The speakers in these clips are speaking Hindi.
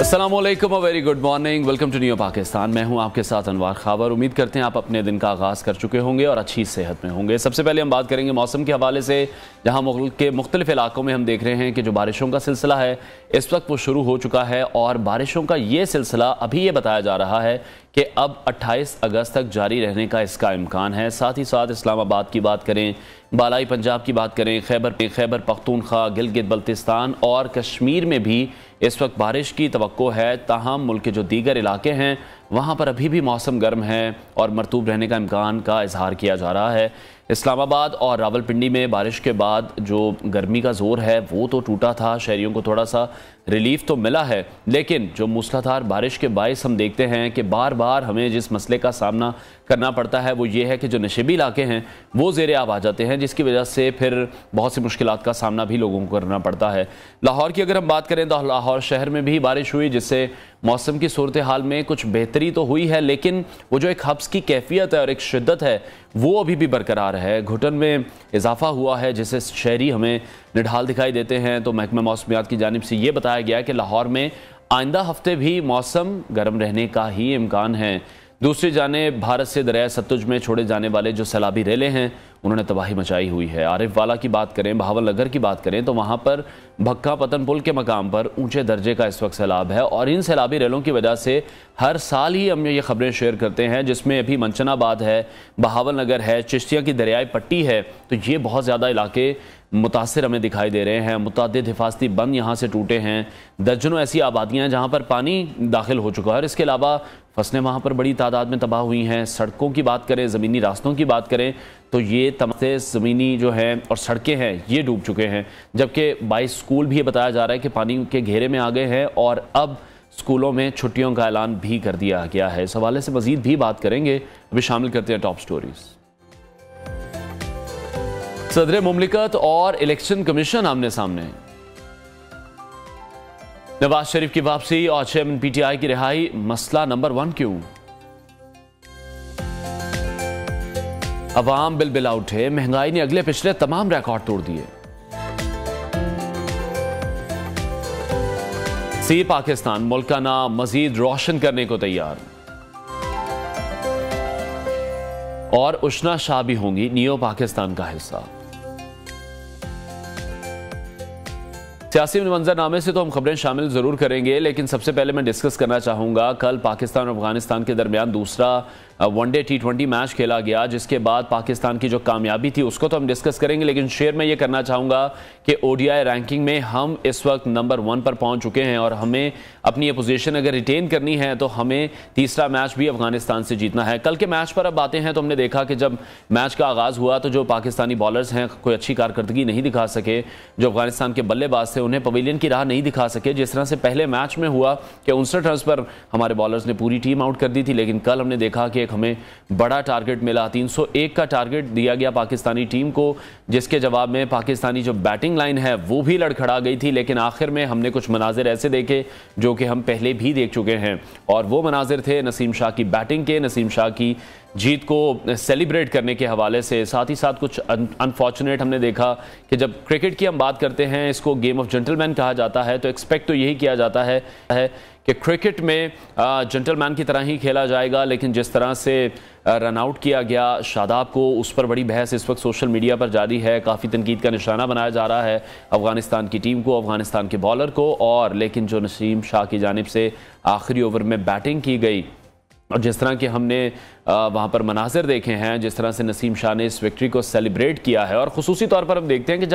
अस्सलामुअलैकुम, very good morning, welcome to new Pakistan. मैं हूं आपके साथ अनवार खावर। उम्मीद करते हैं आप अपने दिन का आगाज़ कर चुके होंगे और अच्छी सेहत में होंगे। सबसे पहले हम बात करेंगे मौसम के हवाले से, जहां मुल्क के मुख्तलिफ इलाकों में हम देख रहे हैं कि जो बारिशों का सिलसिला है इस वक्त वो शुरू हो चुका है और बारिशों का ये सिलसिला अभी ये बताया जा रहा है कि अब 28 अगस्त तक जारी रहने का इसका इम्कान है। साथ ही साथ इस्लामाबाद की बात करें, बालाई पंजाब की बात करें, खैबर पख्तूनख्वा, गिलगित बल्तिस्तान और कश्मीर में भी इस वक्त बारिश की तवक्को है। ताहम मुल्क के जो दीगर इलाके हैं वहाँ पर अभी भी मौसम गर्म है और मरतूब रहने का इम्कान का इजहार किया जा रहा है। इस्लामाबाद और रावलपिंडी में बारिश के बाद जो गर्मी का जोर है वो तो टूटा था, शहरियों को थोड़ा सा रिलीफ तो मिला है, लेकिन जो मूसलाधार बारिश के बायस हम देखते हैं कि बार बार हमें जिस मसले का सामना करना पड़ता है वो ये है कि जो नशेबी इलाके हैं वो ज़ेरे आब आ जाते हैं, जिसकी वजह से फिर बहुत सी मुश्किलात का सामना भी लोगों को करना पड़ता है। लाहौर की अगर हम बात करें तो लाहौर शहर में भी बारिश हुई, जिससे मौसम की सूरत हाल में कुछ बेहतरी तो हुई है, लेकिन वो जो एक हब्स की कैफियत है और एक शिद्दत है वो अभी भी बरकरार है। घुटन में इजाफा हुआ है जिससे शहरी हमें निढाल दिखाई देते हैं। तो महकमा मौसमियात की जानिब से ये बताया गया है कि लाहौर में आइंदा हफ्ते भी मौसम गर्म रहने का ही इम्कान है। दूसरी जानिब भारत से दरिया सतलुज में छोड़े जाने वाले जो सैलाबी रेले हैं उन्होंने तबाही मचाई हुई है। आरिफ वाला की बात करें, बहावल नगर की बात करें तो वहाँ पर भक्का पतन पुल के मकाम पर ऊंचे दर्जे का इस वक्त सैलाब है और इन सैलाबी रेलों की वजह से हर साल ही हम ये खबरें शेयर करते हैं, जिसमें अभी मंचनाबाद है, बहावल नगर है, चिश्तिया की दरियाई पट्टी है, तो ये बहुत ज़्यादा इलाके मुतासिर हमें दिखाई दे रहे हैं। मुतअद्दिद हिफाजती बंद यहाँ से टूटे हैं, दर्जनों ऐसी आबादियाँ हैं जहाँ पर पानी दाखिल हो चुका है और इसके अलावा फसलें वहाँ पर बड़ी तादाद में तबाह हुई हैं। सड़कों की बात करें, ज़मीनी रास्तों की बात करें तो ये तमाम ज़मीनी जो हैं और सड़कें हैं ये डूब चुके हैं, जबकि 22 स्कूल भी ये बताया जा रहा है कि पानी के घेरे में आ गए हैं और अब स्कूलों में छुट्टियों का ऐलान भी कर दिया गया है। इस हवाले से मज़ीद भी बात करेंगे, अभी शामिल करते हैं टॉप स्टोरीज। सदर मुमलिकत और इलेक्शन कमीशन आमने सामने, नवाज शरीफ की वापसी और चेयरमैन पीटीआई की रिहाई मसला नंबर 1 क्यों? अवाम बिल बिल उठे, महंगाई ने अगले पिछले तमाम रिकॉर्ड तोड़ दिए। सी पाकिस्तान मुल्क का नाम मजीद रोशन करने को तैयार और उशना शाह भी होंगी नियो पाकिस्तान का हिस्सा। सियासी मंजरनामे से तो हम खबरें शामिल जरूर करेंगे, लेकिन सबसे पहले मैं डिस्कस करना चाहूंगा कल पाकिस्तान और अफगानिस्तान के दरमियान दूसरा वनडे T20 मैच खेला गया, जिसके बाद पाकिस्तान की जो कामयाबी थी उसको तो हम डिस्कस करेंगे, लेकिन शेयर में ये करना चाहूँगा कि ODI रैंकिंग में हम इस वक्त नंबर 1 पर पहुँच चुके हैं और हमें अपनी ये पोजीशन अगर रिटेन करनी है तो हमें तीसरा मैच भी अफगानिस्तान से जीतना है। कल के मैच पर अब आते हैं तो हमने देखा कि जब मैच का आगाज़ हुआ तो जो पाकिस्तानी बॉलर्स हैं कोई अच्छी कारकर्दगी नहीं दिखा सके, जो अफगानिस्तान के बल्लेबाज थे उन्हें पवेलियन की राह नहीं दिखा सके, जिस तरह से पहले मैच में हुआ कि 59 रन पर हमारे बॉलर्स ने पूरी टीम आउट कर दी थी। लेकिन कल हमने देखा कि हमें बड़ा टारगेट मिला, 301 का टारगेट दिया गया पाकिस्तानी टीम को, जिसके जवाब में पाकिस्तानी जो बैटिंग लाइन है वो भी लड़खड़ा गई थी। लेकिन आखिर में हमने कुछ मनाजिर ऐसे देखे जो कि हम पहले भी देख चुके हैं और वो मनाजिर थे नसीम शाह की बैटिंग के, नसीम शाह की जीत को सेलिब्रेट करने के हवाले से। साथ ही साथ कुछ अनफॉर्चुनेट हमने देखा कि जब क्रिकेट की हम बात करते हैं, इसको गेम ऑफ जेंटलमैन कहा जाता है, तो एक्सपेक्ट तो यही किया जाता है कि क्रिकेट में जेंटलमैन की तरह ही खेला जाएगा, लेकिन जिस तरह से रन आउट किया गया शादाब को, उस पर बड़ी बहस इस वक्त सोशल मीडिया पर जारी है। काफ़ी तनकीद का निशाना बनाया जा रहा है अफगानिस्तान की टीम को, अफगानिस्तान के बॉलर को, और लेकिन जो नसीम शाह की जानिब से आखिरी ओवर में बैटिंग की गई और जिस तरह के हमने वहाँ पर मनाजिर देखे हैं, जिस तरह से नसीम शाह ने इस विक्ट्री को सेलिब्रेट किया है, और ख़ुसूसी तौर पर हम देखते हैं कि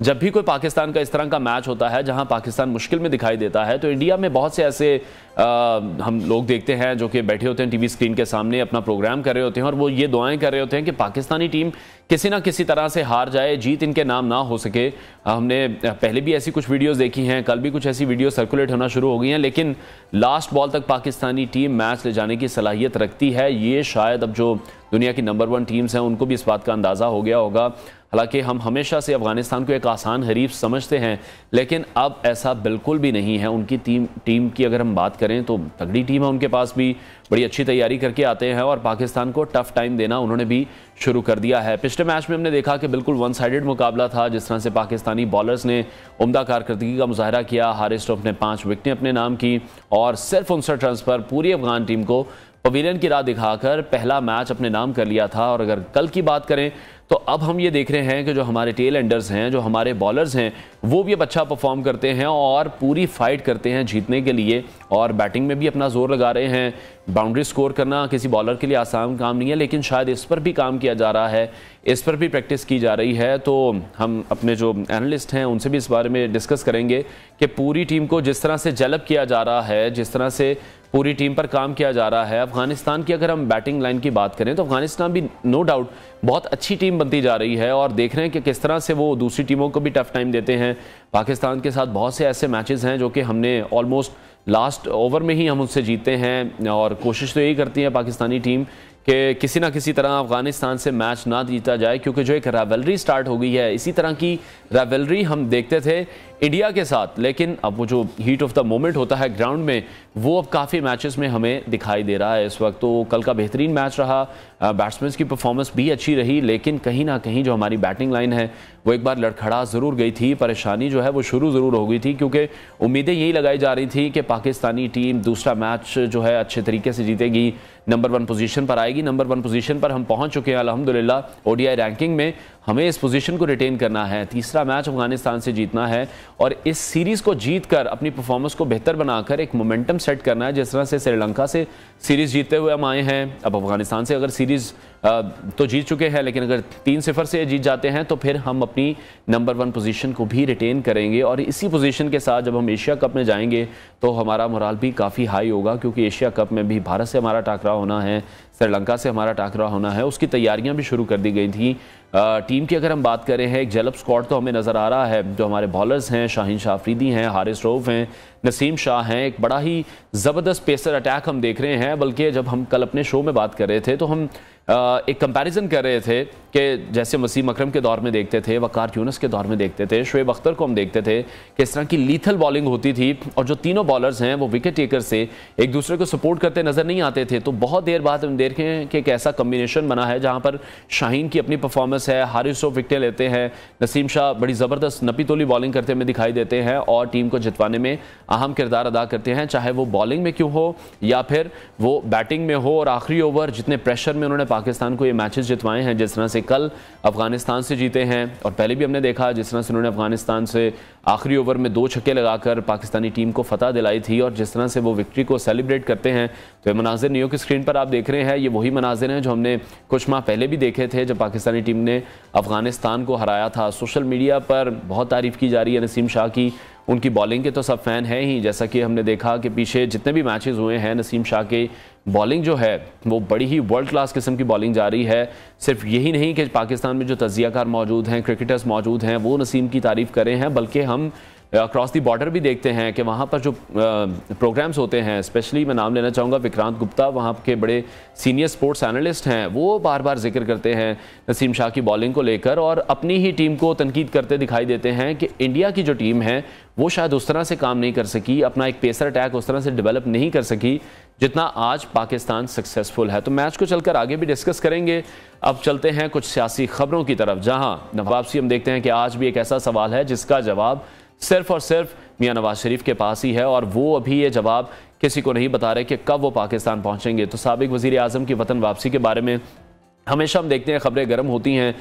जब भी कोई पाकिस्तान का इस तरह का मैच होता है जहाँ पाकिस्तान मुश्किल में दिखाई देता है, तो इंडिया में बहुत से ऐसे हम लोग देखते हैं जो कि बैठे होते हैं टीवी स्क्रीन के सामने, अपना प्रोग्राम कर रहे होते हैं और वो ये दुआएं कर रहे होते हैं कि पाकिस्तानी टीम किसी ना किसी तरह से हार जाए, जीत इनके नाम ना हो सके। हमने पहले भी ऐसी कुछ वीडियोस देखी हैं, कल भी कुछ ऐसी वीडियो सर्कुलेट होना शुरू हो गई हैं, लेकिन लास्ट बॉल तक पाकिस्तानी टीम मैच ले जाने की सलाहियत रखती है। ये शायद अब जो दुनिया की नंबर 1 टीम्स हैं उनको भी इस बात का अंदाज़ा हो गया होगा। हालांकि हम हमेशा से अफगानिस्तान को एक आसान हरीफ समझते हैं, लेकिन अब ऐसा बिल्कुल भी नहीं है। उनकी टीम की अगर हम बात करें तो तगड़ी टीम है उनके पास भी, बड़ी अच्छी तैयारी करके आते हैं और पाकिस्तान को टफ टाइम देना उन्होंने भी शुरू कर दिया है। पिछले मैच में हमने देखा कि बिल्कुल वन साइडेड मुकाबला था, जिस तरह से पाकिस्तानी बॉलर्स ने उम्दा कारकर्दगी का मुजाहरा किया। हारिस रऊफ ने 5 विकेटें अपने नाम की और सिर्फ 59 रन पर पूरी अफगान टीम को पवेलियन की राह दिखाकर पहला मैच अपने नाम कर लिया था। और अगर कल की बात करें तो अब हम ये देख रहे हैं कि जो हमारे टेल एंडर्स हैं, जो हमारे बॉलर्स हैं, वो भी अब अच्छा परफॉर्म करते हैं और पूरी फाइट करते हैं जीतने के लिए और बैटिंग में भी अपना जोर लगा रहे हैं। बाउंड्री स्कोर करना किसी बॉलर के लिए आसान काम नहीं है, लेकिन शायद इस पर भी काम किया जा रहा है, इस पर भी प्रैक्टिस की जा रही है। तो हम अपने जो एनालिस्ट हैं उनसे भी इस बारे में डिस्कस करेंगे कि पूरी टीम को जिस तरह से डेवलप किया जा रहा है, जिस तरह से पूरी टीम पर काम किया जा रहा है। अफगानिस्तान की अगर हम बैटिंग लाइन की बात करें तो अफगानिस्तान भी नो डाउट बहुत अच्छी टीम बनती जा रही है और देख रहे हैं कि किस तरह से वो दूसरी टीमों को भी टफ टाइम देते हैं। पाकिस्तान के साथ बहुत से ऐसे मैचेस हैं जो कि हमने ऑलमोस्ट लास्ट ओवर में ही हम उनसे जीते हैं और कोशिश तो यही करती है पाकिस्तानी टीम कि किसी ना किसी तरह अफगानिस्तान से मैच ना जीता जाए, क्योंकि जो एक राइवलरी स्टार्ट हो गई है, इसी तरह की राइवलरी हम देखते थे इंडिया के साथ, लेकिन अब वो जो हीट ऑफ द मोमेंट होता है ग्राउंड में, वो अब काफ़ी मैचेस में हमें दिखाई दे रहा है इस वक्त। तो कल का बेहतरीन मैच रहा, बैट्समैन की परफॉर्मेंस भी अच्छी रही, लेकिन कहीं ना कहीं जो हमारी बैटिंग लाइन है वो एक बार लड़खड़ा ज़रूर गई थी। परेशानी जो है वो शुरू ज़रूर हो गई थी, क्योंकि उम्मीदें यही लगाई जा रही थी कि पाकिस्तानी टीम दूसरा मैच जो है अच्छे तरीके से जीतेगी, नंबर 1 पोजीशन पर आएगी। नंबर 1 पोजीशन पर हम पहुंच चुके हैं अल्हम्दुलिल्लाह। ओडीआई रैंकिंग में हमें इस पोजीशन को रिटेन करना है, तीसरा मैच अफगानिस्तान से जीतना है और इस सीरीज़ को जीतकर अपनी परफॉर्मेंस को बेहतर बनाकर एक मोमेंटम सेट करना है। जिस तरह से श्रीलंका से सीरीज़ जीतते हुए हम आए हैं, अब अफगानिस्तान से अगर सीरीज़ तो जीत चुके हैं, लेकिन अगर 3-0 से जीत जाते हैं तो फिर हम अपनी नंबर 1 पोजीशन को भी रिटेन करेंगे और इसी पोजीशन के साथ जब हम एशिया कप में जाएंगे तो हमारा मोराल भी काफ़ी हाई होगा, क्योंकि एशिया कप में भी भारत से हमारा टकराव होना है, श्रीलंका से हमारा टकराव होना है। उसकी तैयारियां भी शुरू कर दी गई थी। टीम की अगर हम बात करें हैं, एक जेलप स्क्वाड तो हमें नज़र आ रहा है। जो हमारे बॉलर्स हैं, शाहीन शाह अफरीदी हैं, हारिस रऊफ हैं, नसीम शाह हैं, एक बड़ा ही ज़बरदस्त पेसर अटैक हम देख रहे हैं। बल्कि जब हम कल अपने शो में बात कर रहे थे तो हम एक कंपैरिजन कर रहे थे कि जैसे वसीम अकरम के दौर में देखते थे, वकार यूनुस के दौर में देखते थे, शुएब अख्तर को हम देखते थे कि इस तरह की लीथल बॉलिंग होती थी और जो तीनों बॉलर्स हैं वो विकेट टेकर से एक दूसरे को सपोर्ट करते नजर नहीं आते थे। तो बहुत देर बाद हम देखें कि एक ऐसा कम्बिनेशन बना है जहां पर शाहीन की अपनी परफॉर्मेंस है, हारिस रऊफ विकेटें लेते हैं, नसीम शाह बड़ी ज़बरदस्त नपी तोली बॉलिंग करते हमें दिखाई देते हैं और टीम को जितवाने में अहम किरदार अदा करते हैं, चाहे वो बॉलिंग में क्यों हो या फिर वो बैटिंग में हो। और आखिरी ओवर जितने प्रेशर में उन्होंने पाकिस्तान को ये मैचेस जितवाए हैं, जिस तरह से कल अफगानिस्तान से जीते हैं और पहले भी हमने देखा जिस तरह से उन्होंने अफगानिस्तान से आखिरी ओवर में 2 छक्के लगाकर पाकिस्तानी टीम को फतह दिलाई थी और जिस तरह से वो विक्ट्री को सेलिब्रेट करते हैं, तो ये मनाजिर नियो की स्क्रीन पर आप देख रहे हैं, ये वही मनाजिर हैं जो हमने कुछ माह पहले भी देखे थे जब पाकिस्तानी टीम ने अफगानिस्तान को हराया था। सोशल मीडिया पर बहुत तारीफ़ की जा रही है नसीम शाह की, उनकी बॉलिंग के तो सब फ़ैन हैं ही। जैसा कि हमने देखा कि पीछे जितने भी मैचेस हुए हैं, नसीम शाह के बॉलिंग जो है वो बड़ी ही वर्ल्ड क्लास किस्म की बॉलिंग जा रही है। सिर्फ यही नहीं कि पाकिस्तान में जो तजियाकार मौजूद हैं, क्रिकेटर्स मौजूद हैं, वो नसीम की तारीफ़ करें हैं, बल्कि हम अक्रॉस दी बॉर्डर भी देखते हैं कि वहाँ पर जो प्रोग्राम्स होते हैं, स्पेशली मैं नाम लेना चाहूँगा विक्रांत गुप्ता, वहाँ के बड़े सीनियर स्पोर्ट्स एनालिस्ट हैं, वो बार बार जिक्र करते हैं नसीम शाह की बॉलिंग को लेकर और अपनी ही टीम को तनकीद करते दिखाई देते हैं कि इंडिया की जो टीम है वो शायद उस तरह से काम नहीं कर सकी, अपना एक पेसर अटैक उस तरह से डेवलप नहीं कर सकी जितना आज पाकिस्तान सक्सेसफुल है। तो मैच को चलकर आगे भी डिस्कस करेंगे। अब चलते हैं कुछ सियासी खबरों की तरफ, जहां वापसी हम देखते हैं कि आज भी एक ऐसा सवाल है जिसका जवाब सिर्फ और सिर्फ मियां नवाज शरीफ के पास ही है और वो अभी ये जवाब किसी को नहीं बता रहे कि कब वो पाकिस्तान पहुंचेंगे। तो साबिक वजीर आजम की वतन वापसी के बारे में हमेशा हम देखते हैं खबरें गर्म होती हैं।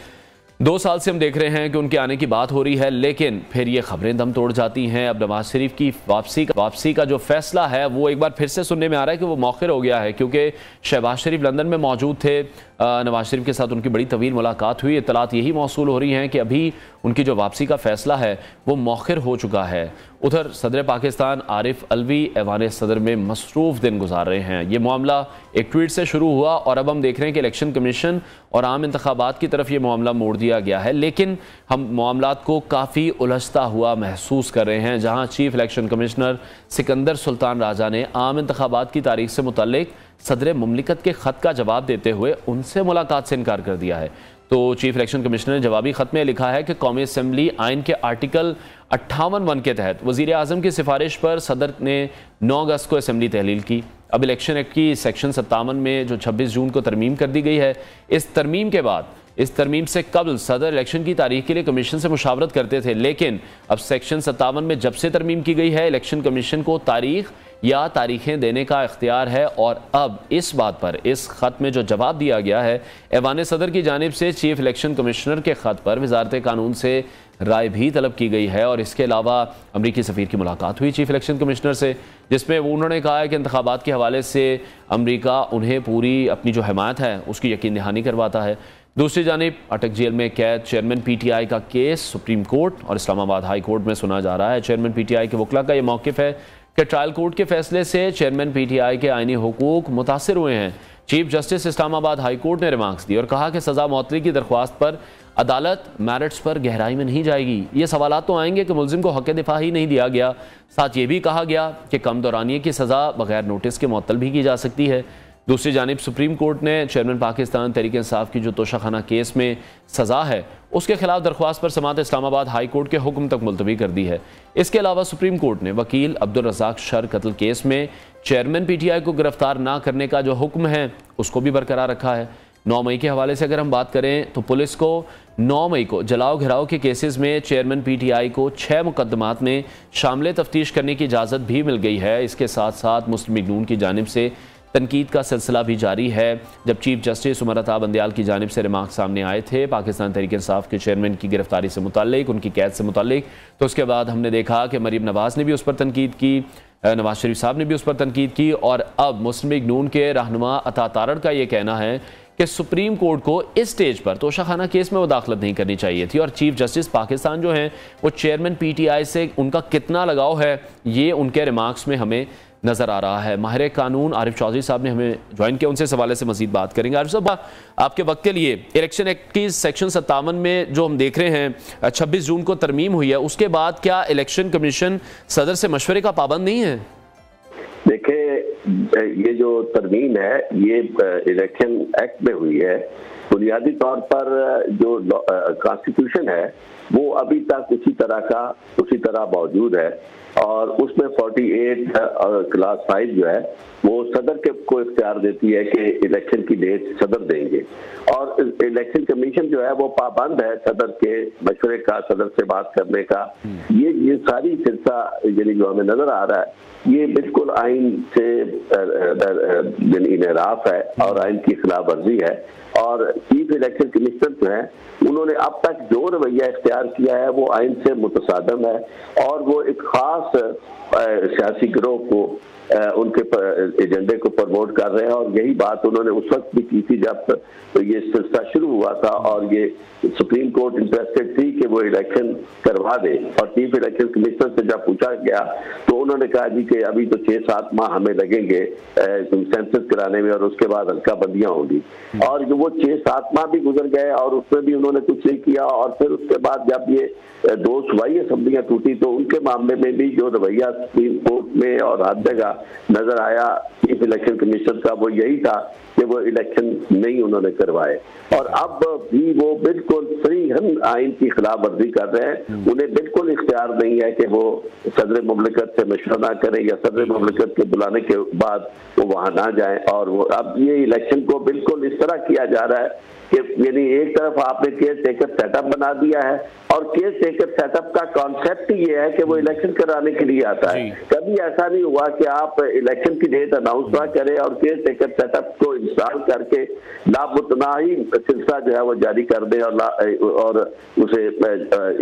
2 साल से हम देख रहे हैं कि उनके आने की बात हो रही है, लेकिन फिर ये खबरें दम तोड़ जाती हैं। अब नवाज शरीफ की वापसी का जो फैसला है वो एक बार फिर से सुनने में आ रहा है कि वो मौखिर हो गया है, क्योंकि शहबाज शरीफ लंदन में मौजूद थे, नवाज शरीफ के साथ उनकी बड़ी तवील मुलाकात हुई। इत्तलात यही मौसूल हो रही हैं कि अभी उनकी जो वापसी का फैसला है वो मौखिर हो चुका है। उधर सदर पाकिस्तान आरिफ अलवी ऐवान सदर में मसरूफ़ दिन गुजार रहे हैं। ये मामला एक ट्वीट से शुरू हुआ और अब हम देख रहे हैं कि इलेक्शन कमीशन और आम इंतखाबात की तरफ ये मामला मोड़ दिया गया है, लेकिन हम मामलात को काफ़ी उलझता हुआ महसूस कर रहे हैं। जहाँ chief election commissioner Sikandar Sultan Raja ने आम इंतखाबात की तारीख से मुतल्लिक सदर मुमलिकत के ख़त का जवाब देते हुए उनसे मुलाकात से इनकार कर दिया है। तो चीफ इलेक्शन कमिश्नर ने जवाबी खत में लिखा है कि कौमी असम्बली आइन के आर्टिकल 58(1) के तहत वज़ीर आज़म की सिफारिश पर सदर ने 9 अगस्त को असम्बली तहलील की। अब इलेक्शन एक्ट की सेक्शन 57 में जो 26 जून को तरमीम कर दी गई है, इस तरमीम के बाद, इस तरमीम से कबल सदर इलेक्शन की तारीख के लिए कमीशन से मुशावरत करते थे, लेकिन अब सेक्शन 57 में जब से तरमीम की गई है, इलेक्शन कमीशन को तारीख या तारीखें देने का इख्तियार है। और अब इस बात पर इस खत में जो जवाब दिया गया है, ऐवान सदर की जानिब से चीफ इलेक्शन कमिश्नर के खत पर वजारत कानून से राय भी तलब की गई है। और इसके अलावा अमरीकी सफ़ीर की मुलाकात हुई चीफ इलेक्शन कमिश्नर से, जिसमें उन्होंने कहा है कि इंतखाबात के हवाले से अमरीका उन्हें पूरी अपनी जो हिमायत है उसकी यकीन दहानी करवाता है। दूसरी जानिब अटक जेल में कैद चेयरमैन PTI का केस सुप्रीम कोर्ट और इस्लामाबाद हाई कोर्ट में सुना जा रहा है। चेयरमैन PTI के वकला का यह मौक़िफ़ है कि ट्रायल कोर्ट के फैसले से चेयरमैन PTI के आइनी हुकूक मुतासिर हुए हैं। Chief justice Islamabad high court ने रिमार्क्स दी और कहा कि सज़ा मौतली की दरख्वास्त पर अदालत मेरिट्स पर गहराई में नहीं जाएगी। ये सवालात तो आएंगे कि मुलजिम को हक़ दिफा ही नहीं दिया गया। साथ ये भी कहा गया कि कम दौरानिए की सज़ा बगैर नोटिस के मुअत्तल भी की जा सकती है। दूसरी जानिब सुप्रीम कोर्ट ने चेयरमैन पाकिस्तान तहरीक इंसाफ की जो तोशाखाना केस में सज़ा है, उसके खिलाफ दरख्वास्त पर समाअत इस्लामाबाद हाई कोर्ट के हुक्म तक मुलतवी कर दी है। इसके अलावा सुप्रीम कोर्ट ने वकील अब्दुल रज़ाक शर कत्ल केस में चेयरमैन PTI को गिरफ्तार ना करने का जो हुक्म है उसको भी बरकरार रखा है। 9 मई के हवाले से अगर हम बात करें तो पुलिस को 9 मई को जलाओ घिराव के केसेस में चेयरमैन PTI को 6 मुकदमात में शामिल तफ्तीश करने की इजाज़त भी मिल गई है। इसके साथ साथ मुस्लिम लीग नून की जानिब से तनकीद का सिलसिला भी जारी है। जब चीफ जस्टिस उमर अता बंदियाल की जानिब से रिमार्क सामने आए थे पाकिस्तान तहरीक इंसाफ के चेयरमैन की गिरफ्तारी से मुताल्लिक, उनकी कैद से मुताल्लिक, तो उसके बाद हमने देखा कि मरीम नवाज़ ने भी उस पर तनकीद की, नवाज शरीफ साहब ने भी उस पर तनकीद की। और अब मुस्लिम लीग नून के रहनुमा अता तारड़ का ये कहना है कि सुप्रीम कोर्ट को इस स्टेज पर तोशाखाना केस में मुदाखलत नहीं करनी चाहिए थी। और चीफ जस्टिस पाकिस्तान जो हैं वो चेयरमैन PTI से उनका कितना लगाव है, ये उनके रिमार्क्स में हमें नज़र आ रहा है। माहिर कानून आरिफ चौधरी साहब ने हमें ज्वाइन किया, उनसे इस हवाले से मजीद बात करेंगे। आरिफ साहब, आपके वक्त के लिए इलेक्शन एक्ट की सेक्शन 57 में जो हम देख रहे हैं 26 जून को तरमीम हुई है, उसके बाद क्या इलेक्शन कमीशन सदर से मशवरे का पाबंद नहीं है? देखिए, ये जो तरमीम है ये इलेक्शन एक्ट में हुई है। बुनियादी तौर पर जो कॉन्स्टिट्यूशन है वो अभी तक उसी तरह मौजूद है और उसमें 48 क्लास 5 जो है वो सदर को इख्तियार देती है कि इलेक्शन की डेट सदर देंगे। और इलेक्शन कमीशन जो है वो पाबंद है सदर के मशवरे का, सदर से बात करने का। ये सारी सिलसिला यानी जो हमें नजर आ रहा है ये बिल्कुल आइन से इनहराफ है और आइन की खिलाफ वर्जी है। और चीफ इलेक्शन कमिश्नर जो है उन्होंने अब तक जो रवैया इख्तियार किया है वो आइन से मुतसादम है और वो एक खास सियासी गिरोह को उनके एजेंडे को प्रमोट कर रहे हैं। और यही बात उन्होंने उस वक्त भी की थी जब ये सिलसिला शुरू हुआ था और ये सुप्रीम कोर्ट इंटरेस्टेड थी कि वो इलेक्शन करवा दे। और चीफ इलेक्शन कमिश्नर से जब पूछा गया तो उन्होंने कहा जी कि अभी तो 6-7 माह हमें लगेंगे सेंसस कराने में और उसके बाद हल्का बंदियां होंगी। और वो 6-7 माह भी गुजर गए और उसमें भी उन्होंने कुछ नहीं किया। और फिर उसके बाद जब ये 2 सूबाई असम्बलियां टूटी तो उनके मामले में भी जो रवैया सुप्रीम कोर्ट में और हर जगह नजर आया चीफ इलेक्शन कमिश्नर का वो यही था कि वो इलेक्शन नहीं उन्होंने करवाए। और अब भी वो बिल्कुल सही हम आइन की खिलाफ वर्जी कर रहे हैं। उन्हें बिल्कुल इख्तियार नहीं है कि वो सदर मुमलिकत से मशवरा करें या सदर मुमलिकत के बुलाने के बाद वो वहां ना जाए। और वो अब ये इलेक्शन को बिल्कुल इस तरह किया जा रहा है कि यानी एक तरफ आपने केस टेकर सेटअप बना दिया है और केस टेकर सेटअप का कॉन्सेप्ट ही ये है कि वो इलेक्शन कराने के लिए आता है। कभी ऐसा नहीं हुआ कि आप इलेक्शन की डेट अनाउंस ना करें और केस टेकर सेटअप को इंस्टॉल करके लामुतनाही सिलसिला जो है वो जारी कर दें और उसे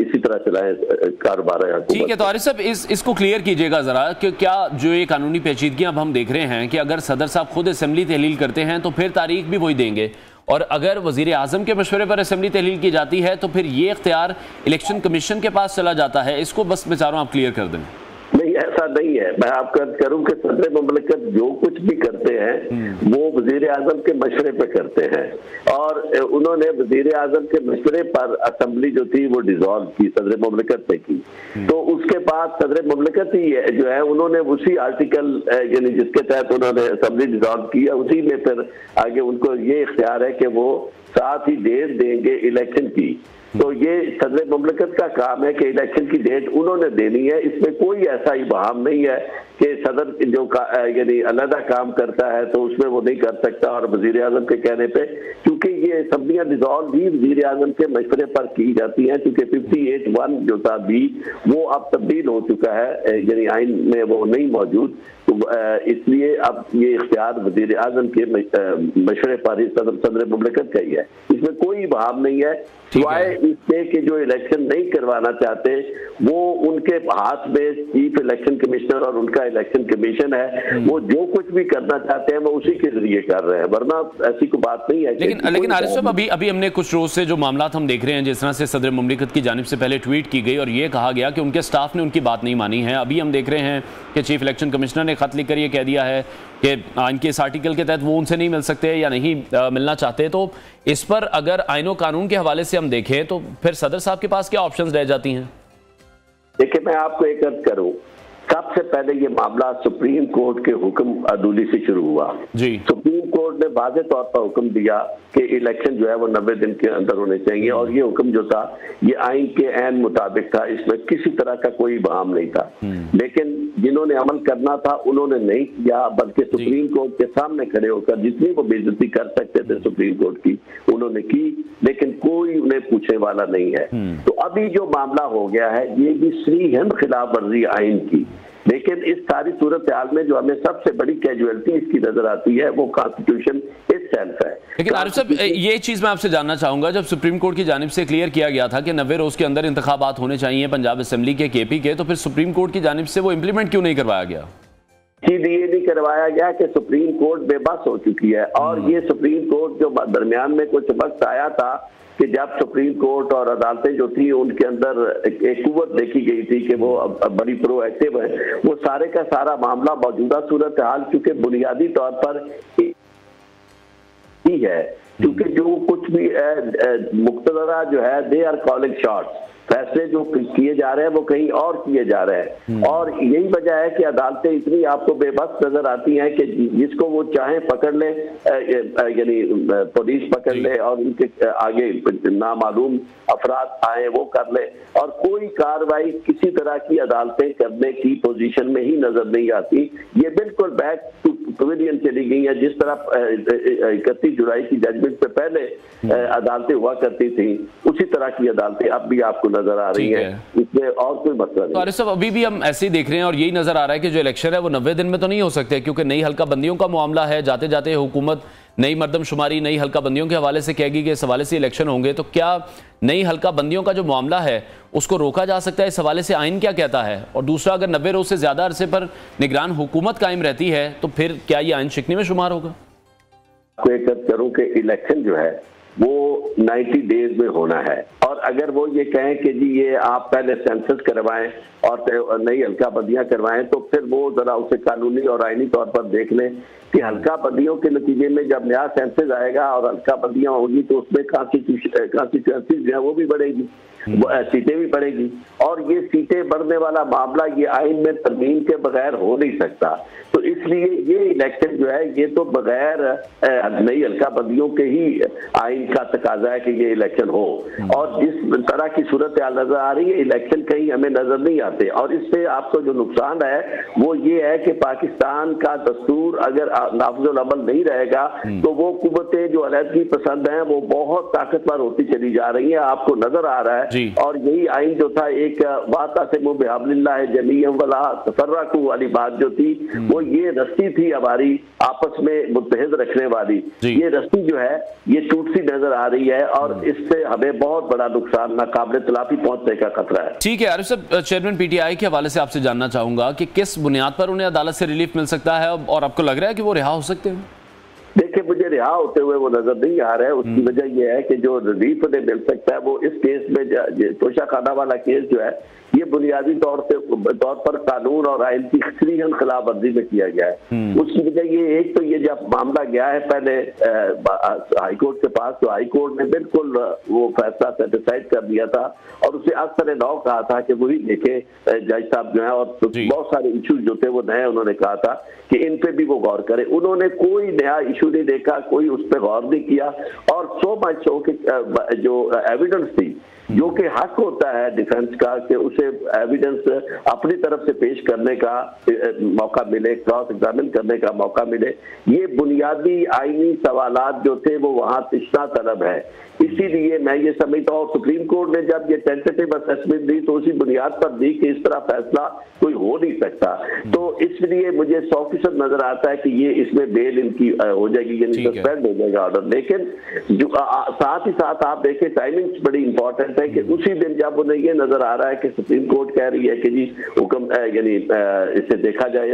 इसी तरह चलाएं कारोबार। ठीक है, तो आरिफ साहब इसको क्लियर कीजिएगा जरा कि क्या जो ये कानूनी पेचीदगियां अब हम देख रहे हैं कि अगर सदर साहब खुद असेंबली तहलील करते हैं तो फिर तारीख भी वही देंगे और अगर वजीर आजम के मशवरे पर असेंबली तहलील की जाती है तो फिर ये इख्तियार इलेक्शन कमीशन के पास चला जाता है। इसको बस बेचारों आप क्लियर कर दें। नहीं, नहीं, ऐसा नहीं है। मैं आपको करूं कि सदर मुमलिकत जो कुछ भी करते हैं वो वजीर आजम के मशवरे पे करते हैं, और उन्होंने वजीर आजम के मशवरे पर असेंबली जो थी वो डिसॉल्व की, सदर मुमलिकत ने की। तो उसके बाद सदर मुमलिकत ही है जो है, उन्होंने उसी आर्टिकल यानी जिसके तहत उन्होंने असेंबली डिसॉल्व किया, उसी में फिर आगे उनको ये इख्तियार है कि वो साथ ही डेट देंगे इलेक्शन की। तो ये सदर मुमलिकत का काम है कि इलेक्शन की डेट उन्होंने देनी है। इसमें कोई ऐसा इबाहम नहीं है कि सदर जो यानी अलग काम करता है तो उसमें वो नहीं कर सकता, और वजीर आजम के कहने पे, क्योंकि ये असेंबलियां डिसॉल्व भी वजीर आजम के मशवरे पर की जाती हैं, क्योंकि 58(1) जो था भी वो अब तब्दील हो चुका है, यानी आइन में वो नहीं मौजूद। तो इसलिए अब ये इख्तियार वजीर आजम के मशवरे पर ही सदर मुमलिकत का ही है। इसमें कोई भाव नहीं है, सिवाय इससे कि जो इलेक्शन नहीं करवाना चाहते वो उनके हाथ में चीफ इलेक्शन कमिश्नर और उनका इलेक्शन कमीशन है, वो जो कुछ भी करना चाहते हैं वो उसी के जरिए कर रहे हैं, वरना ऐसी कोई बात नहीं है। लेकिन आरिफ साहब, अभी हमने कुछ रोज से जो मामला हम देख रहे हैं, जिस तरह से सदर मुमलिकत की जानिब से पहले ट्वीट की गई और ये कहा गया कि उनके स्टाफ ने उनकी बात नहीं मानी है। अभी हम देख रहे हैं कि चीफ इलेक्शन कमिश्नर ने खत लिखकर ये कह दिया है कि इनके इस आर्टिकल के तहत वो उनसे नहीं मिल सकते या नहीं मिलना चाहते। तो इस पर अगर आईन और कानून के हवाले से हम देखें तो फिर सदर साहब के पास क्या ऑप्शंस रह जाती हैं? देखिए, मैं आपको एक अर्ज करूं, सबसे पहले ये मामला सुप्रीम कोर्ट के हुक्म अदूली से शुरू हुआ जी। सुप्रीम कोर्ट ने वाज़ेह तौर पर हुक्म दिया कि इलेक्शन जो है वो 90 दिन के अंदर होने चाहिए, और ये हुक्म जो था ये आइन के ऐन मुताबिक था, इसमें किसी तरह का कोई बहाम नहीं था। लेकिन जिन्होंने अमल करना था उन्होंने नहीं किया, बल्कि सुप्रीम कोर्ट के सामने खड़े होकर जितनी वो बेइज्जती कर सकते थे सुप्रीम कोर्ट की उन्होंने की, लेकिन कोई उन्हें पूछने वाला नहीं है। तो अभी जो मामला हो गया है ये भी श्रीहिंद खिलाफ वर्जी आइन की, लेकिन इस सारी सूरत हाल में जो हमें सबसे बड़ी कैजुअलिटी इसकी नजर आती है वो कॉन्स्टिट्यूशन इटसेल्फ है। लेकिन आरिफ साहब, ये चीज मैं आपसे जानना चाहूंगा, जब सुप्रीम कोर्ट की जानिब से क्लियर किया गया था कि 90 रोज के अंदर इंतखाबात होने चाहिए पंजाब असेंबली के, केपी के, तो फिर सुप्रीम कोर्ट की जानिब से वो इम्प्लीमेंट क्यों नहीं करवाया गया? ये नहीं करवाया गया कि सुप्रीम कोर्ट बेबस हो चुकी है, और ये सुप्रीम कोर्ट जो दरमियान में कुछ वक्त आया था कि जब सुप्रीम कोर्ट और अदालतें जो थी उनके अंदर एक कुव्वत देखी गई थी कि वो अब बड़ी प्रोएक्टिव है, वो सारे का सारा मामला मौजूदा सूरत हाल चूंकि बुनियादी तौर पर ही है, क्योंकि जो कुछ भी मुक्तदरा जो है दे आर कॉलिंग शॉट्स, फैसले जो किए जा रहे हैं वो कहीं और किए जा रहे हैं, और यही वजह है कि अदालतें इतनी आपको बेबस नजर आती हैं कि जिसको वो चाहे पकड़ ले, यानी पुलिस पकड़ ले और उनके आगे नामालूम अफराद आए वो कर ले, और कोई कार्रवाई किसी तरह की अदालतें करने की पोजीशन में ही नजर नहीं आती। ये बिल्कुल बैक टू पवेलियन चली गई है, जिस तरह 31 जुलाई की जजमेंट से पहले अदालतें हुआ करती थी उसी तरह की अदालतें अब भी आपको नजर आ रही है, इसमें और कोई मसला नहीं। आरिफ साहब, अभी भी हम ऐसे ही देख रहे हैं और यही नजर आ रहा है कि जो इलेक्शन है वो 90 दिन में तो नहीं हो सकते, क्योंकि नई हल्का बंदियों का मामला है। जाते जाते हुकूमत नई मर्दमशुमारी नई हल्का बंदियों के हवाले से कहेगी कि इस हवाले से इलेक्शन होंगे, तो क्या नई हल्का बंदियों का जो मामला है उसको रोका जा सकता है? इस हवाले से आइन क्या कहता है? और दूसरा, अगर 90 रोज से ज्यादा अरसे पर निगरान हुकूमत कायम रहती है तो फिर क्या ये आइन शिकनी में शुमार होगा? करूं कि इलेक्शन जो है वो 90 डेज में होना है, और अगर वो ये कहें कि जी ये आप पहले सेंसस करवाएं और नई हल्का बंदियां करवाएं, तो फिर वो जरा उसे कानूनी और आईनी तौर पर देख लें कि हल्का बंदियों के नतीजे में जब नया सेंसस आएगा और हल्का बंदियां होगी तो उसमें कॉन्स्टिट्यूएंसी जो है वो भी बढ़ेगी, सीटें भी बढ़ेगी, और ये सीटें बढ़ने वाला मामला ये आइन में तरमीम के बगैर हो नहीं सकता। तो इसलिए ये इलेक्शन जो है ये तो बगैर नई हल्का बंदियों के ही आइन का तकाजा है कि ये इलेक्शन हो, और जिस तरह की सूरत हाल नजर आ रही है इलेक्शन कहीं हमें नजर नहीं आते, और इससे आपको जो नुकसान है वो ये है कि पाकिस्तान का दस्तूर अगर नाफिजुल अमल नहीं रहेगा तो वो कुव्वतें जो अलहदगी पसंद हैं वो बहुत ताकतवर होती चली जा रही है, आपको नजर आ रहा है। और यही आइन जो था एक वातसिमू बिहब्लिल्लाह जमीअन वला तफर्रकू वाली बात जो थी वो ये रस्सी थी हमारी आपस में मुत्तहिद रखने वाली, ये रस्सी जो है ये टूटती नजर आ रही है, और इससे हमें बहुत बड़ा नुकसान नाकाबिल तलाफी पहुंचने का खतरा है। ठीक है आरिफ साहब, चेयरमैन पीटीआई के हवाले से आपसे जानना चाहूंगा कि किस बुनियाद पर उन्हें अदालत से रिलीफ मिल सकता है और आपको लग रहा है कि वो रिहा हो सकते हैं? देखिए, मुझे रिहा होते हुए वो नजर नहीं आ रहा है। उसकी वजह यह है कि जो रिलीफ उन्हें मिल सकता है वो इस केस में, तोशाखाना वाला केस जो है, ये बुनियादी तौर पर कानून और आइन की सरीहन खिलाफ वर्जी में किया गया है। उसकी वजह ये, एक तो ये जब मामला गया है पहले हाईकोर्ट के पास, तो हाईकोर्ट ने बिल्कुल वो फैसला सेटिसाइड कर दिया था और उसे अक्सर नौ कहा था कि वही देखे जज साहब जो है, और बहुत सारे इशूज जो थे वो नए उन्होंने कहा था कि इन पे भी वो गौर करे। उन्होंने कोई नया इशू नहीं देखा, कोई उस पर गौर नहीं किया, और सो मच सो कि जो एविडेंस थी, जो कि हक होता है डिफेंस का कि उसे एविडेंस अपनी तरफ से पेश करने का मौका मिले, क्रॉस एग्जामिन करने का मौका मिले, ये बुनियादी आईनी सवालात जो थे वो वहां तिश्ना तलब है। इसीलिए मैं ये समझता हूँ, सुप्रीम कोर्ट ने जब ये टेंटेटिव असेसमेंट दी तो उसी बुनियाद पर दी कि इस तरह फैसला कोई हो नहीं सकता। तो इसलिए मुझे 100% नजर आता है कि ये इसमें बेल इनकी हो जाएगी, यानी सस्पेंड हो जाएगा ऑर्डर। लेकिन जो साथ ही साथ आप देखें, टाइमिंग बड़ी इंपॉर्टेंट है कि उसी दिन जब उन्हें ये नजर आ रहा है कि सुप्रीम कोर्ट कह रही है कि जी हुक्म, यानी इसे देखा जाए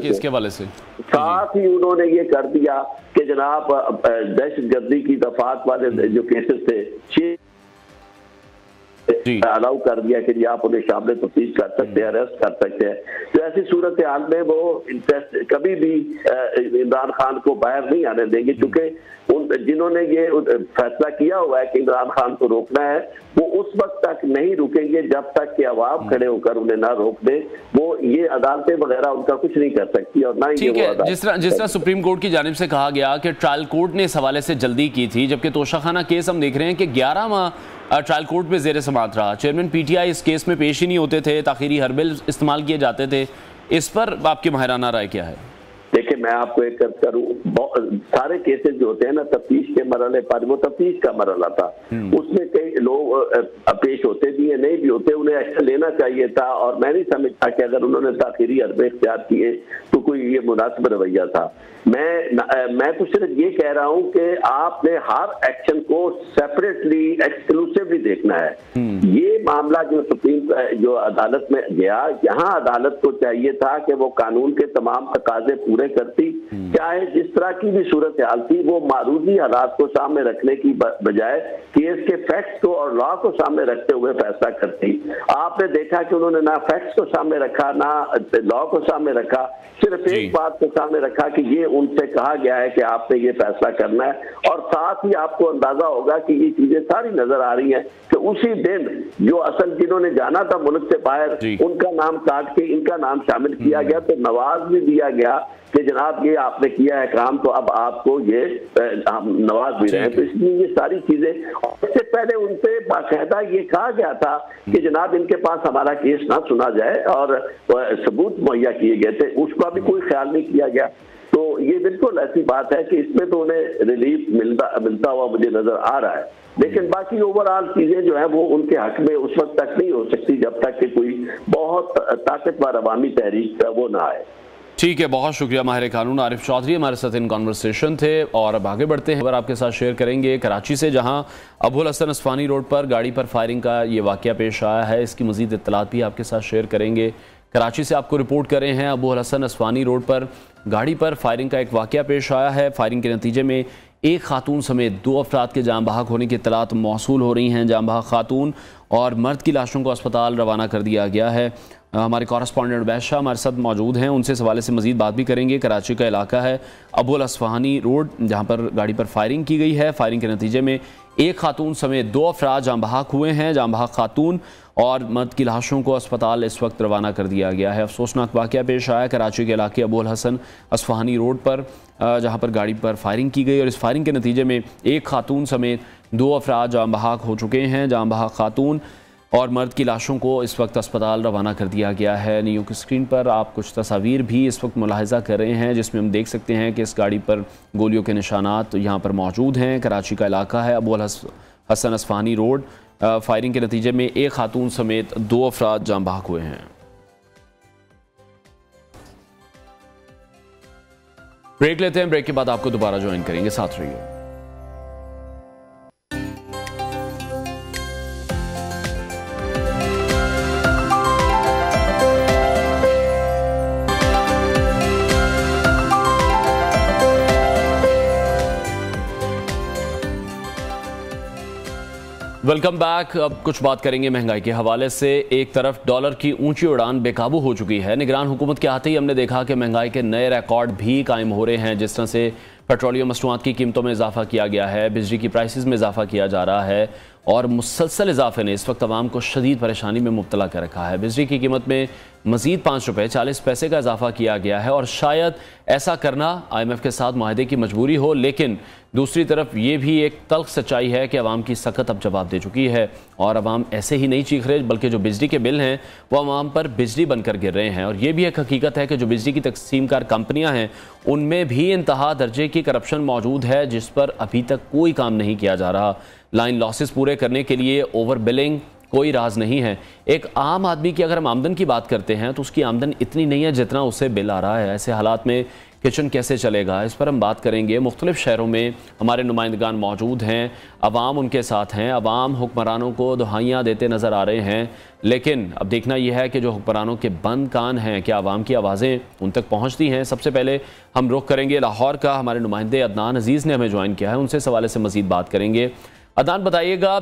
इसके हवाले से, साथ ही उन्होंने ये कर दिया कि जनाब दहशतगर्दी की दफात वाले जो केसेस थे अलाउ कर दिया कि जी आप उन्हें शामिल तफ्तीश कर सकते हैं, अरेस्ट कर सकते हैं। तो ऐसी सूरत हाल में वो कभी भी इमरान खान को बाहर नहीं आने देंगे, क्योंकि जिन्होंने ये फैसला किया हुआ है कि इमरान खान को रोकना है, वो उस वक्त तक नहीं रुकेंगे जब तक कि अवाम खड़े होकर उन्हें ना रोक दे। वो ये अदालतें वगैरह उनका कुछ नहीं कर सकती, और ना ही ठीक है। जिस तरह सुप्रीम कोर्ट की जानिब से कहा गया कि ट्रायल कोर्ट ने इस हवाले से जल्दी की थी, जबकि तोशाखाना केस हम देख रहे हैं कि 11 माह ट्रायल कोर्ट में जेर समाअत रहा। चेयरमैन पीटीआई इस केस में पेश ही नहीं होते थे, ताखीरी हरबिल इस्तेमाल किए जाते थे। इस पर आपकी माहिराना राय क्या है? देखिए, मैं आपको एक करूँ, सारे केसेस जो होते हैं ना तफ्तीश के मरहले पर, वो तफ्तीश का मरहला था, उसमें कई लोग पेश होते भी है, नहीं भी होते, उन्हें एक्शन लेना चाहिए था। और मैं नहीं समझता कि अगर उन्होंने ताखीरी हरबे इख्तियार किए तो कोई ये मुनासिब रवैया था। मैं तो सिर्फ ये कह रहा हूं कि आपने हर एक्शन को सेपरेटली एक्सक्लूसिवली देखना है। ये मामला जो अदालत में गया, यहाँ अदालत को चाहिए था कि वो कानून के तमाम तकाजे पूरे करती, चाहे जिस तरह की भी सूरत हाल थी, वो मारूजी हालात को सामने रखने की बजाय केस के फैक्ट्स को और लॉ को सामने रखते हुए फैसला करती। आपने देखा कि उन्होंने ना फैक्ट्स को सामने रखा, ना लॉ को सामने रखा, सिर्फ एक बात को सामने रखा कि ये उनसे कहा गया है कि आपने ये फैसला करना है। और साथ ही आपको अंदाजा होगा कि ये चीजें सारी नजर आ रही हैं कि उसी दिन जो असल जिन्होंने जाना था मुल्क से बाहर, उनका नाम काट के इनका नाम शामिल किया गया, तो नवाज भी दिया गया कि जनाब ये आपने किया है काम, तो अब आपको ये नवाज भी रहे। तो इसलिए ये सारी चीजें, इससे पहले उनसे बाकायदा ये कहा गया था कि जनाब इनके पास हमारा केस ना सुना जाए, और सबूत मुहैया किए गए थे, उसका भी कोई ख्याल नहीं किया गया। तो ये बिल्कुल ऐसी बात है कि इसमें तो उन्हें रिलीफ मिलता हुआ मुझे नजर आ रहा है। लेकिन बाकी ओवरऑल चीजें जो है वो उनके हक में उस वक्त तक नहीं हो सकती जब तक कि कोई बहुत ताकतवर अवामी तहरीक वो ना आए। ठीक है, बहुत शुक्रिया। माहिर कानून आरिफ चौधरी हमारे साथ इन कॉन्वर्सेशन थे। और अब आगे बढ़ते हैं, खबर आपके साथ शेयर करेंगे कराची से, जहां अबुल हसन अस्फानी रोड पर गाड़ी पर फायरिंग का ये वाकया पेश आया है। इसकी मजीद इत्तलात भी आपके साथ शेयर करेंगे। कराची से आपको रिपोर्ट कर रहे हैं, अबुल हसन अस्फानी रोड पर गाड़ी पर फायरिंग का एक वाकया पेश आया है। फायरिंग के नतीजे में एक खातून समेत 2 अफराद के जान बहक होने की इत्तलात मौसूल हो रही हैं। जान बहक खातून और मर्द की लाशों को अस्पताल रवाना कर दिया गया है। हमारे कॉरेस्पॉन्डेंट बैशाह हमारे साथ मौजूद हैं, उनसे इस हवाले से मजीद बात भी करेंगे। कराची का इलाका है अबुल अस्फानी रोड, जहां पर गाड़ी पर फायरिंग की गई है। फायरिंग के नतीजे में एक खातून समेत 2 अफराद जान बहक हुए हैं। जान बहक खातून और मर्द की लाशों को अस्पताल इस वक्त रवाना कर दिया गया है। अफसोसनाक वाकया पेश आया कराची के इलाके अबुल हसन अस्फानी रोड पर, जहां पर गाड़ी पर फायरिंग की गई, और इस फायरिंग के नतीजे में एक खातून समेत 2 अफराद जान बहक हो चुके हैं। जान बहक खातून और मर्द की लाशों को इस वक्त अस्पताल रवाना कर दिया गया है। न्यू की स्क्रीन पर आप कुछ तस्वीर भी इस वक्त मुलाहिजा कर रहे हैं, जिसमें हम देख सकते हैं कि इस गाड़ी पर गोलियों के निशानात यहाँ पर मौजूद हैं। कराची का इलाका है अबुल हसन अस्फानी रोड। फायरिंग के नतीजे में एक खातून समेत 2 अफराद जान बहक हुए हैं। ब्रेक लेते हैं, ब्रेक के बाद आपको दोबारा ज्वाइन करेंगे, साथ रहिए। Welcome back. अब कुछ बात करेंगे महंगाई के हवाले से। एक तरफ डॉलर की ऊंची उड़ान बेकाबू हो चुकी है। निगरान हुकूमत के आते ही हमने देखा कि महंगाई के नए रिकॉर्ड भी कायम हो रहे हैं। जिस तरह से पेट्रोलियम मसनूआत की कीमतों में इजाफा किया गया है, बिजली की प्राइसेस में इजाफा किया जा रहा है और मुसलसल इजाफे ने इस वक्त आवाम को शदीद परेशानी में मुब्तला कर रखा है। बिजली की कीमत में मजीद 5 रुपये 40 पैसे का इजाफा किया गया है और शायद ऐसा करना IMF के साथ माहदे की मजबूरी हो, लेकिन दूसरी तरफ ये भी एक तल्ख सच्चाई है कि आवाम की सख्त अब जवाब दे चुकी है और आवाम ऐसे ही नहीं चीख रहे, बल्कि जो बिजली के बिल हैं वो आवाम पर बिजली बनकर गिर रहे हैं। और ये भी एक हकीकत है कि जो बिजली की तकसीमकार कंपनियां हैं उनमें भी इंतहा दर्जे की करप्शन मौजूद है, जिस पर अभी तक कोई काम नहीं किया जा रहा। लाइन लॉसेस पूरे करने के लिए ओवर बिलिंग कोई राज नहीं है। एक आम आदमी की अगर हम आमदन की बात करते हैं तो उसकी आमदन इतनी नहीं है जितना उसे बिल आ रहा है। ऐसे हालात में किचन कैसे चलेगा, इस पर हम बात करेंगे। मुख्तलिफ शहरों में हमारे नुमाइंदगान मौजूद हैं, अवाम उनके साथ हैं। अवाम हुक्मरानों को दुहाइयाँ देते नज़र आ रहे हैं, लेकिन अब देखना यह है कि जो हुक्मरानों के बंद कान हैं, क्या आवाम की आवाज़ें उन तक पहुँचती हैं। सबसे पहले हम रुख करेंगे लाहौर का। हमारे नुमाइंदे अदनान अजीज़ ने हमें ज्वाइन किया है, उनसे इस हवाले से मज़ीद बात करेंगे। अदनान, बताइएगा,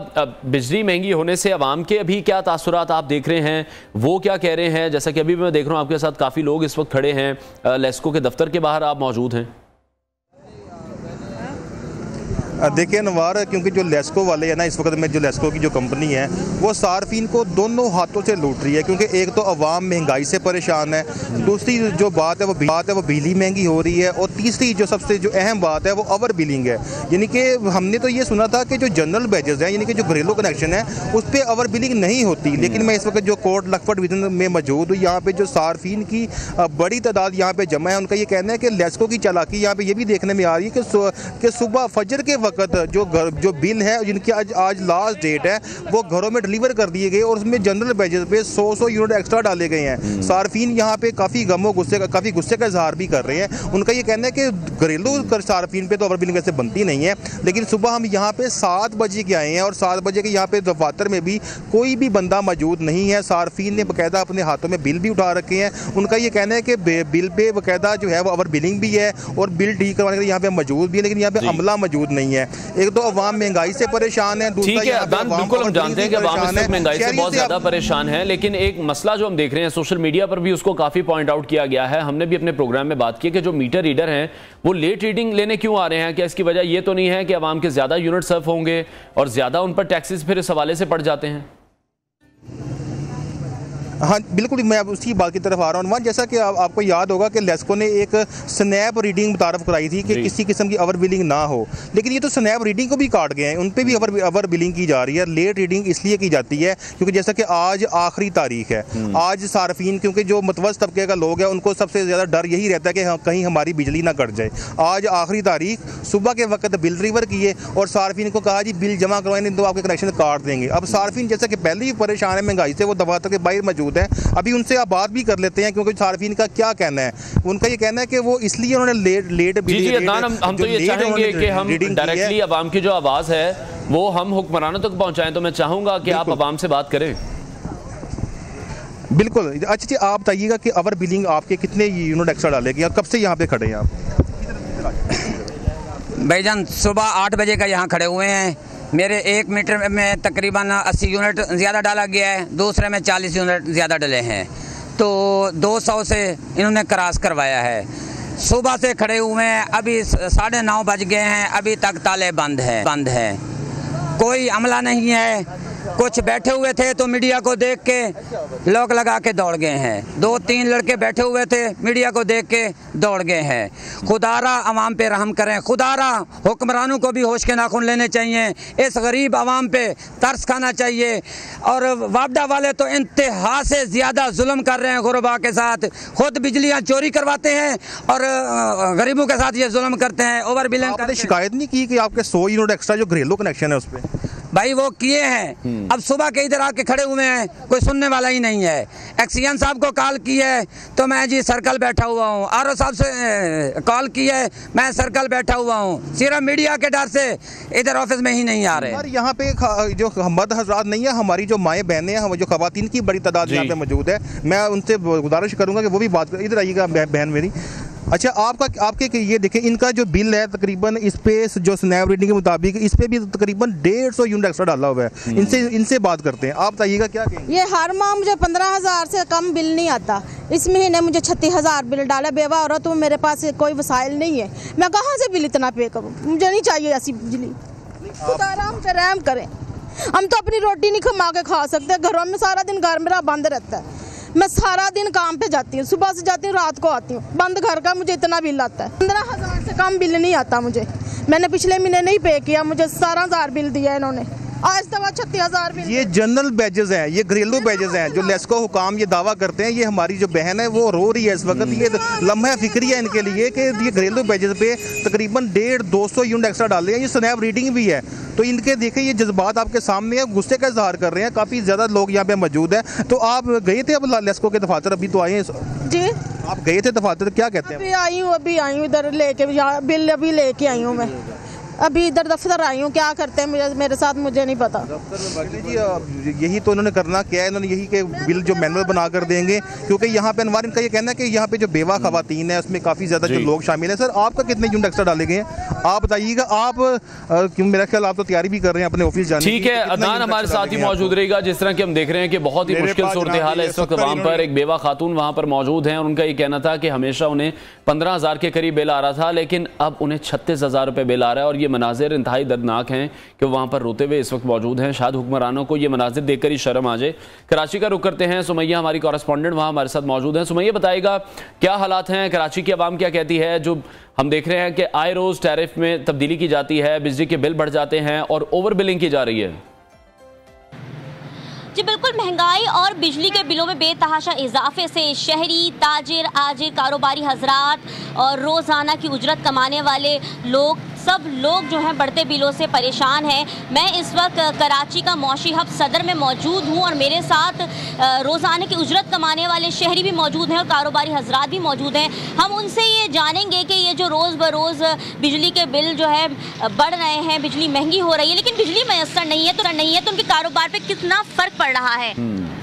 बिजली महंगी होने से अवाम के अभी क्या तासुरात आप देख रहे हैं, वो क्या कह रहे हैं? जैसा कि अभी भी मैं देख रहा हूँ आपके साथ काफ़ी लोग इस वक्त खड़े हैं, लेस्को के दफ्तर के बाहर आप मौजूद हैं। देखिए अनवार, क्योंकि जो लेस्को वाले हैं ना, इस वक्त में जो लेस्को की जो कंपनी है वो सार्फिन को दोनों हाथों से लूट रही है। क्योंकि एक तो अवाम महंगाई से परेशान है, दूसरी जो बात है वो बिजली महंगी हो रही है, और तीसरी जो सबसे जो अहम बात है वो ओवर बिलिंग है। यानी कि हमने तो ये सुना था कि जो जनरल बैजेस हैं, यानी कि जो घरेलू कनेक्शन है उस पर ओवर बिलिंग नहीं होती, लेकिन मैं इस वक्त जो कोर्ट लखपत डिवीजन में मौजूद हूँ, यहाँ पे जो सार्फिन की बड़ी तादाद यहाँ पे जमा है। उनका ये कहना है कि लेस्को की चालाकी यहाँ पे ये भी देखने में आ रही है कि सुबह फजर के जो बिल है जिनकी आज लास्ट डेट है वो घरों में डिलीवर कर दिए गए और उसमें जनरल बैजेस पे 100 यूनिट एक्स्ट्रा डाले गए हैं। सार्फिन यहाँ पे काफ़ी काफ़ी गुस्से का इजहार भी कर रहे हैं। उनका ये कहना है कि घरेलू सार्फिन पे तो ओवर बिलिंग वैसे बनती नहीं है, लेकिन सुबह हम यहाँ पे 7 बजे के आए हैं और 7 बजे के यहाँ पे दफातर में भी कोई भी बंदा मौजूद नहीं है। सार्फिन ने बाकायदा अपने हाथों में बिल भी उठा रखे हैं। उनका ये कहना है कि बिल पे बाकायदा जो है वो ओवर बिलिंग भी है और बिल ठीक करवाने के लिए यहाँ पे मौजूद भी है, लेकिन यहाँ पे अमला मौजूद नहीं है। एक तो अवाम महंगाई से परेशान है, दूसरा बिल्कुल हम जानते हैं कि अवाम महंगाई से बहुत ज्यादा परेशान है, लेकिन एक मसला जो हम देख रहे हैं सोशल मीडिया पर भी उसको काफी पॉइंट आउट किया गया है। हमने भी अपने प्रोग्राम में बात की कि जो मीटर रीडर हैं वो लेट रीडिंग लेने क्यों आ रहे हैं? क्या इसकी वजह ये तो नहीं है कि अवाम के ज्यादा यूनिट सर्व होंगे और ज्यादा उन पर टैक्सेस फिर इस हवाले से पड़ जाते हैं? हाँ बिल्कुल, मैं अब उसी बात की तरफ आ रहा हूँ। जैसा कि आपको याद होगा कि लेस्को ने एक स्नैप रीडिंग मुतारफ कराई थी कि किसी किस्म की ओवर बिलिंग ना हो, लेकिन ये तो स्नैप रीडिंग को भी काट गए हैं, उन पे भी ओवर बिलिंग की जा रही है। लेट रीडिंग इसलिए की जाती है क्योंकि जैसा कि आज आखिरी तारीख है, आज सार्फिन क्योंकि जो मुतवस्सित तबके का लोग हैं उनको सबसे ज़्यादा डर यही रहता है कि कहीं हमारी बिजली ना कट जाए। आज आखिरी तारीख, सुबह के वक्त बिल रिवर किए और सार्फिन को कहा जी बिल जमा करवाए नहीं तो आपके कनेक्शन काट देंगे। अब सार्फिन जैसा कि पहले ही परेशान है महंगाई से, वो दफातर के बाहर मौजूद है। अभी उनसे आप बात भी कर लेते हैं क्योंकि सार्फिन का क्या कहना है। उनका ये कहना है कि वो इसलिए उन्होंने लेट हम तो ये चाहेंगे कि हम डायरेक्टली अवाम की जो आवाज़ है वो हम हुक्मरानों तक पहुंचाएं, तो मैं चाहूंगा कि आप अवाम से बात करें। बिल्कुल। अच्छा जी, आप बताइएगा कि ओवर बिलिंग आपके कितने यूनिट एक्स्ट्रा डालेगी? कब से यहाँ पे खड़े हैं आप? भाईजान सुबह 8 बजे का यहाँ खड़े हुए हैं। मेरे 1 मीटर में तकरीबन 80 यूनिट ज़्यादा डाला गया है, दूसरे में 40 यूनिट ज़्यादा डले हैं, तो 200 से इन्होंने क्रॉस करवाया है। सुबह से खड़े हुए हैं, अभी 9:30 बज गए हैं, अभी तक ताले बंद है, कोई अमला नहीं है। कुछ बैठे हुए थे तो मीडिया को देख के लॉक लगा के दौड़ गए हैं। 2-3 लड़के बैठे हुए थे, मीडिया को देख के दौड़ गए हैं। खुदारा अवाम पे रहम करें, खुदारा हुक्मरानों को भी होश के नाखून लेने चाहिए, इस गरीब अवाम पे तरस खाना चाहिए। और वापडा वाले तो इंतहा से ज़्यादा जुल्म कर रहे हैं गुरबा के साथ, खुद बिजलियाँ चोरी करवाते हैं और गरीबों के साथ ये जुल्म करते हैं, ओवर बिलिंग करते हैं। शिकायत नहीं की कि आपके 100 यूनिट एक्स्ट्रा जो घरेलू कनेक्शन है उस पर? भाई वो किए हैं, अब सुबह के इधर आके खड़े हुए हैं, कोई सुनने वाला ही नहीं है। एक्सीएन साहब को कॉल की है तो मैं जी सर्कल बैठा हुआ हूँ, आरओ साहब से कॉल की है, मैं सर्कल बैठा हुआ हूँ, सिर्फ मीडिया के डर से इधर ऑफिस में ही नहीं आ रहे। यहाँ पे जो मर्द हजरात नहीं है, हमारी जो माएँ बहनें हैं, जो खवातीन की बड़ी तादाद यहाँ पे मौजूद है, मैं उनसे गुजारिश करूँगा कि वो भी बात करें। इधर आइएगा बहन मेरी, अच्छा, आपके ये देखें, इनका जो बिल है तकरीबन इस पे जो स्नैप रीडिंग के मुताबिक इस पे भी तकरीबन 150 यूनिट एक्स्ट्रा डाला हुआ है। इनसे बात करते हैं, आप बताइएगा क्या कहेंगे? ये हर माह मुझे 15,000 से कम बिल नहीं आता। इस महीने मुझे 36,000 बिल डाला। बेवा औरत हूँ, मेरे पास कोई वसाइल नहीं है, मैं कहाँ से बिल इतना पे करूँ? मुझे नहीं चाहिए ऐसी बिजली। खुदा हम पे रहम करें। हम तो अपनी रोटी नहीं कमा के खा सकते, घरों में सारा दिन घर मेरा बंद रहता है। मैं सारा दिन काम पे जाती हूँ, सुबह से जाती हूँ रात को आती हूँ, बंद घर का मुझे इतना बिल आता है। 15,000 से कम बिल नहीं आता मुझे। मैंने पिछले महीने नहीं पे किया, मुझे 17,000 बिल दिया इन्होंने, आज तक 36,000 बिल। ये जनरल बैजेस हैं, ये घरेलू बैजेस हैं जो लेस्को हुकाम ये दावा करते हैं। ये हमारी जो बहन है वो रो रही है इस वक्त। ये लम्हा फिक्री है इनके लिए कि ये घरेलू बैजेस पे तकरीबन 150-200 यूनिट एक्स्ट्रा डाले हैं। ये स्नैप रीडिंग भी है। तो इनके देखें ये जज्बात आपके सामने है, गुस्से का इजहार कर रहे हैं। काफ़ी ज़्यादा लोग यहाँ पे मौजूद हैं। तो आप गए थे अब लेस्को के दफातर? अभी तो आए हैं जी, आप गए थे दफातर, क्या कहते हैं? अभी आई हूँ इधर लेके, बिल अभी लेके आई हूँ मैं, अभी इधर दफ्तर आई हूँ। क्या करते हैं मेरे साथ मुझे नहीं पता। जी यही तो इन्होंने करना क्या है, इन्होंने यही के बिल जो मैनुअल बना कर देंगे, क्योंकि यहाँ पे अनवार इनका ये कहना है कि यहाँ पे जो बेवा खवातीन है उसमें काफ़ी ज़्यादा जो लोग शामिल हैं। सर आपका कितने यूनिट एक्स्ट्रा डाले गए हैं आप बताइएगा? आप क्यों, मेरा ख्याल आप तो तैयारी भी कर रहे हैं अपने ऑफिस जाने की। ठीक है, अदनान हमारे साथ ही मौजूद रहेगा। जिस तरह की हम देख रहे हैं कि बहुत ही मुश्किल सूरत हाल है इस वक्त वहाँ पर। एक बेवा खातून वहाँ पर मौजूद हैं और उनका ये कहना था कि हमेशा उन्हें 15,000 के करीब बिल आ रहा था, लेकिन अब उन्हें 36,000 रुपये बिल आ रहा है। और ये मनाजिर इंतहाई दर्दनाक हैं कि वहाँ पर रोते हुए इस वक्त मौजूद हैं। शायद हुक्मरानों को ये मनाजिर देखकर ही शर्म आ जाए। कराची का रुख करते हैं, सुमैया हमारी कॉरेस्पॉन्डेंट वहाँ हमारे साथ मौजूद हैं। सुमैया बताएगा क्या हालात हैं, कराची की आवाम क्या कहती है? जो हम देख रहे हैं कि आए रोज टैरिफ में तब्दीली की जाती है, बिजली के बिल बढ़ जाते हैं और ओवर बिलिंग की जा रही है। जी बिल्कुल, महंगाई और बिजली के बिलों में बेतहाशा इजाफे से शहरी, ताजिर, आजिर, कारोबारी हजरात और रोज़ाना की उजरत कमाने वाले लोग, सब लोग जो हैं बढ़ते बिलों से परेशान हैं। मैं इस वक्त कराची का मौशी हब सदर में मौजूद हूँ और मेरे साथ रोज़ाना की उजरत कमाने वाले शहरी भी मौजूद हैं और कारोबारी हजरात भी मौजूद हैं। हम उनसे ये जानेंगे कि ये जो रोज़ बरोज़ बिजली के बिल जो है बढ़ रहे हैं, बिजली महंगी हो रही है, लेकिन बिजली मैसर नहीं है तो उनके कारोबार पर कितना फ़र्क पड़ रहा है?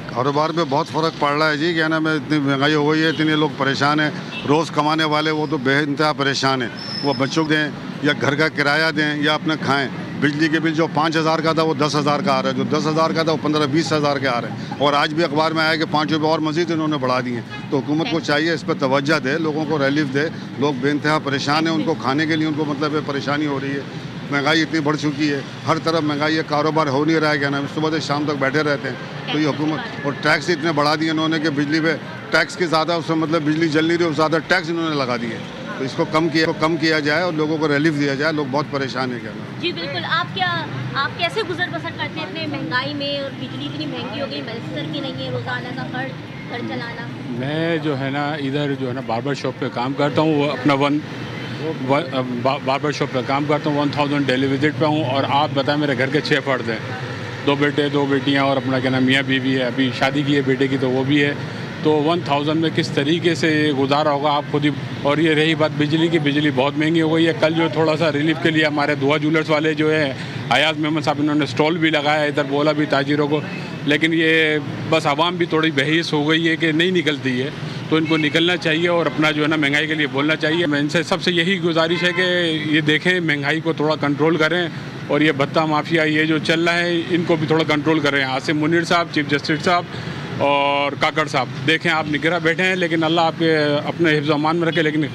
कारोबार में बहुत फ़र्क पड़ रहा है जी। क्या नाम है, इतनी महंगाई हो गई है, इतने लोग परेशान हैं। रोज़ कमाने वाले वो तो बेइंतहा परेशान हैं। वो बच्चों को दें या घर का किराया दें या अपना खाएं। बिजली के बिल जो 5,000 का था वो 10,000 का आ रहा है, जो 10,000 का था वो 15-20 हज़ार के आ रहे हैं। और आज भी अखबार में आया कि 5 रुपये और मज़ीद इन्होंने बढ़ा दिए। तो हुकूमत को चाहिए इस पर तवज्जो दे, लोगों को रिलीफ दे। लोग बेइंतहा परेशान हैं, उनको खाने के लिए उनको मतलब परेशानी हो रही है। महंगाई इतनी बढ़ चुकी है, हर तरफ महंगाई है, कारोबार हो नहीं रहा है। क्या नाम, सुबह से शाम तक बैठे रहते हैं। तो ये हुकूमत और टैक्स इतने बढ़ा दिए इन्होंने कि बिजली पे टैक्स के ज़्यादा, उसमें मतलब बिजली जल नहीं रही, ज़्यादा टैक्स इन्होंने लगा दिए। तो इसको कम किया जाए और लोगों को रिलीफ दिया जाए। लोग बहुत परेशान है। क्या नाम जी बिल्कुल, आप कैसे गुजर बसर करते हैं अपने महंगाई में? और बिजली इतनी महंगी हो गई, मैसर की नहीं है रोज़ाना का खर्च चलाना। मैं जो है ना इधर जो है ना बार्बर शॉप पे काम करता हूँ, वो अपना बार्बर शॉप पे काम करता हूँ, 1000 डेली विजिट पे हूँ। और आप बताएं, मेरे घर के 6 फर्द हैं, 2 बेटे 2 बेटियाँ और अपना क्या नाम मियाँ बीवी है। अभी शादी की है बेटे की, तो वो भी है। तो 1000 में किस तरीके से गुजारा होगा आप खुद ही। और ये रही बात बिजली की, बिजली बहुत महंगी हो गई है। कल जो थोड़ा सा रिलीफ के लिए हमारे दुआ ज्वेलर्स वाले जो है अयाज मेमन साहब, इन्होंने स्टॉल भी लगाया, इधर बोला भी ताजिरों को, लेकिन ये बस आवाम भी थोड़ी बहस हो गई है कि नहीं निकलती है। तो इनको निकलना चाहिए और अपना जो है ना महंगाई के लिए बोलना चाहिए। मैं इनसे सबसे यही गुजारिश है कि ये देखें, महंगाई को थोड़ा कंट्रोल करें और ये भत्ता माफिया ये जो चल रहा है इनको भी थोड़ा कंट्रोल करें। आसिम मुनीर साहब, चीफ जस्टिस साहब और काकड़ साहब, देखें आप निगरान बैठे हैं, लेकिन अल्लाह आपके अपने हिफ्ज़ अमान में रखे, लेकिन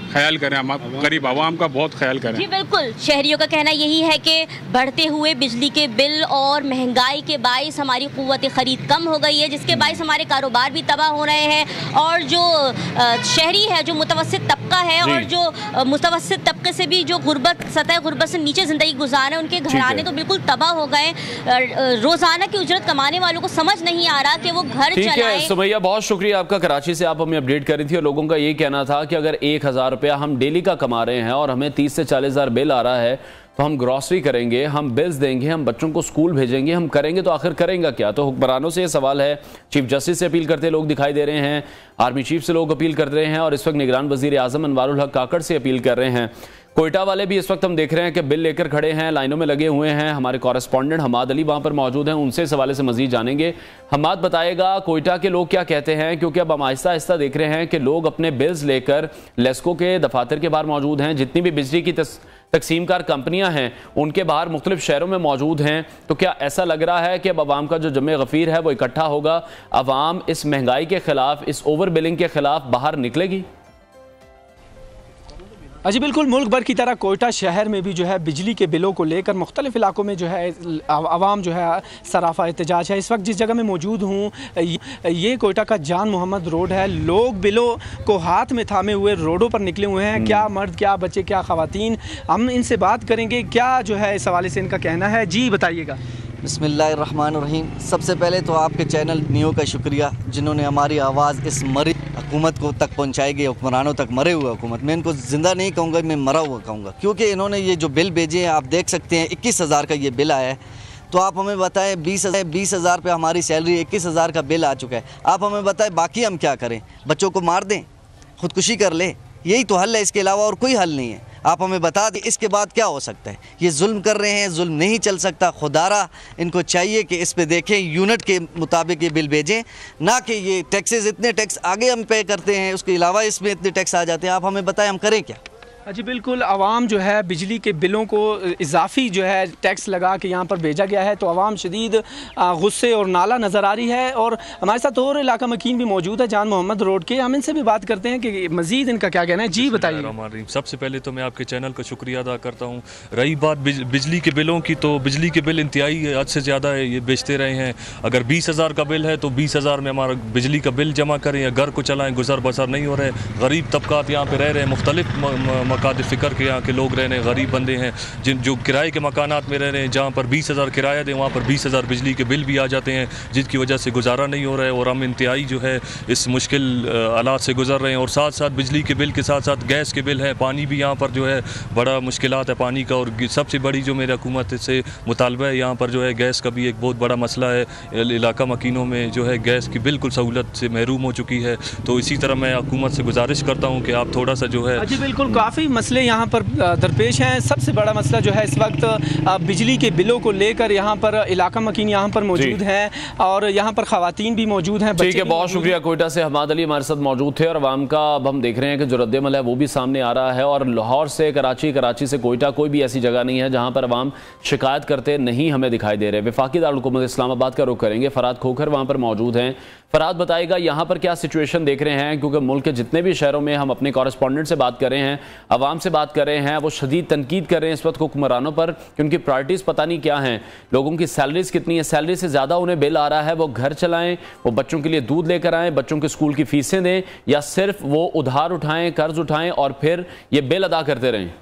ख्याल करें, हम गरीब आवाम का बहुत ख्याल करें। जी बिल्कुल, शहरियों का कहना यही है कि बढ़ते हुए बिजली के बिल और महंगाई के बाइस हमारी क़ुव्वत ख़रीद कम हो गई है, जिसके बाइस हमारे कारोबार भी तबाह हो रहे हैं। और जो शहरी है, जो मुतवस्सित तबका है और जो मुतवस्सित तबके से भी जो गुर्बत, सतह गुर्बत से नीचे ज़िंदगी गुजारे, उनके घराने तो बिल्कुल तबाह हो गए। रोज़ाना की उजरत कमाने वालों को समझ नहीं आ रहा कि वो घर चलाएं। सुमैया, बहुत शुक्रिया आपका, कराची से आप हमें अपडेट कर रही थी। और लोगों का ये कहना था कि अगर 1000 रुपया हम डेली का कमा रहे हैं और हमें 30 से 40 हज़ार बिल आ रहा है, तो हम ग्रॉसरी करेंगे, हम बिल्स देंगे, हम बच्चों को स्कूल भेजेंगे, हम करेंगे तो आखिर करेंगे क्या? तो हुक्मरानों से ये सवाल है। चीफ जस्टिस से अपील करते लोग दिखाई दे रहे हैं, आर्मी चीफ से लोग अपील कर रहे हैं और इस वक्त निगरान वजीर आजम अनवारुल हक काकड़ से अपील कर रहे हैं। कोयटा वाले भी इस वक्त हम देख रहे हैं कि बिल लेकर खड़े हैं, लाइनों में लगे हुए हैं। हमारे कॉरेस्पॉन्डेंट हमाद अली वहां पर मौजूद हैं, उनसे इस हवाले से मजीद जानेंगे। हमाद बताएगा कोयटा के लोग क्या कहते हैं, क्योंकि अब हम आहिस्ता आहिस्ता देख रहे हैं कि लोग अपने बिल्स लेकर लेस्को के दफातर के बाहर मौजूद हैं। जितनी भी बिजली की तकसीमकार कंपनियां हैं उनके बाहर मुख्तलिफ शहरों में मौजूद हैं। तो क्या ऐसा लग रहा है कि अब आवाम का जो जमे गफीर है वो इकट्ठा होगा, आवाम इस महंगाई के खिलाफ, इस ओवर बिलिंग के खिलाफ बाहर निकलेगी? जी बिल्कुल, मुल्क भर की तरह कोयटा शहर में भी जो है बिजली के बिलों को लेकर मुख्तलिफ इलाकों में जो है आवाम जो है सराफा एहतजाज है। इस वक्त जिस जगह मैं मौजूद हूँ ये कोयटा का जान मोहम्मद रोड है। लोग बिलों को हाथ में थामे हुए रोडों पर निकले हुए हैं, क्या मर्द, क्या बच्चे, क्या ख़वातीन। हम इनसे बात करेंगे क्या जो है इस हवाले से इनका कहना है। जी बताइएगा। बिस्मिल्लाहिर्रहमानिर्रहीम। सबसे पहले तो आपके चैनल नियो का शुक्रिया जिन्होंने हमारी आवाज़ इस मरी हुकूमत को तक पहुंचाई गई, हुक्मरानों तक, मरे हुए हुकूमत। मैं इनको ज़िंदा नहीं कहूँगा, मैं मरा हुआ कहूँगा, क्योंकि इन्होंने ये जो बिल भेजे हैं आप देख सकते हैं 21,000 का ये बिल आया है। तो आप हमें बताएं 20,000 पे हमारी सैलरी, 21,000 का बिल आ चुका है। आप हमें बताएं बाकी हम क्या करें? बच्चों को मार दें, ख़ुदकुशी कर लें? यही तो हल है, इसके अलावा और कोई हल नहीं है। आप हमें बता दें इसके बाद क्या हो सकता है। ये जुल्म कर रहे हैं, जुल्म नहीं चल सकता। खुदारा इनको चाहिए कि इस पे देखें, यूनिट के मुताबिक ये बिल भेजें, ना कि ये टैक्सेस, इतने टैक्स आगे हम पे करते हैं, उसके अलावा इसमें इतने टैक्स आ जाते हैं। आप हमें बताएं हम करें क्या? जी बिल्कुल, आवाम जो है बिजली के बिलों को इजाफी जो है टैक्स लगा के यहाँ पर भेजा गया है, तो आवाम शदीद गुस्से और नाला नज़र आ रही है। और हमारे साथ और इलाका मकीन भी मौजूद है जान मोहम्मद रोड के, हम इनसे भी बात करते हैं कि मज़ीद इनका क्या कहना है। जी बताइए। सबसे पहले तो मैं आपके चैनल का शुक्रिया अदा करता हूँ। रही बात बिजली के बिलों की, तो बिजली के बिल इंतहाई हद से ज़्यादा है, ये बेचते रहे हैं। अगर 20,000 का बिल है तो 20,000 में हमारा बिजली का बिल जमा करें या घर को चलाएँ, गुजर बसर नहीं हो रहे। गरीब तबकात यहाँ पर रह रहे हैं, मुख्तलिफ मकादिर फ़िक्र के यहाँ के लोग रह रहे हैं, गरीब बंदे हैं जो किराए के मकानात में रह रहे हैं, जहाँ पर 20,000 किराया दें वहाँ पर 20,000 बिजली के बिल भी आ जाते हैं, जिसकी वजह से गुजारा नहीं हो रहा है। और हम इंतहाई जो है इस मुश्किल हालात से गुजर रहे हैं। और साथ साथ बिजली के बिल के साथ साथ गैस के बिल हैं, पानी भी यहाँ पर जो है बड़ा मुश्किलात है पानी का। और सबसे बड़ी जो मेरी हुकूमत से मुतालबा है, यहाँ पर जो है गैस का भी एक बहुत बड़ा मसला है। इलाका मकीनों में जो है गैस की बिल्कुल सहूलत से महरूम हो चुकी है। तो इसी तरह मैं हुकूमत से गुजारिश करता हूँ कि आप थोड़ा सा जो है। जी बिल्कुल, काफ़ी मसले यहाँ पर दरपेश हैं। सबसे बड़ा मसला जो है इस वक्त बिजली के बिलों को लेकर यहाँ पर इलाका मकीन यहाँ पर मौजूद हैं और यहाँ पर ख़वातीन भी मौजूद हैं। ठीक है, बहुत शुक्रिया। कोयटा से हमाद अली हमारे साथ मौजूद थे। और अवाम का अब हम देख रहे हैं कि जो रद्दमल है वो भी सामने आ रहा है। और लाहौर से कराची, कराची से कोयटा, कोई भी ऐसी जगह नहीं है जहाँ पर अवाम शिकायत करते नहीं हमें दिखाई दे रहे। वफाकी दारुल हुकूमत इस्लामाबाद का रुख करेंगे, फराद खोखर वहाँ पर मौजूद हैं। फराद बताएगा यहाँ पर क्या सिचुएशन देख रहे हैं, क्योंकि मुल्क के जितने भी शहरों में हम अपने कॉरेस्पॉन्डेंट से बात कर रहे हैं, आवाम से बात कर रहे हैं, वो शदीद तनकीद कर रहे हैं इस वक्त हुक्मरानों पर कि उनकी प्रायोरिटीज़ पता नहीं क्या हैं। लोगों की सैलरीज कितनी है, सैलरी से ज़्यादा उन्हें बिल आ रहा है। वो घर चलाएं, वो बच्चों के लिए दूध लेकर आएँ, बच्चों के स्कूल की फीसें दें, या सिर्फ वो उधार उठाएं, कर्ज उठाएं और फिर ये बिल अदा करते रहें।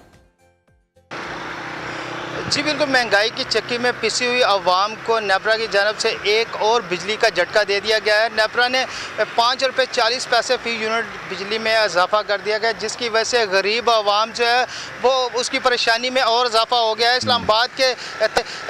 जी बिल्कुल, महंगाई की चक्की में पिसी हुई आवाम को नेपरा की जानब से एक और बिजली का झटका दे दिया गया है। नेपरा ने 5 रुपये 40 पैसे फी यूनिट बिजली में इजाफा कर दिया गया, जिसकी वजह से गरीब आवाम जो है वो उसकी परेशानी में और इजाफा हो गया है। इस्लामाबाद के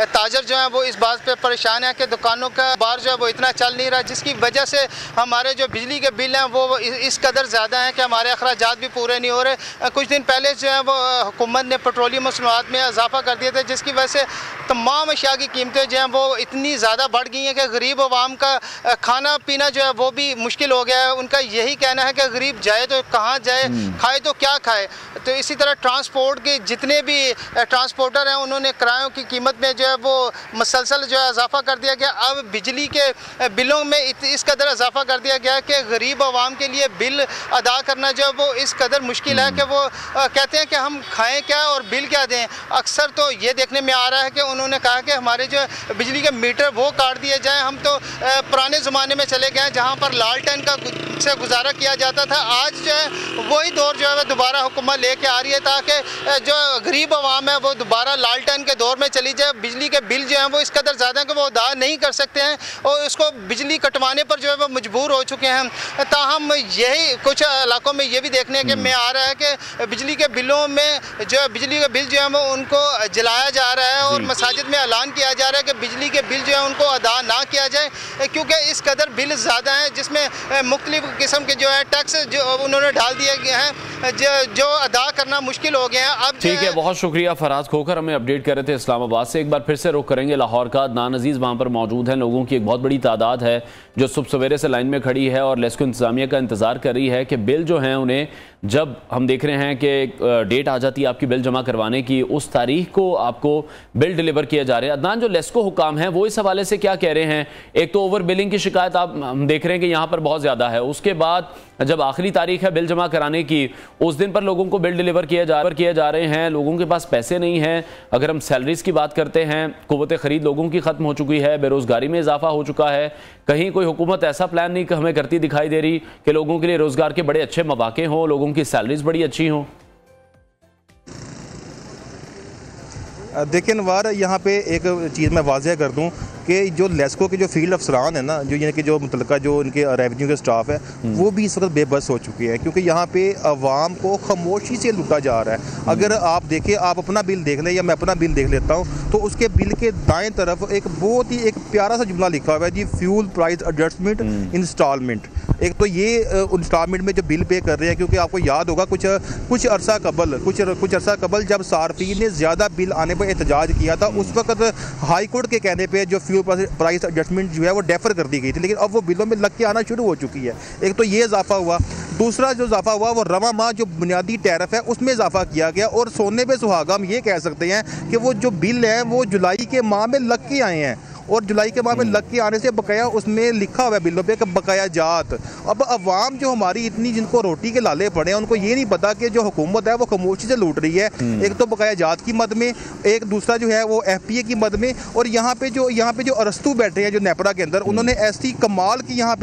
ताजर जो हैं वो इस बात पे परेशान है कि दुकानों का बार जो है वो इतना चल नहीं रहा, जिसकी वजह से हमारे जो बिजली के बिल हैं वो इस कदर ज़्यादा हैं कि हमारे अखराजात भी पूरे नहीं हो रहे। कुछ दिन पहले जो है वो हुकूमत ने पेट्रोलियम मसनूआत में इजाफा कर दिया था, जिसकी वजह से तमाम अशिया की कीमतें जो हैं वो इतनी ज़्यादा बढ़ गई हैं कि गरीब आवाम का खाना पीना जो है वो भी मुश्किल हो गया है। उनका यही कहना है कि गरीब जाए तो कहाँ जाए, खाए तो क्या खाए। तो इसी तरह ट्रांसपोर्ट के जितने भी ट्रांसपोर्टर हैं उन्होंने किरायों की कीमत में जो है वो मसलसल जो है इजाफा कर दिया गया। अब बिजली के बिलों में इस कदर इजाफा कर दिया गया कि गरीब आवाम के लिए बिल अदा करना जो है वो इस कदर मुश्किल है कि वो कहते हैं कि हम खाएँ क्या और बिल क्या दें। अक्सर तो ये देखने में आ रहा है कि उन्होंने कहा कि हमारे जो बिजली के मीटर वो काट दिए जाएं। हम तो पुराने ज़माने में चले गए जहां पर लालटेन का से गुजारा किया जाता था। आज जो है वही दौर जो है दोबारा हुकूमत लेके आ रही है, ताकि जो गरीब आवाम है वो दोबारा लालटेन के दौर में चली जाए। बिजली के बिल जो हैं वो इस कदर ज़्यादा हैं कि वो अदा नहीं कर सकते हैं और उसको बिजली कटवाने पर जो है वो मजबूर हो चुके हैं। ताहम यही कुछ इलाकों में ये भी देखने के में आ रहा है कि बिजली के बिलों में जो है बिजली के बिल जो है वो उनको जलाया जा रहा है और मसाजिद में ऐलान किया जा रहा है कि बिजली के बिल जो है उनको अदा ना किया जाए, क्योंकि इस कदर बिल ज़्यादा हैं, जिसमें मुख्तलिफ किस्म के जो है टैक्स जो उन्होंने डाल दिए गए हैं, जो अदा करना मुश्किल हो गया है। अब ठीक है, बहुत शुक्रिया फरहाद खोखर, हमें अपडेट कर रहे थे इस्लामाबाद से। एक बार फिर से रुख करेंगे लाहौर का। अदनान अजीज़ वहाँ पर मौजूद हैं। लोगों की एक बहुत बड़ी तादाद है जो सुबह सवेरे से लाइन में खड़ी है और लेस्को इंतजामिया का इंतज़ार कर रही है कि बिल जो हैं उन्हें, जब हम देख रहे हैं कि डेट आ जाती है आपकी बिल जमा करवाने की, उस तारीख को आपको बिल डिलीवर किया जा रहा है। अदनान, जो लेस्को हुकाम हैं वो इस हवाले से क्या कह रहे हैं? एक तो ओवर बिलिंग की शिकायत हम देख रहे हैं कि यहाँ पर बहुत ज़्यादा है, उसके बाद जब आखिरी तारीख है बिल जमा कराने की, उस दिन पर लोगों को बिल डिलीवर किए जा रहे हैं, लोगों के पास पैसे नहीं हैं। अगर हम सैलरीज की बात करते हैं, कुव्वत ख़रीद लोगों की ख़त्म हो चुकी है, बेरोज़गारी में इजाफा हो चुका है। कहीं कोई हुकूमत ऐसा प्लान नहीं हमें करती दिखाई दे रही कि लोगों के लिए रोज़गार के बड़े अच्छे मौके हों, लोगों की सैलरीज बड़ी अच्छी हों। देखिए नवार, यहाँ पे एक चीज़ मैं वाज़ह कर दूँ कि जो लेस्को के जो फील्ड अफसरान है ना, जो यानी कि जो मुतलका जो उनके रेवेन्यू के स्टाफ है, वो भी इस वक्त बेबस हो चुकी है, क्योंकि यहाँ पे अवाम को खामोशी से लूटा जा रहा है। अगर आप देखें, आप अपना बिल देख लें या मैं अपना बिल देख लेता हूँ, तो उसके बिल के दाएं तरफ एक बहुत ही एक प्यारा सा जुमला लिखा हुआ है जी, फ्यूल प्राइस एडजस्टमेंट इंस्टॉलमेंट। एक तो ये इंस्टॉलमेंट में जो बिल पे कर रहे हैं, क्योंकि आपको याद होगा कुछ अरसा कबल जब सार्फिन ने ज़्यादा बिल आने पर एहतजाज किया था, उस वक्त हाई कोर्ट के कहने पर जो फ्यूल प्राइस एडजस्टमेंट जो है वो डेफर कर दी गई थी, लेकिन अब वो बिलों में लग के आना शुरू हो चुकी है। एक तो ये इजाफा हुआ, दूसरा जो इजाफा हुआ वो रवा माह जो बुनियादी टैरिफ है उसमें इजाफा किया गया। और सोने पे सुहागा हम ये कह सकते हैं कि वो जो बिल है वो जुलाई के माह में लग के आए हैं, और जुलाई के माह में लग के आने से बकाया उसमें लिखा हुआ है बिलों पे कि बकाया जात। अब अवाम जो हमारी इतनी जिनको रोटी के लाले पड़े हैं, उनको ये नहीं पता कि जो हुकूमत है वो खामोशी से लूट रही है। एक तो बकाया जात की मद में, एक दूसरा जो है वो FPA की मद में। और यहाँ पे जो अरस्तु बैठे हैं जो नेपरा के अंदर, उन्होंने ऐसी कमाल की यहाँ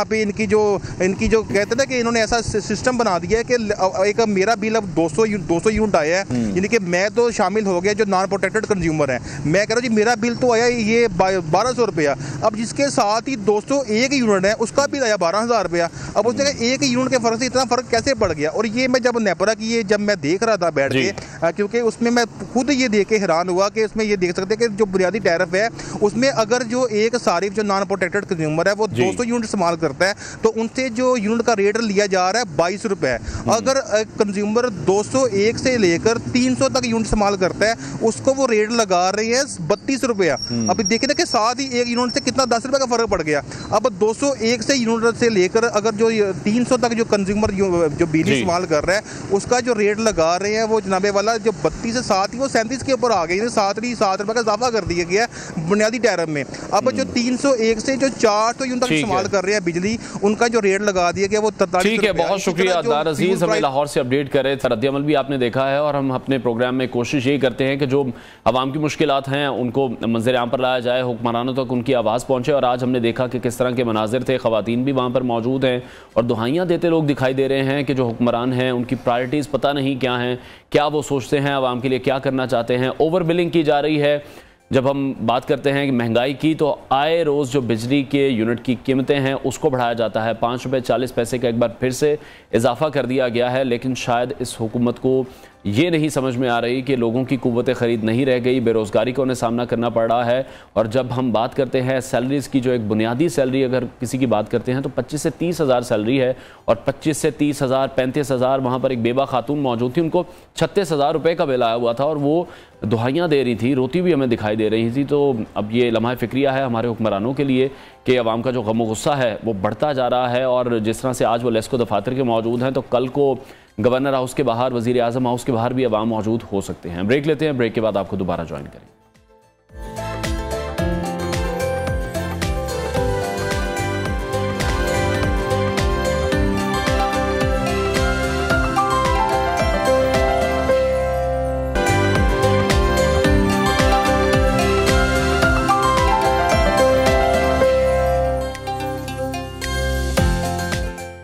पे इनकी जो कहते हैं ना कि इन्होंने ऐसा सिस्टम बना दिया है कि एक मेरा बिल अब 200 यूनिट आया है, यानी कि मैं तो शामिल हो गया जो नॉन प्रोटेक्टेड कंज्यूमर है। मैं कह रहा हूँ जी मेरा बिल तो आया ये 1200 रुपया, अब जिसके साथ ही 201 यूनिट है उसका बिल आया 12,000 रुपया। अब उस जगह एक यूनिट के फर्क से इतना फर्क कैसे पड़ गया? और ये मैं जब नेपरा की जब मैं देख रहा था बैठ के, क्योंकि उसमें मैं खुद ये देख के हैरान हुआ कि उसमें ये देख सकते हैं कि जो बुनियादी टैरिफ है उसमें अगर जो एक सारिफ जो नॉन प्रोटेक्टेड कंज्यूमर है वो 200 यूनिट इस्तेमाल करता है, तो उनसे जो यूनिट का रेट लिया जा रहा है 22 रुपये। अगर कंज्यूमर 201 से लेकर 300 तक यूनिट इस्तेमाल करता है, उसको वो रेट लगा रहे हैं 32 रुपया। अब देखिए ना कि साथ ही एक यूनिट से कितना 10 रुपये का फर्क पड़ गया। अब 201 से यूनिट से लेकर अगर जो 300 तक जो कंज्यूमर जो बिजली इस्तेमाल कर रहा है उसका जो रेट लगा रहे हैं वो जनाबे वाला जो 32 से साथ ही वो 37 के ऊपर आ गई, 7 रुपये का इजाफा कर दिया गया बुनियादी टैरिफ में। अब जो 301 से जो 400 यूनिट तक इस्तेमाल कर रहे हैं बिजली, उनका जो रेट लगा दिया गया वो 43। ठीक है, बहुत शुक्रिया अदनान अजीज, हमें लाहौर से अपडेट कर रहे थे। रद्द-ए-अमल भी आपने देखा है, और हम अपने प्रोग्राम में कोशिश यही करते हैं कि जो आवाम की मुश्किलात हैं उनको मंजर आम पर लाया जाए, हुक्मरानों तक उनकी आवाज़ पहुँचे। और आज हमने देखा कि किस तरह के मनाजिर थे, ख़वातीन भी वहाँ पर मौजूद हैं और दुहाइयाँ देते लोग दिखाई दे रहे हैं कि जो हुक्मरान हैं उनकी प्रायोरिटीज़ पता नहीं क्या हैं, क्या वो सोचते हैं आवाम के लिए क्या करना चाहते हैं। ओवर बिलिंग की जा रही है। जब हम बात करते हैं कि महंगाई की, तो आए रोज़ जो बिजली के यूनिट की कीमतें हैं उसको बढ़ाया जाता है। 5 रुपये 40 पैसे का एक बार फिर से इजाफा कर दिया गया है, लेकिन शायद इस हुकूमत को ये नहीं समझ में आ रही कि लोगों की कुव्वत ख़रीद नहीं रह गई, बेरोज़गारी का उन्हें सामना करना पड़ रहा है। और जब हम बात करते हैं सैलरीज़ की, जो एक बुनियादी सैलरी अगर किसी की बात करते हैं तो 25 से 30 हज़ार सैलरी है, और 25 से 30 हज़ार 35 हज़ार वहाँ पर एक बेबा खातून मौजूद थी, उनको 36 हज़ार रुपये का बिल आया हुआ था और वो दुहाइयाँ दे रही थी, रोती भी हमें दिखाई दे रही थी। तो अब ये लम्हा फ़िक्रिया है हमारे हुक्मरानों के लिए कि अवाम का जो गम गुस्सा है वो बढ़ता जा रहा है। और जिस तरह से आज वो लेस्को दफातर के मौजूद हैं, तो कल को गवर्नर हाउस के बाहर, वज़ीर आज़म हाउस के बाहर भी अवाम मौजूद हो सकते हैं। ब्रेक लेते हैं, ब्रेक के बाद आपको दोबारा ज्वाइन करें।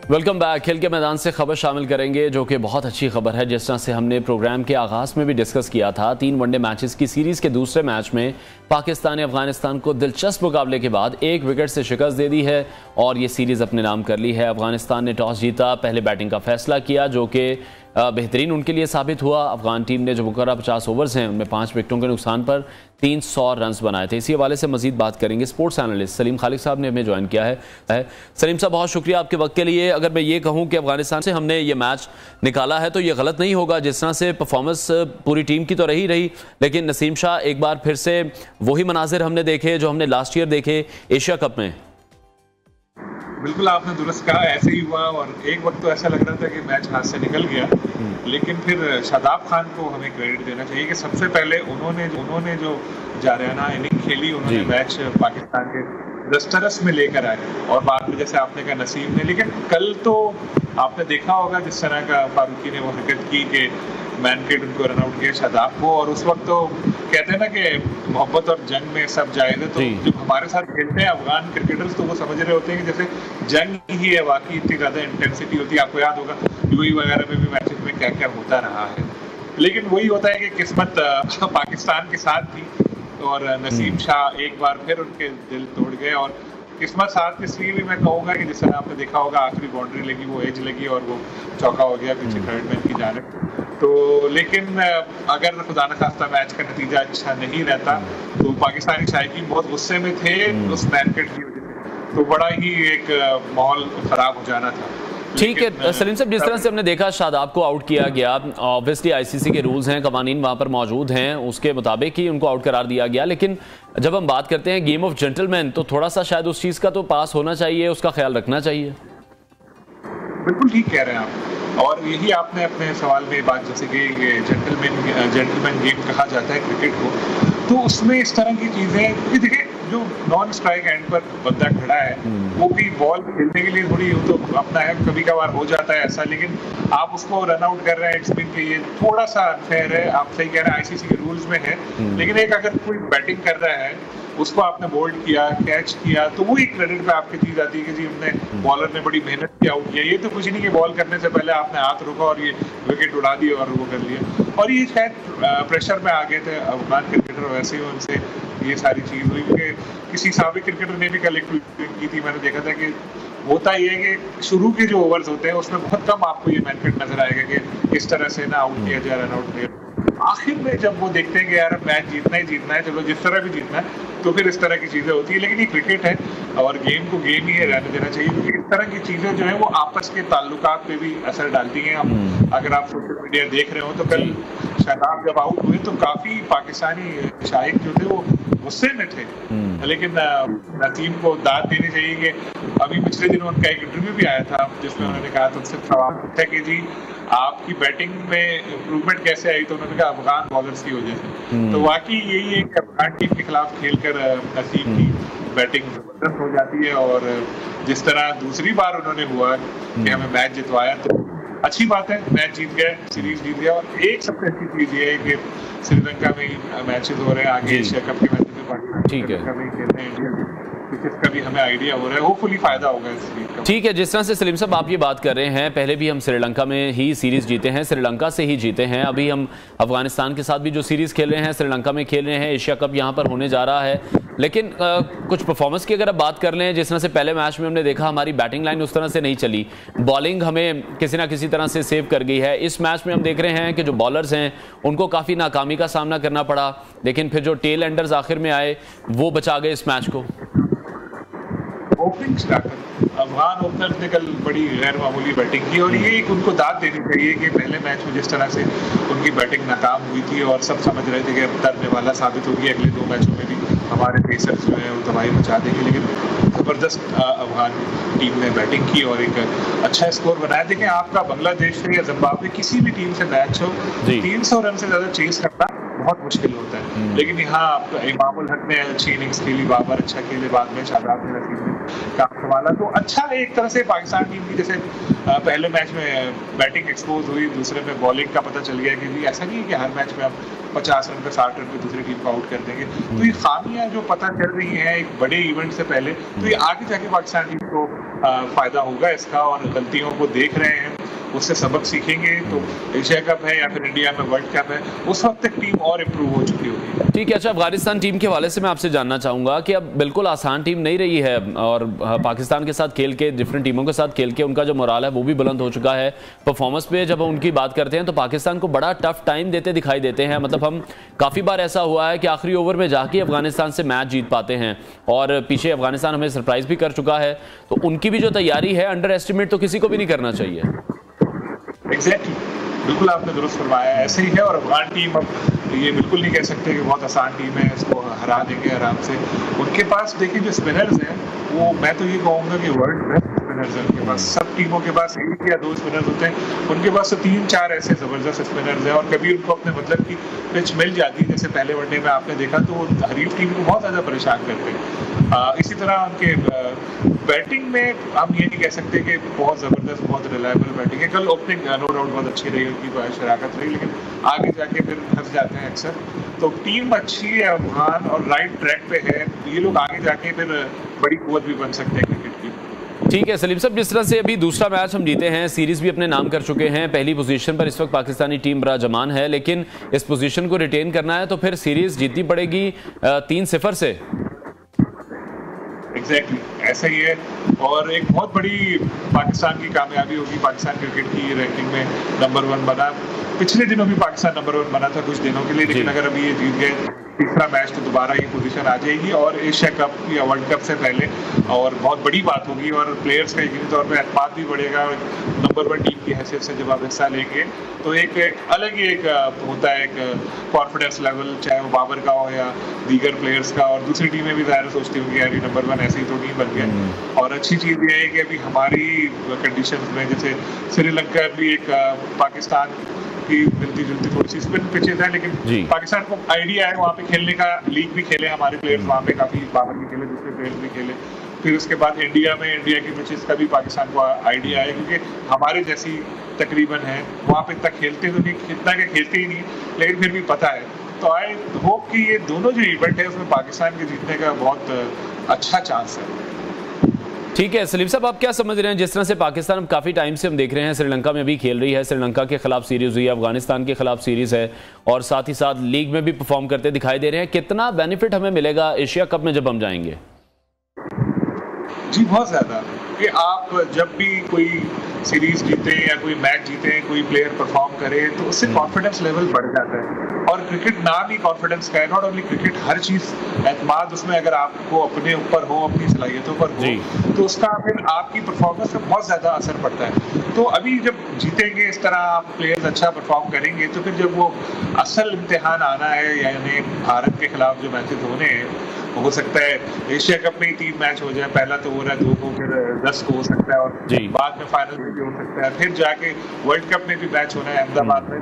Welcome back. खेल के मैदान से खबर शामिल करेंगे जो कि बहुत अच्छी खबर है। जिस तरह से हमने प्रोग्राम के आगाज़ में भी डिस्कस किया था, 3 वनडे मैचेस की सीरीज़ के दूसरे मैच में पाकिस्तान ने अफगानिस्तान को दिलचस्प मुकाबले के बाद 1 विकेट से शिकस्त दे दी है और ये सीरीज़ अपने नाम कर ली है। अफगानिस्तान ने टॉस जीता, पहले बैटिंग का फैसला किया, जो कि बेहतरीन उनके लिए साबित हुआ। अफगान टीम ने जो मुकर्रर 50 ओवर्स हैं उनमें 5 विकेटों के नुकसान पर 300 रन बनाए थे। इसी हवाले से मजीद बात करेंगे। स्पोर्ट्स एनालिस्ट सलीम खालिक साहब ने हमें ज्वाइन किया है। सलीम साहब, बहुत शुक्रिया आपके वक्त के लिए। अगर मैं ये कहूँ कि अफगानिस्तान से हमने ये मैच निकाला है तो ये गलत नहीं होगा। जिस तरह से परफॉर्मेंस पूरी टीम की तो रही, लेकिन नसीम शाह एक बार फिर से वही मनाजिर हमने देखे जो हमने लास्ट ईयर देखे एशिया कप में। बिल्कुल आपने दुरुस्त कहा, ऐसे ही हुआ। और एक वक्त तो ऐसा लग रहा था कि मैच हाथ से निकल गया, लेकिन फिर शादाब खान को हमें क्रेडिट देना चाहिए कि सबसे पहले उन्होंने जो जारियाना इनिंग खेली, उन्होंने मैच पाकिस्तान के दस्तरस में लेकर आए। और बाद में जैसे आपने कहा नसीम ने, लेकिन कल तो आपने देखा होगा जिस तरह का फारूकी ने वो हरकत की कि मैनकेट उनको रन आउट किया शादाब को। और उस वक्त तो कहते हैं ना कि मोहब्बत और जंग में सब जायज़ है। तो जब हमारे साथ खेलते हैं अफगान क्रिकेटर्स तो वो समझ रहे होते हैं कि जैसे जंग ही है, वाकई इतनी ज़्यादा इंटेंसिटी होती है। आपको याद होगा यूएई वगैरह में भी मैचेस में क्या क्या होता रहा है। लेकिन वही होता है कि किस्मत पाकिस्तान के साथ थी और नसीम शाह एक बार फिर उनके दिल तोड़ गए। और किस्मत साथ इसलिए भी मैं कहूँगा कि जिस तरह आपने देखा होगा आखिरी बाउंड्री लगी, वो एज लगी और वो चौका हो गया पीछे थर्ड मैन की जानिब। तो लेकिन अगर खुदा न खास्ता मैच का नतीजा अच्छा नहीं रहता तो पाकिस्तानी शायकीन बहुत गुस्से में थे उस मैनकेट की वजह से, तो बड़ा ही एक माहौल खराब हो जाना था। ठीक है सलीम साहब, जिस तरह से हमने देखा शादाब को आउट किया गया, ऑब्वियसली आईसीसी के रूल्स हैं, कवानीन वहाँ पर मौजूद हैं, उसके मुताबिक ही उनको आउट करार दिया गया। लेकिन जब हम बात करते हैं गेम ऑफ जेंटलमैन तो थोड़ा सा शायद उस चीज़ का तो पास होना चाहिए, उसका ख्याल रखना चाहिए। बिल्कुल ठीक कह रहे हैं आप। और यही आपने अपने सवाल में बात जैसे कि जेंटलमैन गेम कहा जाता है क्रिकेट को, तो उसमें इस तरह की चीज़ें कि देखिए जो नॉन स्ट्राइक एंड पर बंदा खड़ा है वो भी बॉल खेलने के लिए थोड़ी तो अपना है, कभी कभार हो जाता है ऐसा, लेकिन आप उसको रन आउट कर रहे हैं स्पिन के, ये थोड़ा सा अनफेयर है। आप सही कह रहे हैं, आईसीसी के रूल्स में है। लेकिन एक अगर कोई बैटिंग कर रहा है उसको आपने बोल्ड किया, कैच किया, तो वो एक क्रेडिट पे आपकी चीज आती है कि जी हमने बॉलर ने बड़ी मेहनत की आउट किया। ये तो कुछ नहीं कि बॉल करने से पहले आपने हाथ रोका और ये विकेट उड़ा दी और वो कर लिया। और ये शायद प्रेशर में आ गए थे अफगान क्रिकेटर, वैसे ही उनसे ये सारी चीज हुई। क्योंकि किसी साबिक क्रिकेटर ने भी कल एक ट्वीट की थी, मैंने देखा था कि होता ये है कि शुरू के जो ओवर्स होते हैं उसमें बहुत कम आपको ये मैनकेट नजर आएगा कि इस तरह से ना आउट किया जाए, रन आउट किया। आखिर में जब वो देखते हैं कि यार मैच जीतना ही जीतना है, चलो जिस तरह भी जीतना है, तो फिर इस तरह की चीजें होती है। लेकिन ये क्रिकेट है और गेम को गेम ही है, रहने देना चाहिए। क्योंकि इस तरह की चीजें जो है वो आपस के ताल्लुकात पे भी असर डालती हैं। हम अगर आप सोशल मीडिया देख रहे हो तो कल शादाब जब आउट हुए तो काफी पाकिस्तानी शायक जो थे वो गुस्से में थे। लेकिन नसीम को दाद देनी चाहिए कि अभी पिछले दिनों उनका एक इंटरव्यू भी आया था जिसमें उन्होंने कहा था, उनसे सवाल पूछा कि जी आपकी बैटिंग में इम्प्रूवमेंट कैसे आई, तो उन्होंने कहा अफगान बॉलर्स की वजह से। तो वाकई यही है कि अफगान टीम के खिलाफ खेलकर नसीम की बैटिंग जबरदस्त हो जाती है। और जिस तरह दूसरी बार उन्होंने हुआ कि हमें मैच जितवाया तो अच्छी बात है, मैच जीत गए, सीरीज जीत गया। और एक सबसे अच्छी चीज ये है कि श्रीलंका में ही मैचेस हो रहे हैं, आगे एशिया कप के मैचेस में पाकिस्तान खेल रहे हैं, इंडिया का भी हमें आइडिया हो रहा है, होपफुली फायदा होगा इस सीरीज का। ठीक है, जिस तरह से सलीम साहब आप ये बात कर रहे हैं, पहले भी हम श्रीलंका में ही सीरीज जीते हैं, श्रीलंका से ही जीते हैं। अभी हम अफगानिस्तान के साथ भी जो सीरीज खेल रहे हैं श्रीलंका में खेल रहे हैं, एशिया कप यहाँ पर होने जा रहा है। लेकिन कुछ परफॉर्मेंस की अगर आप बात कर लें, जिस तरह से पहले मैच में हमने देखा हमारी बैटिंग लाइन उस तरह से नहीं चली, बॉलिंग हमें किसी ना किसी तरह से सेव कर गई है। इस मैच में हम देख रहे हैं कि जो बॉलर्स हैं उनको काफ़ी नाकामी का सामना करना पड़ा, लेकिन फिर जो टेल एंडर्स आखिर में आए वो बचा गए इस मैच को। ओपनिंग स्टार्टर अफगान ओपनर्स ने कल बड़ी गैर मामूली बैटिंग की और ये एक उनको दाद देनी चाहिए कि पहले मैच में जिस तरह से उनकी बैटिंग नाकाम हुई थी और सब समझ रहे थे कि अब तरने वाला साबित होगी, अगले 2 मैचों में भी हमारे पेसर्स जो हैं वो तबाही मचा देंगे। लेकिन ज़बरदस्त अफगान टीम ने बैटिंग की और एक अच्छा स्कोर बनाया। देखें आपका बांग्लादेश से या जिम्बाब्वे किसी भी टीम से मैच हो, 300 रन से ज़्यादा चेस करना बहुत मुश्किल होता है। लेकिन यहाँ इमामुल हक ने अच्छी इनिंग्स खेली, बाबर अच्छा खेले, बाद में शादाब ने नसीब ने काम संभाला। तो अच्छा एक तरह से पाकिस्तान टीम की जैसे पहले मैच में बैटिंग एक्सपोज हुई, दूसरे में बॉलिंग का पता चल गया कि ऐसा नहीं है कि हर मैच में हम 50 रन पे 60 रन पे दूसरी टीम को आउट कर देंगे। तो ये खामियां जो पता चल रही हैं एक बड़े इवेंट से पहले, तो ये आगे जाके पाकिस्तान टीम को फायदा होगा इसका। और गलतियों को देख रहे हैं उससे सबक सीखेंगे तो एशिया कप है या फिर इंडिया में वर्ल्ड कप है, उस वक्त तक टीम और इम्प्रूव हो चुकी होगी। ठीक है, अच्छा, अफगानिस्तान टीम के हवाले से मैं आपसे जानना चाहूँगा कि अब बिल्कुल आसान टीम नहीं रही है और पाकिस्तान के साथ खेल के, डिफरेंट टीमों के साथ खेल के उनका जो मोराल है वो भी बुलंद हो चुका है। परफॉर्मेंस पे जब हम उनकी बात करते हैं तो पाकिस्तान को बड़ा टफ टाइम देते दिखाई देते हैं। मतलब हम काफ़ी बार ऐसा हुआ है कि आखिरी ओवर में जाके अफगानिस्तान से मैच जीत पाते हैं और पीछे अफगानिस्तान हमें सरप्राइज भी कर चुका है। तो उनकी भी जो तैयारी है, अंडर एस्टिमेट तो किसी को भी नहीं करना चाहिए। एग्जैक्टली, बिल्कुल आपने दुरुस्त फरमाया, ऐसे ही है। और अफगान टीम अब ये बिल्कुल नहीं कह सकते कि बहुत आसान टीम है, इसको हरा देंगे आराम से। उनके पास देखिए जो स्पिनर्स हैं वो, मैं तो ये कहूँगा कि वर्ल्ड बेस्ट स्पिनर्स हैं उनके पास। सब टीमों के पास 1 या 2 स्पिनर्स होते हैं, उनके पास तो 3-4 ऐसे ज़बरदस्त स्पिनर्स हैं। और कभी उनको अपने मतलब की पिच मिल जाती है, जैसे पहले वनडे में आपने देखा, तो वो हरीफ टीम को बहुत ज़्यादा परेशान करते हैं। इसी तरह उनके बैटिंग में हम ये नहीं कह सकते कि बहुत ज़बरदस्त, बहुत रिलायबल बैटिंग है। कल ओपनिंग नो डाउट बहुत अच्छी रही उनकी, शराकत रही, लेकिन आगे जाके फिर फंस जाते हैं अक्सर। तो टीम अच्छी है अफगान और राइट ट्रैक पे है, ये लोग आगे जाके फिर बड़ी कुव्वत भी बन सकते हैं क्रिकेट की। ठीक है सलीम साहब, जिस तरह से अभी दूसरा मैच हम जीते हैं, सीरीज भी अपने नाम कर चुके हैं, पहली पोजीशन पर इस वक्त पाकिस्तानी टीम बराजमान है, लेकिन इस पोजीशन को रिटेन करना है तो फिर सीरीज जीतनी पड़ेगी 3-0 से। एग्जैक्टली ऐसा ही है और एक बहुत बड़ी पाकिस्तान की कामयाबी होगी। पाकिस्तान क्रिकेट की रैंकिंग में नंबर 1 बना। पिछले दिनों भी पाकिस्तान नंबर 1 बना था कुछ दिनों के लिए, लेकिन अगर अभी ये जीत गए तीसरा मैच तो दोबारा ये पोजीशन आ जाएगी और एशिया कप या वर्ल्ड कप से पहले, और बहुत बड़ी बात होगी और प्लेयर्स का यकीनी तौर पर एतमाद भी बढ़ेगा। नंबर 1 टीम की हैसियत से जब आप हिस्सा लेंगे तो एक अलग ही एक होता है एक कॉन्फिडेंस लेवल, चाहे वो बाबर का हो या दीगर प्लेयर्स का। और दूसरी टीमें भी ज़्यादा सोचती होंगी यार ये नंबर 1 ऐसे ही तो नहीं बन गया। और अच्छी चीज़ ये है कि अभी हमारी कंडीशन में, जैसे श्रीलंका भी एक पाकिस्तान की मिलती जुलती थोड़ी सी स्पिन पिचेज है, लेकिन पाकिस्तान को आइडिया है वहाँ पे खेलने का। लीग भी खेले हमारे प्लेयर्स वहाँ पे, काफ़ी बाबर भी खेले, दूसरे प्लेयर्स भी खेले। फिर उसके बाद इंडिया की पिचेस का भी पाकिस्तान को आइडिया है, क्योंकि हमारे जैसी तकरीबन है वहाँ पे इतना खेलते तो नहीं, इतना क्या खेलते ही नहीं, लेकिन फिर भी पता है। तो आई होप कि ये दोनों जो इवेंट है उसमें पाकिस्तान के जीतने का बहुत अच्छा चांस है। ठीक है सलीम साहब, आप क्या समझ रहे हैं, जिस तरह से पाकिस्तान अब काफ़ी टाइम से हम देख रहे हैं श्रीलंका में भी खेल रही है, श्रीलंका के खिलाफ सीरीज हुई है, अफगानिस्तान के खिलाफ सीरीज है और साथ ही साथ लीग में भी परफॉर्म करते दिखाई दे रहे हैं, कितना बेनिफिट हमें मिलेगा एशिया कप में जब हम जाएंगे? जी बहुत ज़्यादा, कि आप जब भी कोई सीरीज जीते या कोई मैच जीते, कोई प्लेयर परफॉर्म करे तो उससे कॉन्फिडेंस लेवल बढ़ जाता है। और क्रिकेट नाम ही कॉन्फिडेंस का है, नॉट ओनली क्रिकेट, हर चीज़ एतमाद उसमें अगर आपको अपने ऊपर हो, अपनी सलाहियतों पर हो, तो उसका फिर आपकी परफॉर्मेंस पे बहुत ज़्यादा असर पड़ता है। तो अभी जब जीतेंगे इस तरह, आप प्लेयर्स अच्छा परफॉर्म करेंगे, तो फिर जब वो असल इम्तिहान आना है, यानी भारत के खिलाफ जो मैचेस होने हैं, हो सकता है एशिया कप में ही 3 मैच हो जाए, पहला तो हो रहा है 2 को, फिर 10 को हो सकता है और बाद में फाइनल में भी हो सकता है, फिर जाके वर्ल्ड कप में भी मैच होना है अहमदाबाद में।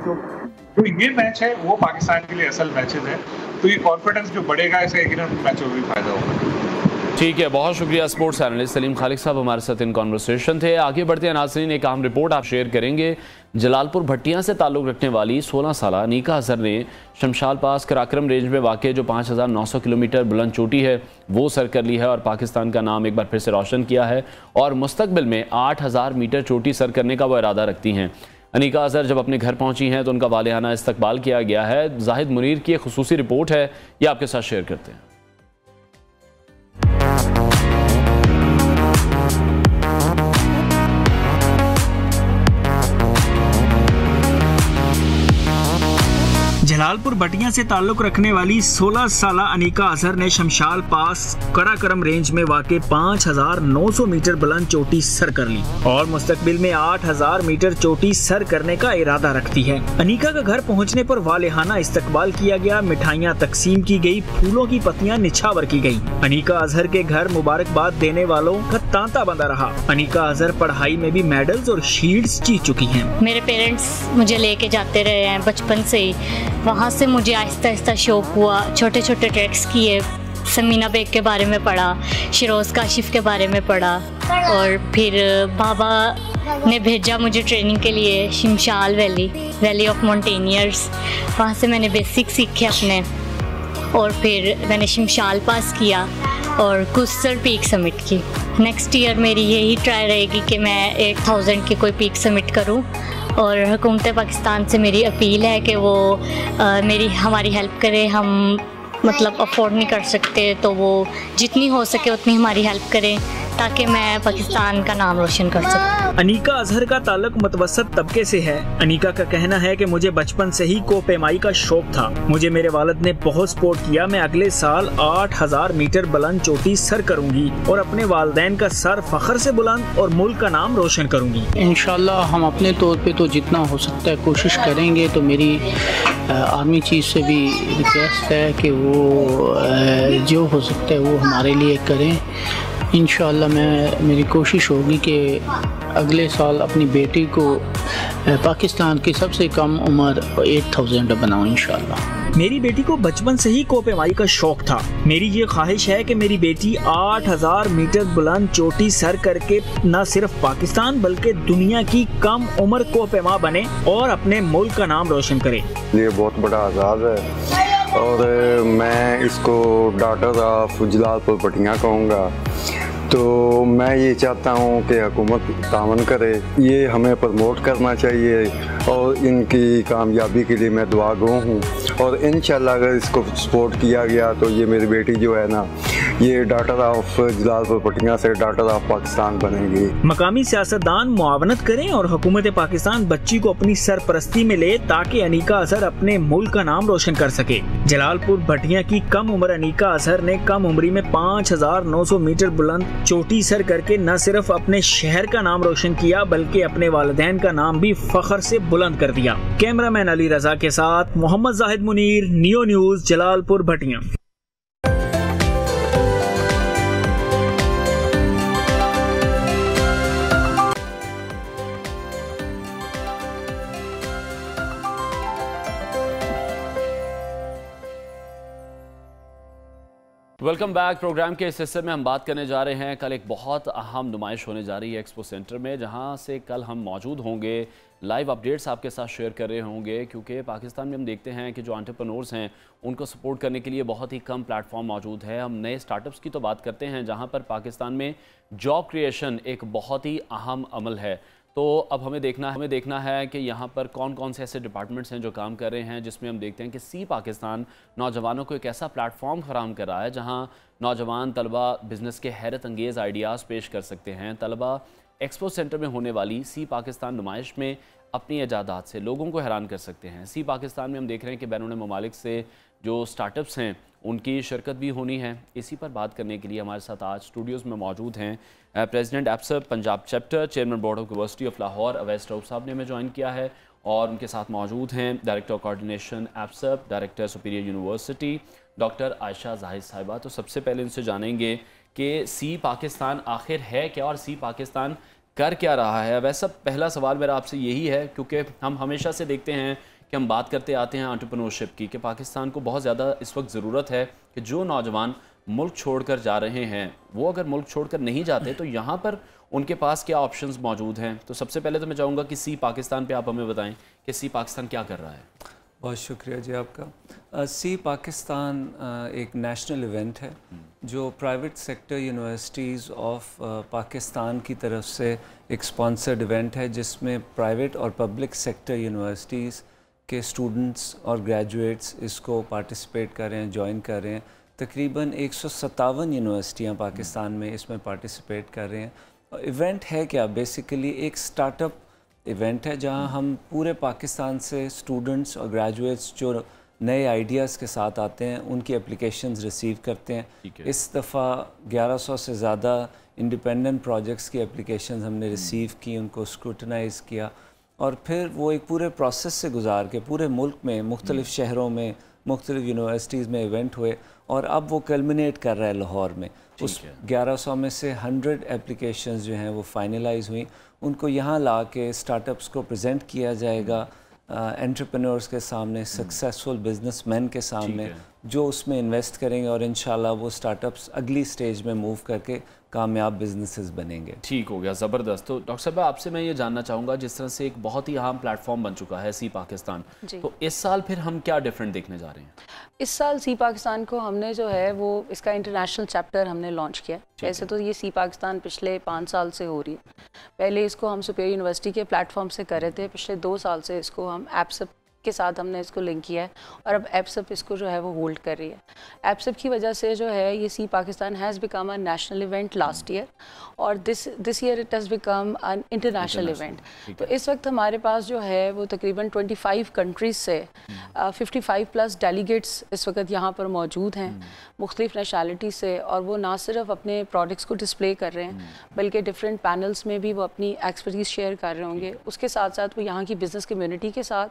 तो ये मैच है वो पाकिस्तान के लिए असल मैचेस है, तो ये कॉन्फिडेंस जो बढ़ेगा इससे यकीनन मैचों में भी फायदा होगा। ठीक है, बहुत शुक्रिया स्पोर्ट्स एनालिस्ट सलीम खालिक साहब हमारे साथ इन कॉन्वर्सेशन थे। आगे बढ़ते हैं नाज़रीन, एक अहम रिपोर्ट आप शेयर करेंगे। जलालपुर भट्टियां से ताल्लुक़ रखने वाली 16 साला अनीका अजहर ने शमशाल पास कराक्रम रेंज में वाक़ जो 5900 किलोमीटर बुलंद चोटी है वो सर कर ली है और पाकिस्तान का नाम एक बार फिर से रोशन किया है और मुस्तकबिल में 8000 मीटर चोटी सर करने का वो इरादा रखती हैं। अनीका अजहर जब अपने घर पहुंची हैं तो उनका वालियाना इस्तकबाल किया गया है। जाहिद मुनीर की एक खुसूसी रिपोर्ट है, ये आपके साथ शेयर करते हैं। जलालपुर भटियां से ताल्लुक रखने वाली 16 साला अनीका अजहर ने शमशाल पास कराक्रम रेंज में वाक़े 5900 मीटर बुलंद चोटी सर कर ली और मुस्तकबिल में 8000 मीटर चोटी सर करने का इरादा रखती है। अनीका का घर पहुंचने पर वालिहाना इस्तकबाल किया गया, मिठाइयां तकसीम की गई, फूलों की पत्तियां निछावर की गई। अनीका अजहर के घर मुबारकबाद देने वालों का तांता बंधा रहा। अनीका अजहर पढ़ाई में भी मेडल्स और शील्ड्स जीत चुकी हैं। मेरे पेरेंट्स मुझे लेके जाते रहे हैं बचपन से ही, वहाँ से मुझे आहिस्ता आहिस्ता शौक हुआ, छोटे छोटे ट्रैक्स किए, समीना बेग के बारे में पढ़ा, शिरोज़ काशिफ के बारे में पढ़ा और फिर बाबा ने भेजा मुझे ट्रेनिंग के लिए शमशाल वैली ऑफ माउंटेनियर्स। वहाँ से मैंने बेसिक सीखे अपने और फिर मैंने शमशाल पास किया और कुसर पीक समिट की। नेक्स्ट ईयर मेरी यही ट्राई रहेगी कि मैं 8000 की कोई पीक समिट करूं, और हुकूमत पाकिस्तान से मेरी अपील है कि वो हमारी हेल्प करे। हम मतलब अफोर्ड नहीं कर सकते, तो वो जितनी हो सके उतनी हमारी हेल्प करें ताकि मैं पाकिस्तान का नाम रोशन कर सकूं। अनीका अजहर का ताल्लुक मुतवस्सत तबके से है। अनीका का कहना है कि मुझे बचपन से ही कोपेमाई का शौक था। मुझे मेरे वालिद ने बहुत सपोर्ट किया। मैं अगले साल 8000 मीटर बुलंद चोटी सर करूंगी और अपने वालिदैन का सर फख्र से बुलंद और मुल्क का नाम रोशन करूंगी। इंशाल्लाह हम अपने तौर पे तो जितना हो सकता है कोशिश करेंगे। तो मेरी आर्मी चीफ से भी रिक्वेस्ट है कि वो जो हो सकता है वो हमारे लिए करें। इंशाअल्लाह मेरी कोशिश होगी कि अगले साल अपनी बेटी को पाकिस्तान की सबसे कम उम्र 8000 बनाऊं इंशाअल्लाह। मेरी बेटी को बचपन से ही कोपेमाई का शौक था। मेरी ये ख्वाहिश है कि मेरी बेटी 8000 मीटर बुलंद चोटी सर करके न सिर्फ पाकिस्तान बल्कि दुनिया की कम उम्र कोपेमा बने और अपने मुल्क का नाम रोशन करे। ये बहुत बड़ा आज़ाद है और मैं इसको डॉक्टर ऑफ जलालपुर भटियां कहूँगा। तो मैं ये चाहता हूँ कि हुकूमत तावन करे, ये हमें प्रमोट करना चाहिए और इनकी कामयाबी के लिए मैं दुआगो हूँ। और इंशाल्लाह अगर इसको सपोर्ट किया गया तो ये मेरी बेटी जो है ना, ये डॉक्टर ऑफ जलालपुर भटियां से डॉक्टर ऑफ पाकिस्तान बनेगी। मकामी सियासतदान मुआवनत करें और हुकूमत पाकिस्तान बच्ची को अपनी सरपरस्ती में ले ताकि अनीका अजहर अपने मुल्क का नाम रोशन कर सके। जलालपुर भटियां की कम उम्र अनीका अजहर ने कम उम्री में 5900 मीटर बुलंद चोटी सर करके न सिर्फ अपने शहर का नाम रोशन किया बल्कि अपने वालिदैन का नाम भी फख्र से बुलंद कर दिया। कैमरामैन अली रजा के साथ Mohammad Zahid Munir, neo news, Jalalpur Bhattian. Welcome back. Program के इस हिस्से में हम बात करने जा रहे हैं, कल एक बहुत अहम नुमाइश होने जा रही है एक्सपो सेंटर में, जहां से कल हम मौजूद होंगे। लाइव अपडेट्स आपके साथ शेयर कर रहे होंगे क्योंकि पाकिस्तान में हम देखते हैं कि जो एंटरप्रेन्योर्स हैं उनको सपोर्ट करने के लिए बहुत ही कम प्लेटफॉर्म मौजूद है। हम नए स्टार्टअप्स की तो बात करते हैं जहां पर पाकिस्तान में जॉब क्रिएशन एक बहुत ही अहम अमल है। तो अब हमें देखना है कि यहाँ पर कौन कौन से ऐसे डिपार्टमेंट्स हैं जो काम कर रहे हैं, जिसमें हम देखते हैं कि सी पाकिस्तान नौजवानों को एक ऐसा प्लेटफॉर्म फराहम कर रहा है जहाँ नौजवान तलबा बिज़नेस के हैरत अंगेज़ आइडियाज़ पेश कर सकते हैं। तलबा एक्सपो सेंटर में होने वाली सी पाकिस्तान नुमाइश में अपनी ईजादात से लोगों को हैरान कर सकते हैं। सी पाकिस्तान में हम देख रहे हैं कि बैरून ममालिक से जो स्टार्टअप्स हैं उनकी शिरकत भी होनी है। इसी पर बात करने के लिए हमारे साथ आज स्टूडियोज़ में मौजूद हैं प्रेसिडेंट एप्सप Punjab chapter, chairman board of university of Lahore Awais Rauf साहब ने हमें ज्वाइन किया है, और उनके साथ मौजूद हैं डायरेक्टर कोऑर्डिनेशन एप्सप, director superior university doctor Ayesha Zahid साहिबा। तो सबसे पहले उनसे जानेंगे कि सी पाकिस्तान आखिर है क्या और सी पाकिस्तान कर क्या रहा है। वैसे पहला सवाल मेरा आपसे यही है क्योंकि हम हमेशा से देखते हैं कि हम बात करते आते हैं एंटरप्रेन्योरशिप की कि पाकिस्तान को बहुत ज़्यादा इस वक्त ज़रूरत है कि जो नौजवान मुल्क छोड़कर जा रहे हैं वो अगर मुल्क छोड़कर नहीं जाते तो यहाँ पर उनके पास क्या ऑप्शंस मौजूद हैं। तो सबसे पहले तो मैं चाहूँगा कि सी पाकिस्तान पे आप हमें बताएं कि सी पाकिस्तान क्या कर रहा है। बहुत शुक्रिया जी आपका। सी पाकिस्तान एक नेशनल इवेंट है जो private sector universities of Pakistan की तरफ से एक स्पॉन्सर्ड इवेंट है जिसमें प्राइवेट और पब्लिक सेक्टर यूनिवर्सिटीज़ के स्टूडेंट्स और ग्रेजुएट्स इसको पार्टिसिपेट कर रहे हैं, ज्वाइन कर रहे हैं। तकरीबन 157 यूनिवर्सिटियाँ पाकिस्तान में इसमें पार्टिसिपेट कर रहे हैं। इवेंट है क्या, बेसिकली एक स्टार्टअप इवेंट है जहां हम पूरे पाकिस्तान से स्टूडेंट्स और ग्रेजुएट्स जो नए आइडियाज़ के साथ आते हैं उनकी एप्लीकेशंस रिसीव करते हैं। इस दफ़ा 1100 से ज़्यादा इंडिपेंडेंट प्रोजेक्ट्स की एप्लीकेशंस हमने रिसीव की, उनको स्क्रूटनाइज़ किया और फिर वो एक पूरे प्रोसेस से गुजार के पूरे मुल्क में मुख्तलिफ़ शहरों में मुख्तलिफ़ यूनिवर्सिटीज़ में इवेंट हुए और अब वो कल्मिनेट कर रहा है लाहौर में। उस 1100 में से 100 एप्लीकेशंस जो हैं वो फाइनलाइज हुई, उनको यहाँ ला के स्टार्टअप्स को प्रेजेंट किया जाएगा एंटरप्रेन्योर्स के सामने, सक्सेसफुल बिजनेसमैन के सामने, जो उसमें इन्वेस्ट करेंगे और इंशाल्लाह वो स्टार्टअप्स अगली स्टेज में मूव करके कामयाब बिजनेसेस बनेंगे। ठीक हो गया, ज़बरदस्त। तो डॉक्टर साहब आपसे मैं ये जानना चाहूँगा, जिस तरह से एक बहुत ही अहम प्लेटफॉर्म बन चुका है सी पाकिस्तान, तो इस साल फिर हम क्या डिफरेंट देखने जा रहे हैं? इस साल सी पाकिस्तान को हमने जो है वो इसका इंटरनेशनल चैप्टर हमने लॉन्च किया। वैसे तो ये सी पाकिस्तान पिछले 5 साल से हो रही है। पहले इसको हम सुपीरियर यूनिवर्सिटी के प्लेटफॉर्म से कर रहे थे, पिछले 2 साल से इसको हम एप्सअप के साथ हमने इसको लिंक किया है और अब एप्सअप इसको जो है वो होल्ड कर रही है। एप्सअप की वजह से जो है ये सी Pakistan has become a national event last year और this year it has become an international event. तो इस वक्त हमारे पास जो है वो तकरीबन 25 कंट्रीज़ से 55+ डेलीगेट्स इस वक्त यहाँ पर मौजूद हैं मुख्तलिफ नेशनैलिटी से, और वो ना सिर्फ अपने प्रोडक्ट्स को डिस्प्ले कर रहे हैं बल्कि डिफरेंट पैनल्स में भी वो अपनी एक्सपर्टीज़ शेयर कर रहे होंगे। उसके साथ साथ वो यहाँ की बिज़नेस कम्युनिटी के साथ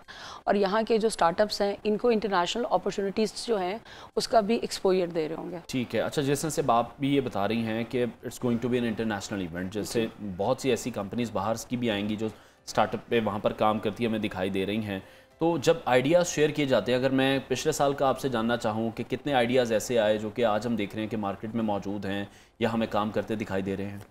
और यहाँ के जो स्टार्टअप्स हैं इनको इंटरनेशनल अपॉर्चुनिटीज़ जो हैं उसका भी एक्सपोजर दे रहे होंगे। ठीक है। अच्छा, जैसे से आप भी ये बता रही हैं कि it's going to be an international event, जैसे बहुत सी ऐसी कंपनीज बाहर की भी आएंगी जो स्टार्टअप पे वहाँ पर काम करती है, हमें दिखाई दे रही हैं। तो जब आइडियाज़ शेयर किए जाते हैं, अगर मैं पिछले साल का आपसे जानना चाहूँ कि कितने आइडियाज़ ऐसे आए जो कि आज हम देख रहे हैं कि मार्केट में मौजूद हैं या हमें काम करते दिखाई दे रहे हैं?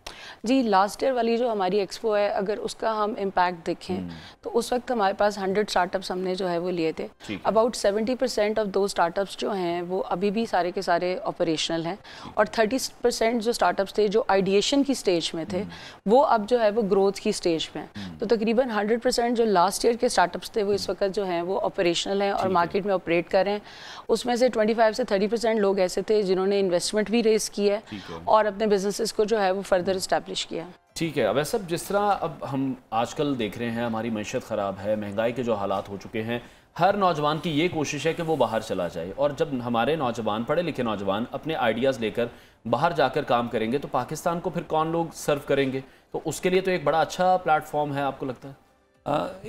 जी, लास्ट ईयर वाली जो हमारी एक्सपो है, अगर उसका हम इम्पैक्ट देखें तो उस वक्त हमारे पास 100 स्टार्टअप्स हमने जो है वो लिए थे। अबाउट 70% ऑफ दो स्टार्टअप्स जो हैं वो अभी भी सारे के सारे ऑपरेशनल हैं और 30% जो स्टार्टअप्स थे जो आइडिएशन की स्टेज में थे वो अब जो है वो ग्रोथ की स्टेज में हैं। तो तकरीबन 100% जो लास्ट ईयर के स्टार्टअप्स थे वो इस वक्त जो हैं वो ऑपरेशनल हैं और मार्केट में ऑपरेट कर रहे हैं। उसमें से 25 से 30% लोग ऐसे थे जिन्होंने इन्वेस्टमेंट भी रेस की है और अपने बिजनेसेस को जो है वो फर्दर इस्टेब्लिश किया। ठीक है। अब ऐसा जिस तरह अब हम आजकल देख रहे हैं, हमारी मैशत ख़राब है, महंगाई के जो हालात हो चुके हैं, हर नौजवान की ये कोशिश है कि वो बाहर चला जाए, और जब हमारे नौजवान, पढ़े लिखे नौजवान अपने आइडियाज़ लेकर बाहर जाकर काम करेंगे तो पाकिस्तान को फिर कौन लोग सर्व करेंगे? तो उसके लिए तो एक बड़ा अच्छा प्लेटफॉर्म है, आपको लगता है?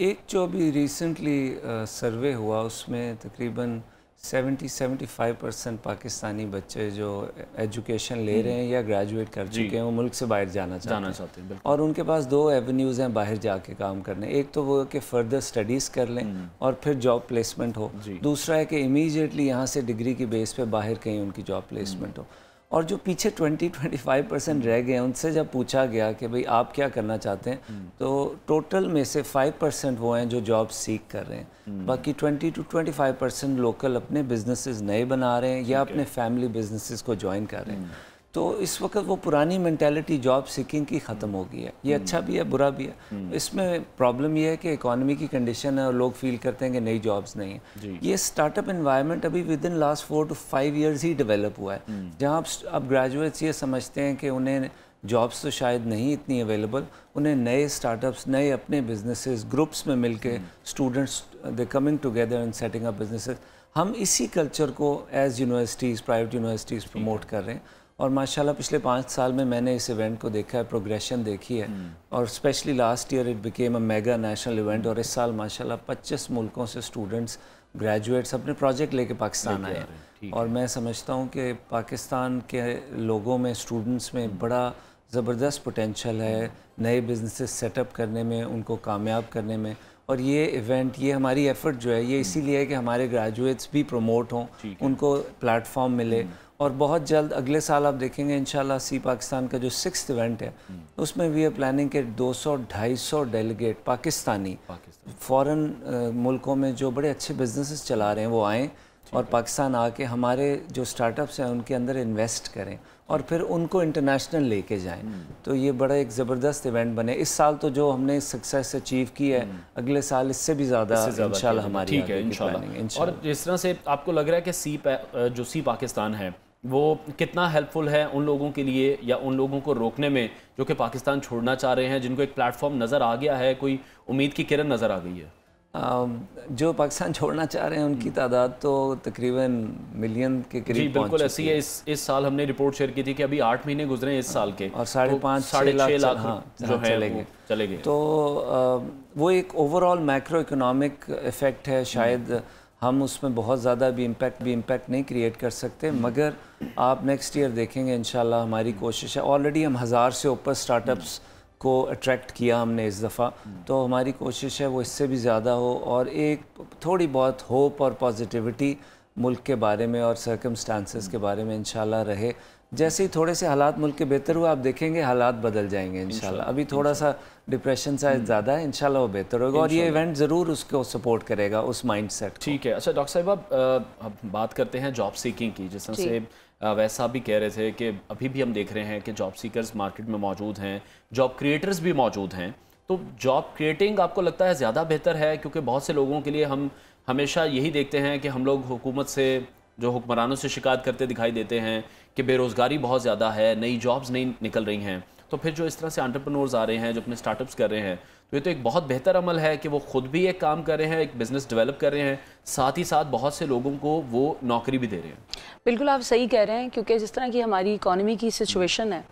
एक जो अभी रिसेंटली सर्वे हुआ उसमें तकरीबन 70-75% पाकिस्तानी बच्चे जो एजुकेशन ले रहे हैं या ग्रेजुएट कर चुके हैं वो मुल्क से बाहर जाना चाहते हैं और उनके पास 2 एवेन्यूज़ हैं बाहर जाके काम करने। एक तो वो कि फ़र्दर स्टडीज़ कर लें और फिर जॉब प्लेसमेंट हो, दूसरा है कि इमीडिएटली यहाँ से डिग्री की बेस पे बाहर कहीं उनकी जॉब प्लेसमेंट हो। और जो पीछे 20-25% रह गए उनसे जब पूछा गया कि भाई आप क्या करना चाहते हैं, तो टोटल में से 5% वो हैं जो जॉब सीख कर रहे हैं, बाकी 20-25% लोकल अपने बिजनेसेस नए बना रहे हैं या अपने फैमिली बिजनेसेस को ज्वाइन कर रहे हैं। तो इस वक्त वो पुरानी मेंटालिटी जॉब सीकिंग की ख़त्म हो गई है। ये अच्छा भी है, बुरा भी है। इसमें प्रॉब्लम ये है कि इकॉनमी की कंडीशन है और लोग फील करते हैं कि नई जॉब्स नहीं है। ये स्टार्टअप एनवायरनमेंट अभी with in last 4 to 5 years he develop हुआ है, जहाँ अब ग्रेजुएट्स ये समझते हैं कि उन्हें जॉब्स तो शायद नहीं इतनी अवेलेबल, उन्हें नए स्टार्टअप्स, नए अपने बिजनेसेस ग्रुप्स में मिल के students they coming together and setting up businesses. हम इसी कल्चर को as universities, private universities promote कर रहे हैं और माशाल्लाह पिछले 5 साल में मैंने इस इवेंट को देखा है, प्रोग्रेशन देखी है और specially last year it became a mega national event और इस साल माशाल्लाह 25 मुल्कों से स्टूडेंट्स, ग्रेजुएट्स अपने प्रोजेक्ट लेके पाकिस्तान आए हैं। और मैं समझता हूँ कि पाकिस्तान के लोगों में, स्टूडेंट्स में बड़ा ज़बरदस्त पोटेंशल है नए बिजनेसेस सेटअप करने में, उनको कामयाब करने में। और ये इवेंट, ये हमारी एफ़र्ट जो है ये इसीलिए है कि हमारे ग्रेजुएट्स भी प्रमोट हों, उनको प्लेटफॉर्म मिले। और बहुत जल्द अगले साल आप देखेंगे इंशाल्लाह सी पाकिस्तान का जो 6th इवेंट है उसमें भी है प्लानिंग के 200-250 डेलीगेट पाकिस्तानी फ़ॉरेन मुल्कों में जो बड़े अच्छे बिजनेसेस चला रहे हैं वो आएँ और पाकिस्तान आके हमारे जो स्टार्टअप्स हैं उनके अंदर इन्वेस्ट करें और फिर उनको इंटरनेशनल लेके जाएं। तो ये बड़ा एक ज़बरदस्त इवेंट बने। इस साल तो जो हमने सक्सेस अचीव की है, अगले साल इससे भी ज़्यादा इंशाल्लाह हमारी ठीक है इंशाल्लाह। और जिस तरह से आपको लग रहा है कि जो सी पाकिस्तान है वो कितना हेल्पफुल है उन लोगों के लिए या उन लोगों को रोकने में जो कि पाकिस्तान छोड़ना चाह रहे हैं, जिनको एक प्लेटफॉर्म नज़र आ गया है, कोई उम्मीद की किरण नज़र आ गई है? जो पाकिस्तान छोड़ना चाह रहे हैं उनकी तादाद तो तकरीबन मिलियन के करीब बिल्कुल ऐसी है। इस साल हमने रिपोर्ट शेयर की थी कि अभी 8 महीने गुजरे हैं इस साल के और 5.5-6 लाख जो है चले गए। तो वो एक ओवरऑल मैक्रो इकोनॉमिक इफ़ेक्ट है। शायद हम उसमें बहुत ज़्यादा भी इम्पैक्ट नहीं क्रिएट कर सकते, मगर आप नेक्स्ट ईयर देखेंगे इंशाल्लाह हमारी कोशिश है। ऑलरेडी हम 1000 से ऊपर स्टार्टअप्स को अट्रैक्ट किया हमने इस दफ़ा, तो हमारी कोशिश है वो इससे भी ज़्यादा हो और एक थोड़ी बहुत होप और पॉजिटिविटी मुल्क के बारे में और सर्कमस्टांसेस के बारे में इंशाल्लाह रहे। जैसे ही थोड़े से हालात मुल्क के बेहतर हुआ, आप देखेंगे हालात बदल जाएंगे इंशाल्लाह। अभी थोड़ा सा डिप्रेशन शायद ज़्यादा है, इंशाल्लाह वो बेहतर होगा और ये इवेंट ज़रूर उसको सपोर्ट करेगा, उस माइंडसेट। ठीक है। अच्छा डॉक्टर साहिबा, अब बात करते हैं जॉब सीकिंग की। जिस तरह से वैसा भी कह रहे थे कि अभी भी हम देख रहे हैं कि जॉब सीकर्स मार्केट में मौजूद हैं, जॉब क्रिएटर्स भी मौजूद हैं। तो जॉब क्रिएटिंग आपको लगता है ज़्यादा बेहतर है? क्योंकि बहुत से लोगों के लिए हम हमेशा यही देखते हैं कि हम लोग हुकूमत से, जो हुक्मरानों से शिकायत करते दिखाई देते हैं कि बेरोज़गारी बहुत ज़्यादा है, नई जॉब्स नहीं निकल रही हैं। तो फिर जो इस तरह से एंटरप्रेन्योर्स आ रहे हैं, जो अपने स्टार्टअप्स कर रहे हैं, तो ये तो एक बहुत बेहतर अमल है कि वो खुद भी एक काम कर रहे हैं, एक बिज़नेस डेवलप कर रहे हैं, साथ ही साथ बहुत से लोगों को वो नौकरी भी दे रहे हैं। बिल्कुल आप सही कह रहे हैं, क्योंकि जिस तरह की हमारी इकोनॉमी की सिचुएशन है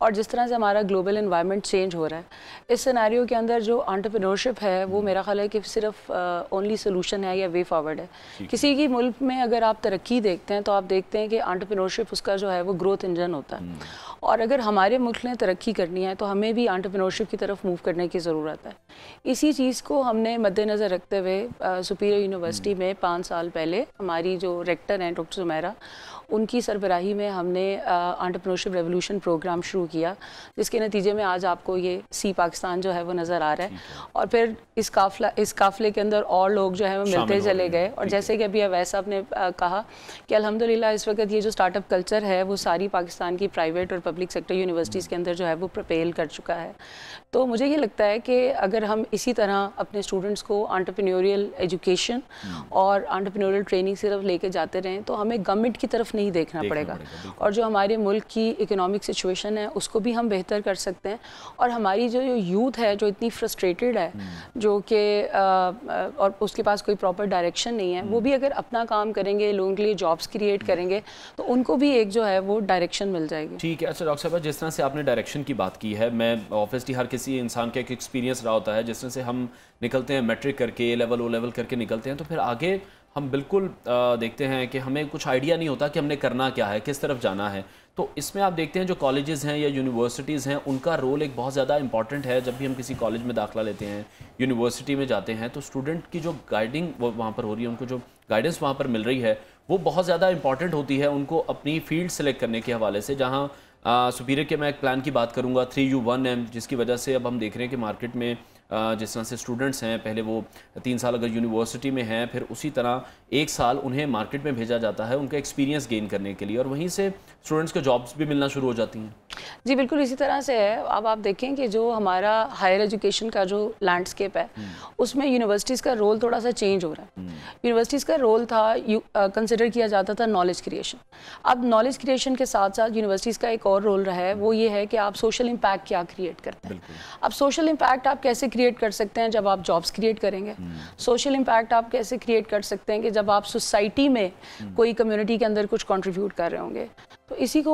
और जिस तरह से हमारा ग्लोबल एनवायरनमेंट चेंज हो रहा है, इस सिनेरियो के अंदर जो एंटरप्रेन्योरशिप है वो मेरा ख्याल है कि सिर्फ ओनली सोल्यूशन है या वे फॉरवर्ड है। किसी की मुल्क में अगर आप तरक्की देखते हैं तो आप देखते हैं कि एंटरप्रेन्योरशिप उसका जो है वो ग्रोथ इंजन होता है। और अगर हमारे मुल्क ने तरक्की करनी है तो हमें भी एंटरप्रेन्योरशिप की तरफ मूव करने की ज़रूरत है। इसी चीज़ को हमने मद्देनज़र रखते हुए सुपीरियर यूनिवर्सिटी में 5 साल पहले हमारी जो रेक्टर हैं डॉक्टर सुमेरा, उनकी सरबराही में हमने एंटरप्रेन्योरशिप रेवोल्यूशन प्रोग्राम शुरू किया, जिसके नतीजे में आज आपको ये सी पाकिस्तान जो है वो नज़र आ रहा है। और फिर इस काफ़िले के अंदर और लोग जो है वो मिलते चले गए। और जैसे कि अभी अवैस साहब ने कहा कि अल्हम्दुलिल्लाह इस वक्त ये जो स्टार्टअप कल्चर है वो सारी पाकिस्तान की प्राइवेट और पब्लिक सेक्टर यूनिवर्सिटीज़ के अंदर जो है वो प्रपेल कर चुका है। तो मुझे ये लगता है कि अगर हम इसी तरह अपने स्टूडेंट्स को एंटरप्रेन्योरियल एजुकेशन और एंटरप्रेन्योरियल ट्रेनिंग सिर्फ लेके जाते रहें तो हमें गवर्नमेंट की तरफ नहीं देखना पड़ेगा। और जो हमारे मुल्क की इकोनॉमिक सिचुएशन है उसको भी हम बेहतर कर सकते हैं। और हमारी जो यूथ है जो इतनी फ्रस्ट्रेटेड है, जो कि और उसके पास कोई प्रॉपर डायरेक्शन नहीं है, वो भी अगर अपना काम करेंगे, लोगों के लिए जॉब्स क्रिएट करेंगे तो उनको भी एक जो है वो डायरेक्शन मिल जाएगी। ठीक है। अच्छा डॉक्टर साहब, जिस तरह से आपने डायरेक्शन की बात की है, मैं ऑब्वियसली हर किसी इंसान का एक एक्सपीरियंस रहा होता है। जिस तरह से हम निकलते हैं मैट्रिक करके, A-लेवल O-लेवल करके निकलते हैं, तो फिर आगे हम बिल्कुल देखते हैं कि हमें कुछ आइडिया नहीं होता कि हमने करना क्या है, किस तरफ जाना है। तो इसमें आप देखते हैं जो कॉलेजेस हैं या यूनिवर्सिटीज़ हैं, उनका रोल एक बहुत ज़्यादा इंपॉर्टेंट है। जब भी हम किसी कॉलेज में दाखिला लेते हैं, यूनिवर्सिटी में जाते हैं, तो स्टूडेंट की जो गाइडिंग वो वहाँ पर हो रही है, उनको जो गाइडेंस वहाँ पर मिल रही है वो बहुत ज़्यादा इंपॉर्टेंट होती है उनको अपनी फील्ड सेलेक्ट करने के हवाले से। जहाँ सुपीरियर के मैं एक प्लान की बात करूँगा 3U1M, जिसकी वजह से अब हम देख रहे हैं कि मार्केट में जिस तरह से स्टूडेंट्स हैं, पहले वो 3 साल अगर यूनिवर्सिटी में हैं, फिर उसी तरह 1 साल उन्हें मार्केट में भेजा जाता है उनका एक्सपीरियंस गेन करने के लिए, और वहीं से स्टूडेंट्स को जॉब्स भी मिलना शुरू हो जाती हैं। जी बिल्कुल इसी तरह से है। अब आप देखें कि जो हमारा हायर एजुकेशन का जो लैंडस्केप है उसमें यूनिवर्सिटीज़ का रोल थोड़ा सा चेंज हो रहा है। यूनिवर्सिटीज़ का रोल था कंसिडर किया जाता था नॉलेज क्रिएशन। अब नॉलेज क्रिएशन के साथ साथ यूनिवर्सिटीज़ का एक और रोल रहा है, वो ये है कि आप सोशल इम्पैक्ट क्या क्रिएट करते हैं। अब सोशल इम्पैक्ट आप कैसे क्रिएट कर सकते हैं? जब आप जॉब्स क्रिएट करेंगे। सोशल इम्पैक्ट आप कैसे क्रिएट कर सकते हैं कि जब आप सोसाइटी में कोई कम्युनिटी के अंदर कुछ कंट्रीब्यूट कर रहे होंगे। तो इसी को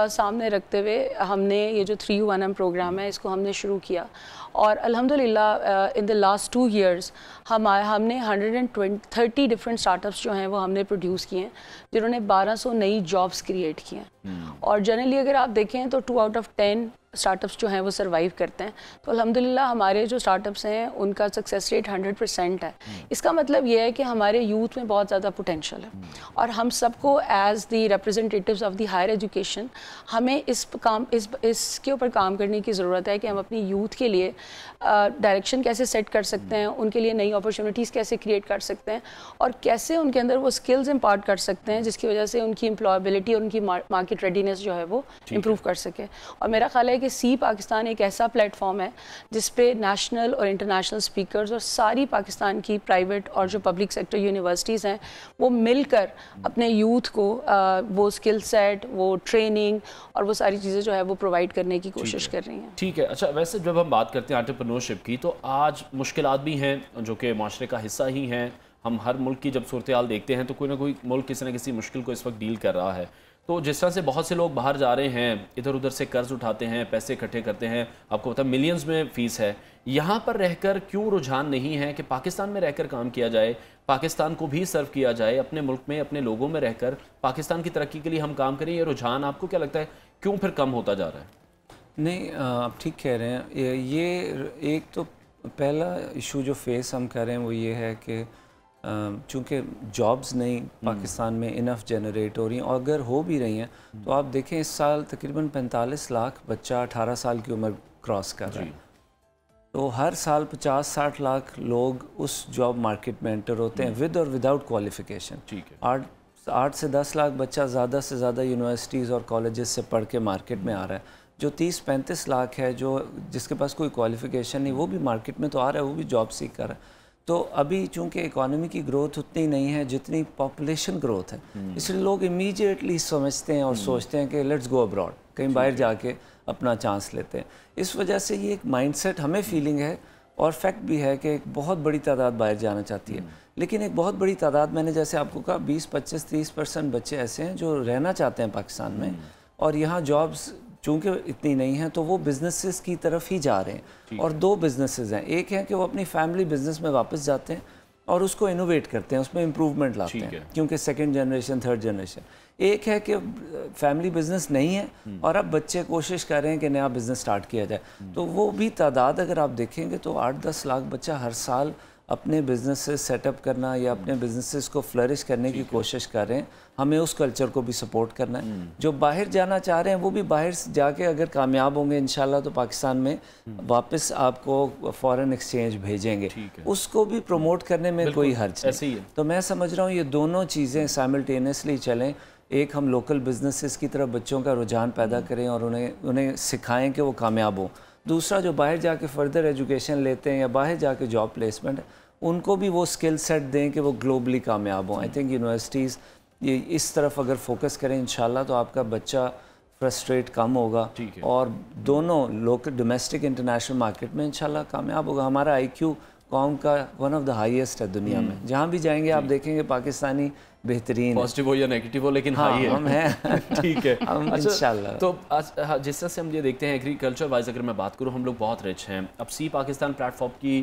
सामने रखते हुए हमने ये जो 3U1M प्रोग्राम है इसको हमने शुरू किया, और अल्हम्दुलिल्लाह इन द लास्ट 2 years हमने 130 डिफरेंट स्टार्टअप्स जो हैं वो हमने प्रोड्यूस किए हैं, जिन्होंने 1200 नई जॉब्स क्रिएट की हैं। और जनरली अगर आप देखें तो 2 out of 10 स्टार्टअप्स जो हैं वो सर्वाइव करते हैं। तो अल्हम्दुलिल्लाह हमारे जो स्टार्टअप्स हैं उनका सक्सेस रेट 100% है। इसका मतलब ये है कि हमारे यूथ में बहुत ज़्यादा पोटेंशियल है, और हम सबको as the representatives of the higher education हमें इसके ऊपर काम करने की ज़रूरत है कि हम अपनी यूथ के लिए डायरेक्शन कैसे सेट कर सकते हैं, उनके लिए नई अपॉर्चुनिटीज़ कैसे क्रिएट कर सकते हैं, और कैसे उनके अंदर वो स्किल्स इम्पार्ट कर सकते हैं जिसकी वजह से उनकी एम्प्लॉयबिलिटी और उनकी मार्केट रेडीनेस जो है वो इम्प्रूव कर सके। और मेरा ख्याल है कि सी पाकिस्तान एक ऐसा प्लेटफॉर्म है जिस पे नेशनल और इंटरनेशनल स्पीकर्स और सारी पाकिस्तान की प्राइवेट और जो पब्लिक सेक्टर यूनिवर्सिटीज़ हैं वो मिलकर अपने यूथ को वो स्किल सेट, वो ट्रेनिंग और वो सारी चीज़ें जो है वो प्रोवाइड करने की कोशिश कर रही हैं। ठीक है। अच्छा, वैसे जब हम बात करते हैं एंटरप्रेन्योरशिप की, तो आज मुश्किलात भी हैं जो कि माशरे का हिस्सा ही हैं। हम हर मुल्क की जब सूरत हाल देखते हैं तो कोई ना कोई मुल्क किसी न किसी मुश्किल को इस वक्त डील कर रहा है। तो जिस तरह से बहुत से लोग बाहर जा रहे हैं, इधर उधर से कर्ज उठाते हैं, पैसे इकट्ठे करते हैं, आपको पता है मिलियंस में फ़ीस है, यहाँ पर रहकर क्यों रुझान नहीं है कि पाकिस्तान में रहकर काम किया जाए, पाकिस्तान को भी सर्व किया जाए, अपने मुल्क में अपने लोगों में रहकर पाकिस्तान की तरक्की के लिए हम काम करें? ये रुझान आपको क्या लगता है क्यों फिर कम होता जा रहा है? नहीं, आप ठीक कह रहे हैं। ये एक तो पहला इशू जो फेस हम कर रहे हैं वो ये है कि चूँकि जॉब्स नहीं पाकिस्तान में इनफ जनरेट हो रही हैं, और अगर हो भी रही हैं तो आप देखें इस साल तकरीबन 45 लाख बच्चा 18 साल की उम्र क्रॉस कर रहा है। तो हर साल 50-60 लाख लोग उस जॉब मार्केट में एंटर होते हैं विद और विदाउट क्वालिफिकेशन। ठीक है, 8 से 10 लाख बच्चा ज़्यादा से ज़्यादा यूनिवर्सिटीज़ और कॉलेजेस से पढ़ के मार्केट में आ रहा है। जो 30-35 लाख है जो जिसके पास कोई क्वालिफिकेशन नहीं, वो भी मार्केट में तो आ रहा है, वो भी जॉब सीख कर रहा है। तो अभी चूंकि इकोनॉमी की ग्रोथ उतनी नहीं है जितनी पॉपुलेशन ग्रोथ है, इसलिए लोग इमीडिएटली समझते हैं और सोचते हैं कि लेट्स गो अब्रॉड, कहीं बाहर जाके अपना चांस लेते हैं। इस वजह से ये एक माइंडसेट हमें फीलिंग है और फैक्ट भी है कि एक बहुत बड़ी तादाद बाहर जाना चाहती है, लेकिन एक बहुत बड़ी तादाद, मैंने जैसे आपको कहा 20-25-30% बच्चे ऐसे हैं जो रहना चाहते हैं पाकिस्तान में, और यहाँ जॉब्स चूँकि इतनी नहीं है तो वो बिजनेसेस की तरफ ही जा रहे हैं। और दो बिजनेसेस हैं, एक है कि वो अपनी फैमिली बिजनेस में वापस जाते हैं और उसको इनोवेट करते हैं, उसमें इम्प्रूवमेंट लाते हैं क्योंकि सेकंड जनरेशन थर्ड जनरेशन। एक है कि फैमिली बिजनेस नहीं है और अब बच्चे कोशिश कर रहे हैं कि नया बिजनेस स्टार्ट किया जाए, तो वो भी तादाद अगर आप देखेंगे तो 8-10 लाख बच्चा हर साल अपने बिजनेसेस सेटअप करना या अपने बिजनेसेस को फ्लरिश करने की कोशिश कर रहे हैं। हमें उस कल्चर को भी सपोर्ट करना है। जो बाहर जाना चाह रहे हैं वो भी बाहर जाके अगर कामयाब होंगे इंशाल्लाह तो पाकिस्तान में वापस आपको फॉरेन एक्सचेंज भेजेंगे, उसको भी प्रमोट करने में कोई हर्ज नहीं है। तो मैं समझ रहा हूँ ये दोनों चीज़ें साइमल्टेनियसली चलें। एक हम लोकल बिजनेसेस की तरफ बच्चों का रुझान पैदा करें और उन्हें सिखाएं कि वो कामयाब हों। दूसरा जो बाहर जाके फर्दर एजुकेशन लेते हैं या बाहर जाके जॉब प्लेसमेंट है, उनको भी वो स्किल सेट दें कि वो ग्लोबली कामयाब हों। आई थिंक यूनिवर्सिटीज़ ये इस तरफ अगर फोकस करें इंशाल्लाह तो आपका बच्चा फ्रस्ट्रेट कम होगा और दोनों लोकल डोमेस्टिक इंटरनेशनल मार्केट में इंशाल्लाह कामयाब होगा। हमारा IQ कौम का वन ऑफ द हाईएस्ट है दुनिया में। जहाँ भी जाएंगे आप देखेंगे पाकिस्तानी बेहतरीन, पॉजिटिव हो या नेगेटिव हो, लेकिन हाई है, हम हैं ठीक है हम इंशाल्लाह। तो जिस तरह से हम ये देखते हैं एग्रीकल्चर वाइज अगर मैं बात करूँ, हम लोग बहुत रिच हैं। अब सी पाकिस्तान प्लेटफॉर्म की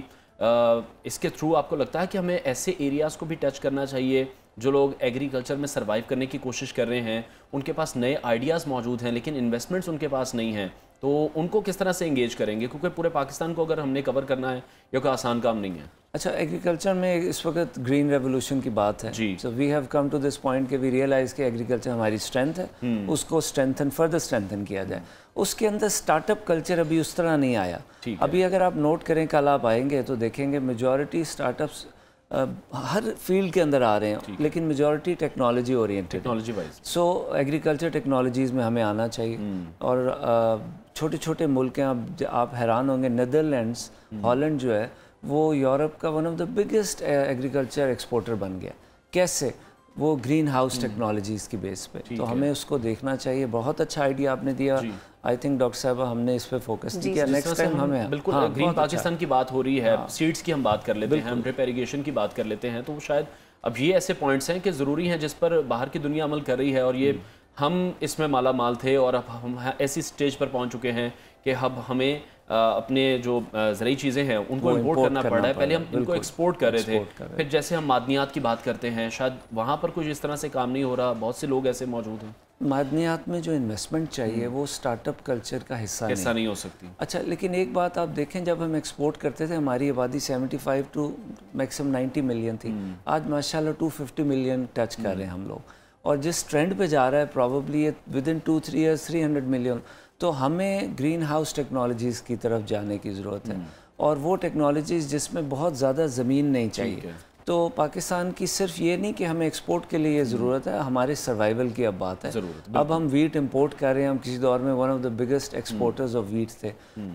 इसके थ्रू आपको लगता है कि हमें ऐसे एरियाज़ को भी टच करना चाहिए जो लोग एग्रीकल्चर में सर्वाइव करने की कोशिश कर रहे हैं, उनके पास नए आइडियाज़ मौजूद हैं लेकिन इन्वेस्टमेंट्स उनके पास नहीं हैं, तो उनको किस तरह से एंगेज करेंगे? क्योंकि पूरे पाकिस्तान को अगर हमने कवर करना है ये कोई आसान काम नहीं है। अच्छा, एग्रीकल्चर में इस वक्त ग्रीन रेवोल्यूशन की बात है जी। So we have come to this point कि वी रियलाइज कि एग्रीकल्चर हमारी स्ट्रेंथ है, उसको फर्दर स्ट्रेंथन किया जाए। उसके अंदर स्टार्टअप कल्चर अभी उस तरह नहीं आया। अभी अगर आप नोट करें, कल आप आएंगे तो देखेंगे मेजॉरिटी स्टार्टअप्स हर फील्ड के अंदर आ रहे हैं, लेकिन majority technology oriented, technology wise. सो एग्रीकल्चर टेक्नोलॉजीज़ में हमें आना चाहिए। और छोटे छोटे मुल्क हैं, आप हैरान होंगे, नीदरलैंड्स, हॉलैंड जो है वो यूरोप का one of the biggest agriculture exporter बन गया। कैसे? वो ग्रीन हाउस टेक्नोलॉजीज़ की बेस पे। तो हमें उसको देखना चाहिए। बहुत अच्छा आइडिया आपने दिया। आई थिंक डॉक्टर साहब हमने इस पे फोकस नहीं किया। नेक्स्ट टाइम हमें बिल्कुल ग्रीन पाकिस्तान की बात हो रही है, सीड्स की हम बात कर लेते हैं, हम ड्रिप इरिगेशन की बात कर लेते हैं, तो शायद अब ये ऐसे पॉइंट्स हैं कि ज़रूरी हैं जिस पर बाहर की दुनिया अमल कर रही है और ये हम इसमें माला माल थे और अब हम ऐसी स्टेज पर पहुँच चुके हैं कि अब हमें अपने जो ज़रूरी चीज़ें हैं उनको इंपोर्ट करना पड़ रहा है। पहले हम इनको एक्सपोर्ट कर रहे थे, फिर जैसे हम मादनियात की बात करते हैं, शायद वहाँ पर कुछ इस तरह से काम नहीं हो रहा। बहुत से लोग ऐसे मौजूद हैं। मादनियात में जो इन्वेस्टमेंट चाहिए वो स्टार्टअप कल्चर का हिस्सा नहीं हो सकती। अच्छा, लेकिन एक बात आप देखें, जब हम एक्सपोर्ट करते थे हमारी आबादी 75 टू मैक्सिमम 90 मिलियन थी। आज माशाल्लाह 250 मिलियन टच कर रहे हैं हम लोग, और जिस ट्रेंड पे जा रहा है probably with in 2-3 years 300 million. तो हमें ग्रीन हाउस टेक्नोलॉजीज़ की तरफ जाने की ज़रूरत है, और वो टेक्नोलॉजीज़ जिसमें बहुत ज़्यादा ज़मीन नहीं चाहिए। तो पाकिस्तान की सिर्फ ये नहीं कि हमें एक्सपोर्ट के लिए ज़रूरत है, हमारे सर्वाइवल की अब बात है। अब हम वीट इंपोर्ट कर रहे हैं, हम किसी दौर में one of the biggest exporters of wheat थे।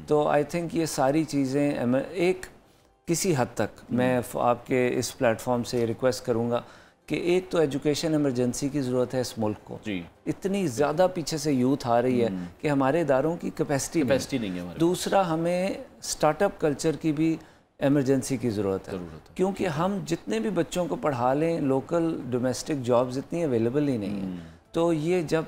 तो आई थिंक ये सारी चीज़ें एक किसी हद तक मैं आपके इस प्लेटफॉर्म से रिक्वेस्ट करूँगा कि एक तो एजुकेशन इमरजेंसी की ज़रूरत है इस मुल्क को। इतनी ज़्यादा पीछे से यूथ आ रही है कि हमारे इदारों की कैपेसिटी नहीं है। दूसरा, हमें स्टार्टअप कल्चर की भी इमरजेंसी की ज़रूरत है, क्योंकि हम जितने भी बच्चों को पढ़ा लें, लोकल डोमेस्टिक जॉब्स इतनी अवेलेबल ही नहीं है। तो ये जब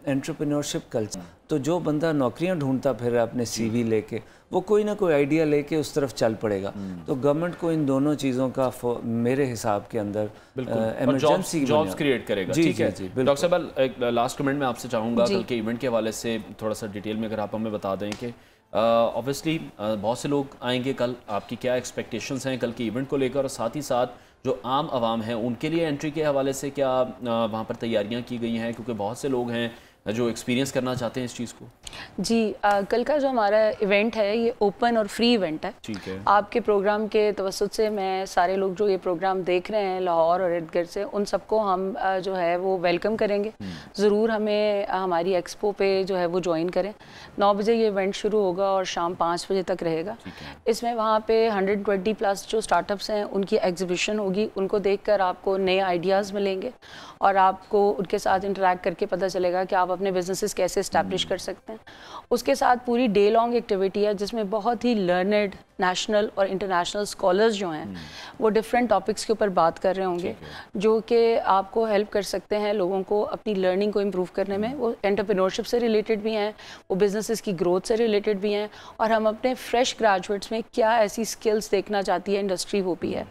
एंटरप्रेन्योरशिप कल्चर, तो जो बंदा नौकरियां ढूंढता फिर अपने CV लेके, वो कोई ना कोई आइडिया लेके उस तरफ चल पड़ेगा। तो गवर्नमेंट को इन दोनों चीज़ों का मेरे हिसाब के अंदर इमरजेंसी जॉब्स क्रिएट करेगा। ठीक है डॉक्टर साहब, एक लास्ट कमेंट मैं आपसे चाहूँगा कल के इवेंट के हवाले से थोड़ा सा डिटेल में अगर आप हमें बता दें कि ऑब्वियसली बहुत से लोग आएंगे कल, आपकी क्या एक्सपेक्टेशंस हैं कल के इवेंट को लेकर, और साथ ही साथ जो आम आवाम है उनके लिए एंट्री के हवाले से क्या वहाँ पर तैयारियाँ की गई हैं, क्योंकि बहुत से लोग हैं जो एक्सपीरियंस करना चाहते हैं इस चीज़ को? जी, कल का जो हमारा इवेंट है ये ओपन और फ्री इवेंट है। ठीक है। आपके प्रोग्राम के तवसुत से मैं सारे लोग जो ये प्रोग्राम देख रहे हैं लाहौर और इर्द गिर्द से, उन सबको हम जो है वो वेलकम करेंगे। ज़रूर हमें हमारी एक्सपो पे जो है वो ज्वाइन करें। 9 बजे ये इवेंट शुरू होगा और शाम 5 बजे तक रहेगा। इसमें वहाँ पे 120+ जो स्टार्टअप्स हैं उनकी एग्जीबिशन होगी, उनको देखकर आपको नए आइडियाज़ मिलेंगे और आपको उनके साथ इंटरेक्ट करके पता चलेगा कि आप अपने बिजनेसेस कैसे इस्टेब्लिश कर सकते हैं। उसके साथ पूरी डे लॉन्ग एक्टिविटी है जिसमें बहुत ही लर्नड नेशनल और इंटरनेशनल स्कॉलर्स जो हैं वो डिफरेंट टॉपिक्स के ऊपर बात कर रहे होंगे, जो कि आपको हेल्प कर सकते हैं लोगों को अपनी लर्निंग को इम्प्रूव करने में। वो एंटरप्रेन्योरशिप से रिलेटेड भी हैं, वो बिजनेसेस की ग्रोथ से रिलेटेड भी हैं, और हम अपने फ्रेश ग्रेजुएट्स में क्या ऐसी स्किल्स देखना चाहती है इंडस्ट्री वो भी है।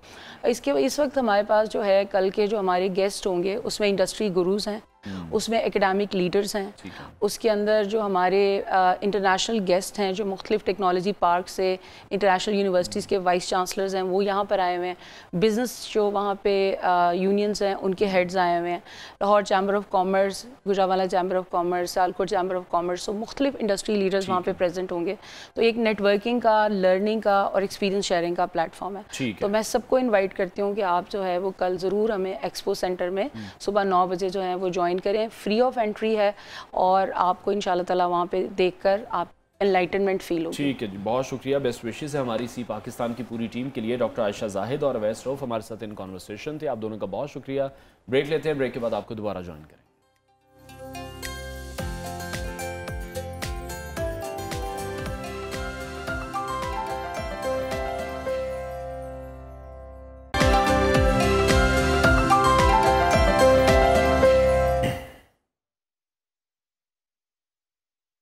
इस वक्त हमारे पास जो है कल के जो हमारे गेस्ट होंगे उसमें इंडस्ट्री गुरुज हैं, उसमें एकेडमिक लीडर्स हैं, उसके अंदर जो हमारे इंटरनेशनल गेस्ट हैं जो मुख्तलिफ टेक्नोलॉजी पार्क से इंटरनेशनल यूनिवर्सिटीज़ के वाइस चांसलर्स हैं वो यहाँ पर आए हुए हैं। बिज़नेस जो वहाँ पे यूनियंस हैं उनके हेड्स आए हुए हैं। Lahore chamber of commerce, Gujranwala chamber of commerce, Sialkot chamber of commerce, तो मुख्तलिफ इंडस्ट्री लीडर्स वहाँ पे प्रेजेंट होंगे। तो एक नेटवर्किंग का, लर्निंग का और एक्सपीरियंस शेयरिंग का प्लेटफॉर्म है। तो मैं सबको इन्वाइट करती हूँ कि आप जो है वो कल ज़रूर हमें एक्सपो सेंटर में सुबह 9 बजे जो है वो ज्वाइन करें। फ्री ऑफ एंट्री है और आपको इंशाल्लाह ताला वहाँ पे देखकर आप एनलाइटनमेंट फील होगी। ठीक है जी, बहुत शुक्रिया। बेस्ट विशेस है हमारी सी पाकिस्तान की पूरी टीम के लिए। डॉक्टर आयशा जाहिद और अवैस रऊफ हमारे साथ इन कॉन्वर्सेशन थे। आप दोनों का बहुत शुक्रिया। ब्रेक लेते हैं, ब्रेक के बाद आपको दोबारा ज्वाइन करें।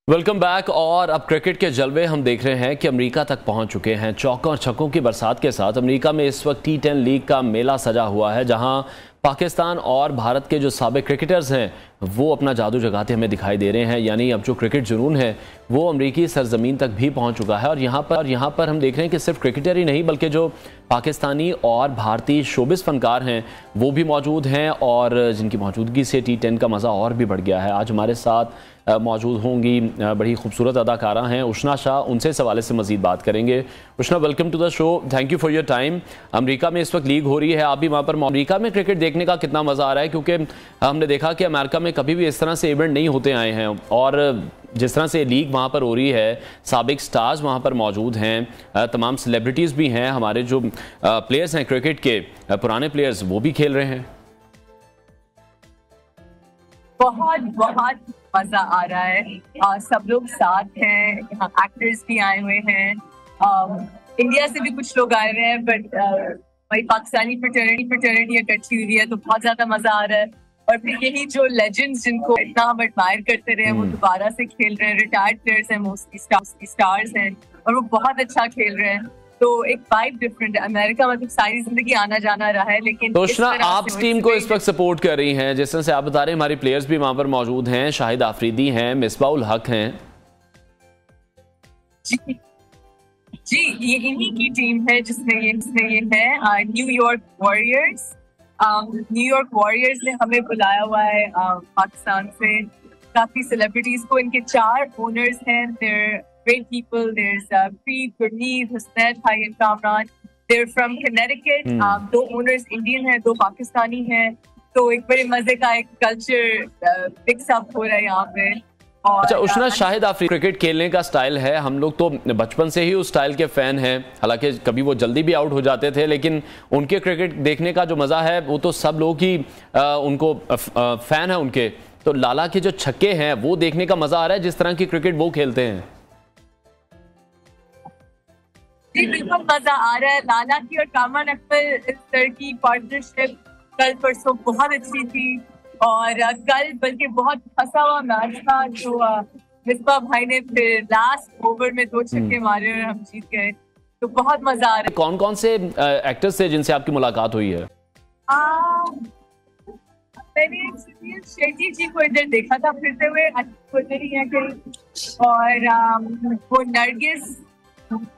Welcome back. और अब क्रिकेट के जलवे हम देख रहे हैं कि अमेरिका तक पहुंच चुके हैं। चौकों और छक्कों की बरसात के साथ अमेरिका में इस वक्त T10 लीग का मेला सजा हुआ है, जहां पाकिस्तान और भारत के जो साबिक क्रिकेटर्स हैं वो अपना जादू जगाते हमें दिखाई दे रहे हैं। यानी अब जो क्रिकेट जुनून है वो अमेरिकी सरजमीन तक भी पहुंच चुका है। और यहाँ पर हम देख रहे हैं कि सिर्फ क्रिकेटर ही नहीं बल्कि जो पाकिस्तानी और भारतीय शोबिस फनकार हैं वो भी मौजूद हैं, और जिनकी मौजूदगी से T10 का मज़ा और भी बढ़ गया है। आज हमारे साथ मौजूद होंगी बड़ी खूबसूरत अदाकारा हैं उष्णा शाह, उनसे इस हवाले से मज़ीद बात करेंगे। Ushna, welcome to the show, thank you for your time. America में इस वक्त लीग हो रही है, आप भी वहाँ पर। अमेरिका में क्रिकेट देखने का कितना मज़ा आ रहा है, क्योंकि हमने देखा कि अमेरिका में कभी भी इस तरह से इवेंट नहीं होते आए हैं, और जिस तरह से लीग वहाँ पर हो रही है, साबिक स्टार्स वहाँ पर मौजूद हैं, तमाम सेलिब्रिटीज़ भी हैं, हमारे जो प्लेयर्स हैं क्रिकेट के पुराने प्लेयर्स वो भी खेल रहे हैं। बहुत बहुत मजा आ रहा है। सब लोग साथ हैं, यहाँ एक्टर्स भी आए हुए हैं, इंडिया से भी कुछ लोग आए हुए हैं, बट भाई पाकिस्तानी फ्रेटर्निटी इकट्ठी हुई है तो बहुत ज्यादा मजा आ रहा है। और फिर यही जो लेजेंड्स जिनको इतना हम एडमायर करते रहे वो दोबारा से खेल रहे हैं। रिटायर्ड प्लेयर्स हैं, मोस्टली स्टार्स हैं, और वो बहुत अच्छा खेल रहे हैं। तो एक वाइब डिफरेंट है। अमेरिका मतलब सारी जिंदगी आना जाना रहा है, लेकिन तो आप टीम को इस वक्त सपोर्ट कर रही हैं, जिस तरह से आप बता रहे हैं। हमारी प्लेयर्स भी वहां पर मौजूद हैं, शाहिद आफरीदी हैं, मिसबाउल हक हैं। जी, ये इन्हीं की टीम है जिसमें ये है न्यूयॉर्क वॉरियर्स। न्यूयॉर्क वॉरियर्स ने हमें बुलाया हुआ है पाकिस्तान से, काफी सेलिब्रिटीज को। इनके 4 ओनर्स हैं। Great people. There's Preet, Gurneet, Husnain, Bhai and Kamran. They're from Connecticut. 2 owners Indian हैं, 2 पाकिस्तानी हैं। तो एक बड़े मजे का एक कल्चर मिक्स अप हो रहा है यहाँ पे। अच्छा उष्णा, शाहिद आफरीदी क्रिकेट खेलने का स्टाइल है, हम लोग तो बचपन से ही उस स्टाइल के फैन हैं। हालांकि कभी वो जल्दी भी आउट हो जाते थे, लेकिन उनके क्रिकेट देखने का जो मजा है वो तो सब लोग ही उनको फैन है उनके। तो लाला के जो छक्के हैं वो देखने का मजा आ रहा है, जिस तरह की क्रिकेट वो खेलते हैं। जी बिल्कुल मजा आ रहा है। लाला की और कामरान अख्तर सर की पार्टनरशिप कल परसों बहुत अच्छी थी, और कल बल्कि बहुत फंसा हुआ मैच था जो मिसबा भाई ने फिर लास्ट ओवर में 2 छक्के मारे और हम जीत गए। तो बहुत मजा आ रहा है। कौन कौन से एक्टर्स थे जिनसे आपकी मुलाकात हुई है? मैंने सुनील शेट्टी जी को इधर देखा था फिरते हुए, इधर ही है कहीं, और वो नरगिस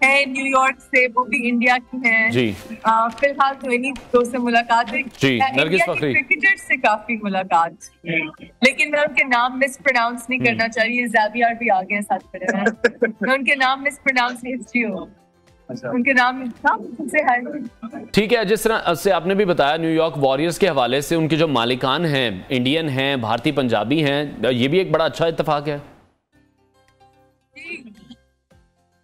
है न्यूयॉर्क से, वो भी इंडिया की हैं जी। फिलहाल तो इन्हीं दो से मुलाकात है जी, नरगिस इंडिया फखरी। के क्रिकेटर से काफी मुलाकात, लेकिन मैं उनके नाम मिस प्रोनाउंस नहीं करना चाहिए, ज़ावियर भी आ गए साथ खड़े हैं, मैं उनके नाम मिस प्रोनाउंस हिस्ट्री हो, उनके नाम था से है। ठीक है, जिस तरह से आपने भी बताया न्यूयॉर्क वॉरियर्स के हवाले से, उनके जो मालिकान हैं इंडियन हैं, भारतीय पंजाबी हैं, ये भी एक बड़ा अच्छा इत्तेफाक है।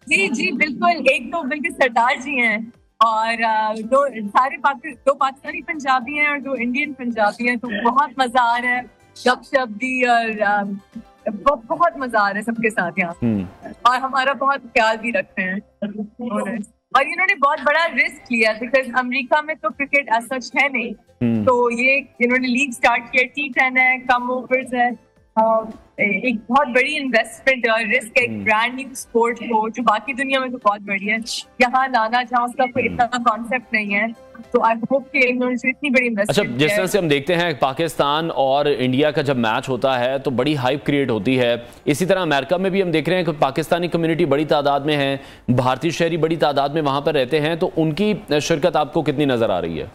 जी जी बिल्कुल, एक तो बल्कि सरदार जी हैं और दो पाकिस्तानी पंजाबी हैं और दो इंडियन पंजाबी हैं, तो बहुत मजा आ रहा है, गपशप दी और बहुत मजा आ रहा है सबके साथ यहाँ, और हमारा बहुत ख्याल भी रखते हैं। और इन्होंने बहुत बड़ा रिस्क लिया, बिकॉज अमेरिका में तो क्रिकेट एज सच है नहीं, तो ये इन्होंने लीग स्टार्ट किया, T10 है, कम ओवर्स है, एक बहुत बड़ी इन्वेस्टमेंट और रिस्क, एक ब्रांड न्यू स्पोर्ट हो जो बाकी दुनिया में तो बहुत बड़ी है, यहाँ लाना जहाँ उसका कोई इतना कॉन्सेप्ट नहीं है, तो आई होप कि इन्होंने इतनी बड़ी इन्वेस्टमेंट। अच्छा, जिस तरह से हम देखते हैं पाकिस्तान और इंडिया का जब मैच होता है तो बड़ी हाइप क्रिएट होती है, इसी तरह अमेरिका में भी हम देख रहे हैं कि पाकिस्तानी कम्युनिटी बड़ी तादाद में है, भारतीय शहरी बड़ी तादाद में वहां पर रहते हैं, तो उनकी शिरकत आपको कितनी नजर आ रही है?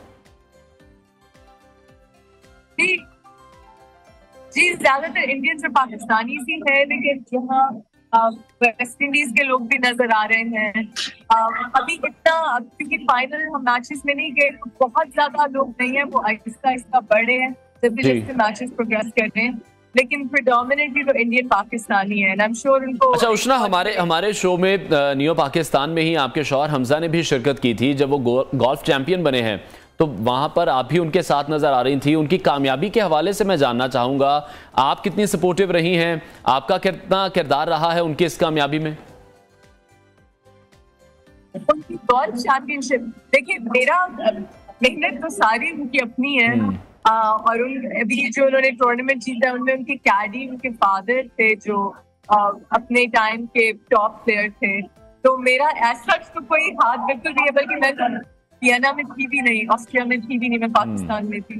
जी ज्यादातर इंडियंस और पाकिस्तानी ही है, लेकिन यहाँ वेस्ट इंडीज के लोग भी नजर आ रहे हैं। अभी इतना, क्योंकि फाइनल हम मैचेस में नहीं गए, बहुत ज्यादा लोग नहीं है, वो आहिस्ता आहिस्ता बढ़े हैं जब जैसे मैचेस प्रोग्रेस कर रहे हैं, लेकिन प्रेडोमिनेटली तो इंडियन पाकिस्तानी है, आई एम श्योर उनको। अच्छा उष्णा, हमारे शो में नियो पाकिस्तान में ही आपके शौहर हमजा ने भी शिरकत की थी जब वो गोल्फ चैंपियन बने हैं, तो वहां पर आप भी उनके साथ नजर आ रही थी। उनकी कामयाबी के हवाले से मैं जानना चाहूंगा, आप कितनी सपोर्टिव रही हैं, आपका कितना किरदार रहा है उनकी इस कामयाबी में? उनकी गोल्फ चैंपियनशिप, देखिए मेरा मेहनत तो सारी उनकी अपनी है, और अभी जो उन्होंने टूर्नामेंट जीता उनमें उनके कैडी, उनके फादर थे जो अपने टाइम के टॉप प्लेयर थे, तो मेरा ऐसा तो कोई हाथ बिल्कुल नहीं है, बल्कि मैं वियना में थी भी नहीं, ऑस्ट्रिया में थी भी नहीं, मैं पाकिस्तान में थी,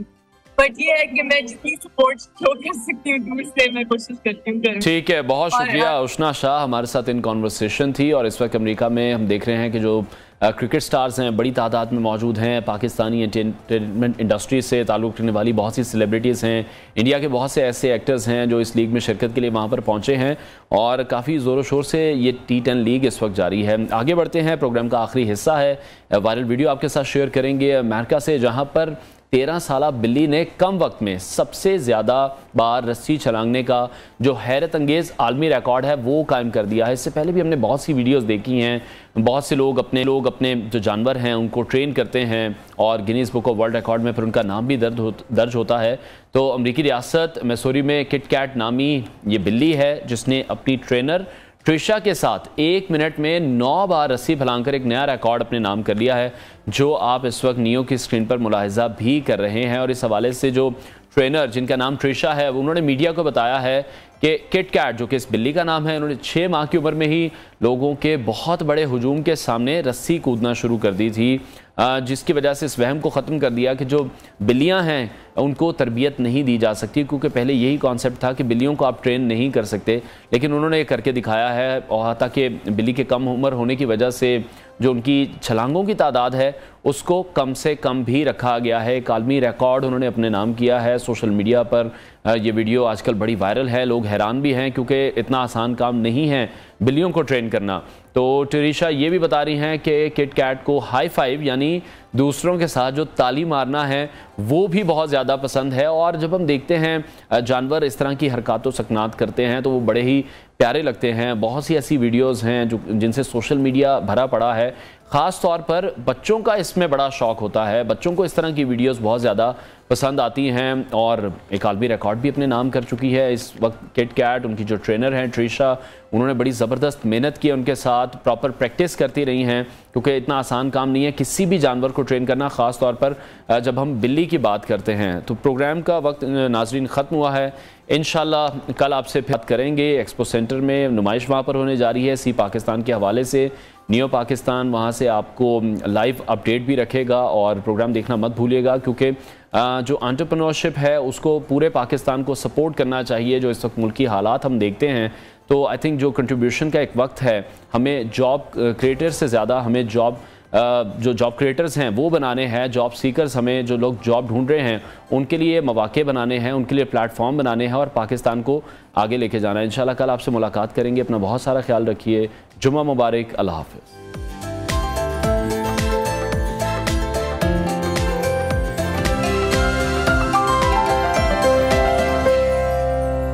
बट ये है कि मैं जितनी सपोर्ट शो कर सकती हूँ दूर से मैं कोशिश करती हूँ। ठीक है, बहुत शुक्रिया। उष्णा शाह हमारे साथ इन कॉन्वर्सेशन थी, और इस वक्त अमेरिका में हम देख रहे हैं कि जो क्रिकेट स्टार्स हैं बड़ी तादाद में मौजूद हैं, पाकिस्तानी एंटरटेनमेंट इंडस्ट्री से ताल्लुक़ रखने वाली बहुत सी सेलिब्रिटीज़ हैं, इंडिया के बहुत से ऐसे एक्टर्स हैं जो इस लीग में शिरकत के लिए वहाँ पर पहुँचे हैं, और काफ़ी ज़ोरों शोर से ये T10 लीग इस वक्त जारी है। आगे बढ़ते हैं, प्रोग्राम का आखिरी हिस्सा है, वायरल वीडियो आपके साथ शेयर करेंगे अमेरिका से, जहाँ पर 13 साला बिल्ली ने कम वक्त में सबसे ज़्यादा बार रस्सी छलांगने का जो हैरत अंगेज़ आलमी रिकॉर्ड है वो कायम कर दिया है। इससे पहले भी हमने बहुत सी वीडियोस देखी हैं, बहुत से लोग अपने जो जानवर हैं उनको ट्रेन करते हैं और Guinness book of world record में फिर उनका नाम भी दर्ज होता है। तो अमरीकी रियासत मिसूरी में किट कैट नामी ये बिल्ली है जिसने अपनी ट्रेनर ट्रिशा के साथ 1 मिनट में 9 बार रस्सी फैलाकर एक नया रिकॉर्ड अपने नाम कर लिया है, जो आप इस वक्त नियो की स्क्रीन पर मुलाहिजा भी कर रहे हैं। और इस हवाले से जो ट्रेनर जिनका नाम ट्रिशा है उन्होंने मीडिया को बताया है कि किट कैट जो कि इस बिल्ली का नाम है, उन्होंने 6 माह की उम्र में ही लोगों के बहुत बड़े हुजूम के सामने रस्सी कूदना शुरू कर दी थी, जिसकी वजह से इस वहम को ख़त्म कर दिया कि जो बिल्लियां हैं उनको तरबियत नहीं दी जा सकती, क्योंकि पहले यही कॉन्सेप्ट था कि बिल्लियों को आप ट्रेन नहीं कर सकते, लेकिन उन्होंने ये करके दिखाया है। और ताकि बिल्ली के कम उम्र होने की वजह से जो उनकी छलांगों की तादाद है उसको कम से कम भी रखा गया है। एक आलमी रिकॉर्ड उन्होंने अपने नाम किया है। सोशल मीडिया पर ये वीडियो आजकल बड़ी वायरल है, लोग हैरान भी हैं क्योंकि इतना आसान काम नहीं है बिल्लियों को ट्रेन करना। तो ट्रिशा ये भी बता रही हैं कि किट कैट को हाई फाइव यानी दूसरों के साथ जो ताली मारना है वो भी बहुत ज़्यादा पसंद है। और जब हम देखते हैं जानवर इस तरह की हरकत व सकनात करते हैं तो वो बड़े ही प्यारे लगते हैं। बहुत सी ऐसी वीडियोस हैं जो जिनसे सोशल मीडिया भरा पड़ा है, ख़ास तौर पर बच्चों का इसमें बड़ा शौक़ होता है, बच्चों को इस तरह की वीडियोस बहुत ज़्यादा पसंद आती हैं। और एक आलमी रिकॉर्ड भी अपने नाम कर चुकी है इस वक्त किट कैट। उनकी जो ट्रेनर हैं ट्रिशा, उन्होंने बड़ी ज़बरदस्त मेहनत की, उनके साथ प्रॉपर प्रैक्टिस करती रही हैं, क्योंकि इतना आसान काम नहीं है किसी भी जानवर को ट्रेन करना, ख़ास तौर पर जब हम बिल्ली की बात करते हैं। तो प्रोग्राम का वक्त नाजरीन ख़त्म हुआ है, इंशाल्लाह कल आपसे फिर बात करेंगे। एक्सपो सेंटर में नुमाइश वहाँ पर होने जा रही है सी पाकिस्तान के हवाले से। नियो पाकिस्तान वहाँ से आपको लाइव अपडेट भी रखेगा और प्रोग्राम देखना मत भूलिएगा, क्योंकि जो एंटरप्रेन्योरशिप है उसको पूरे पाकिस्तान को सपोर्ट करना चाहिए। जो इस वक्त मुल्की हालात हम देखते हैं तो आई थिंक जो कंट्रीब्यूशन का एक वक्त है, हमें जॉब क्रिएटर से ज़्यादा हमें जो जॉब क्रिएटर्स हैं वो बनाने हैं। जॉब सीकर्स, हमें जो लोग जॉब ढूंढ रहे हैं उनके लिए मौके बनाने हैं, उनके लिए प्लेटफॉर्म बनाने हैं और पाकिस्तान को आगे लेके जाना है। इंशाल्लाह कल आपसे मुलाकात करेंगे। अपना बहुत सारा ख्याल रखिए। जुम्मा मुबारक। अल्लाह हाफ़िज़।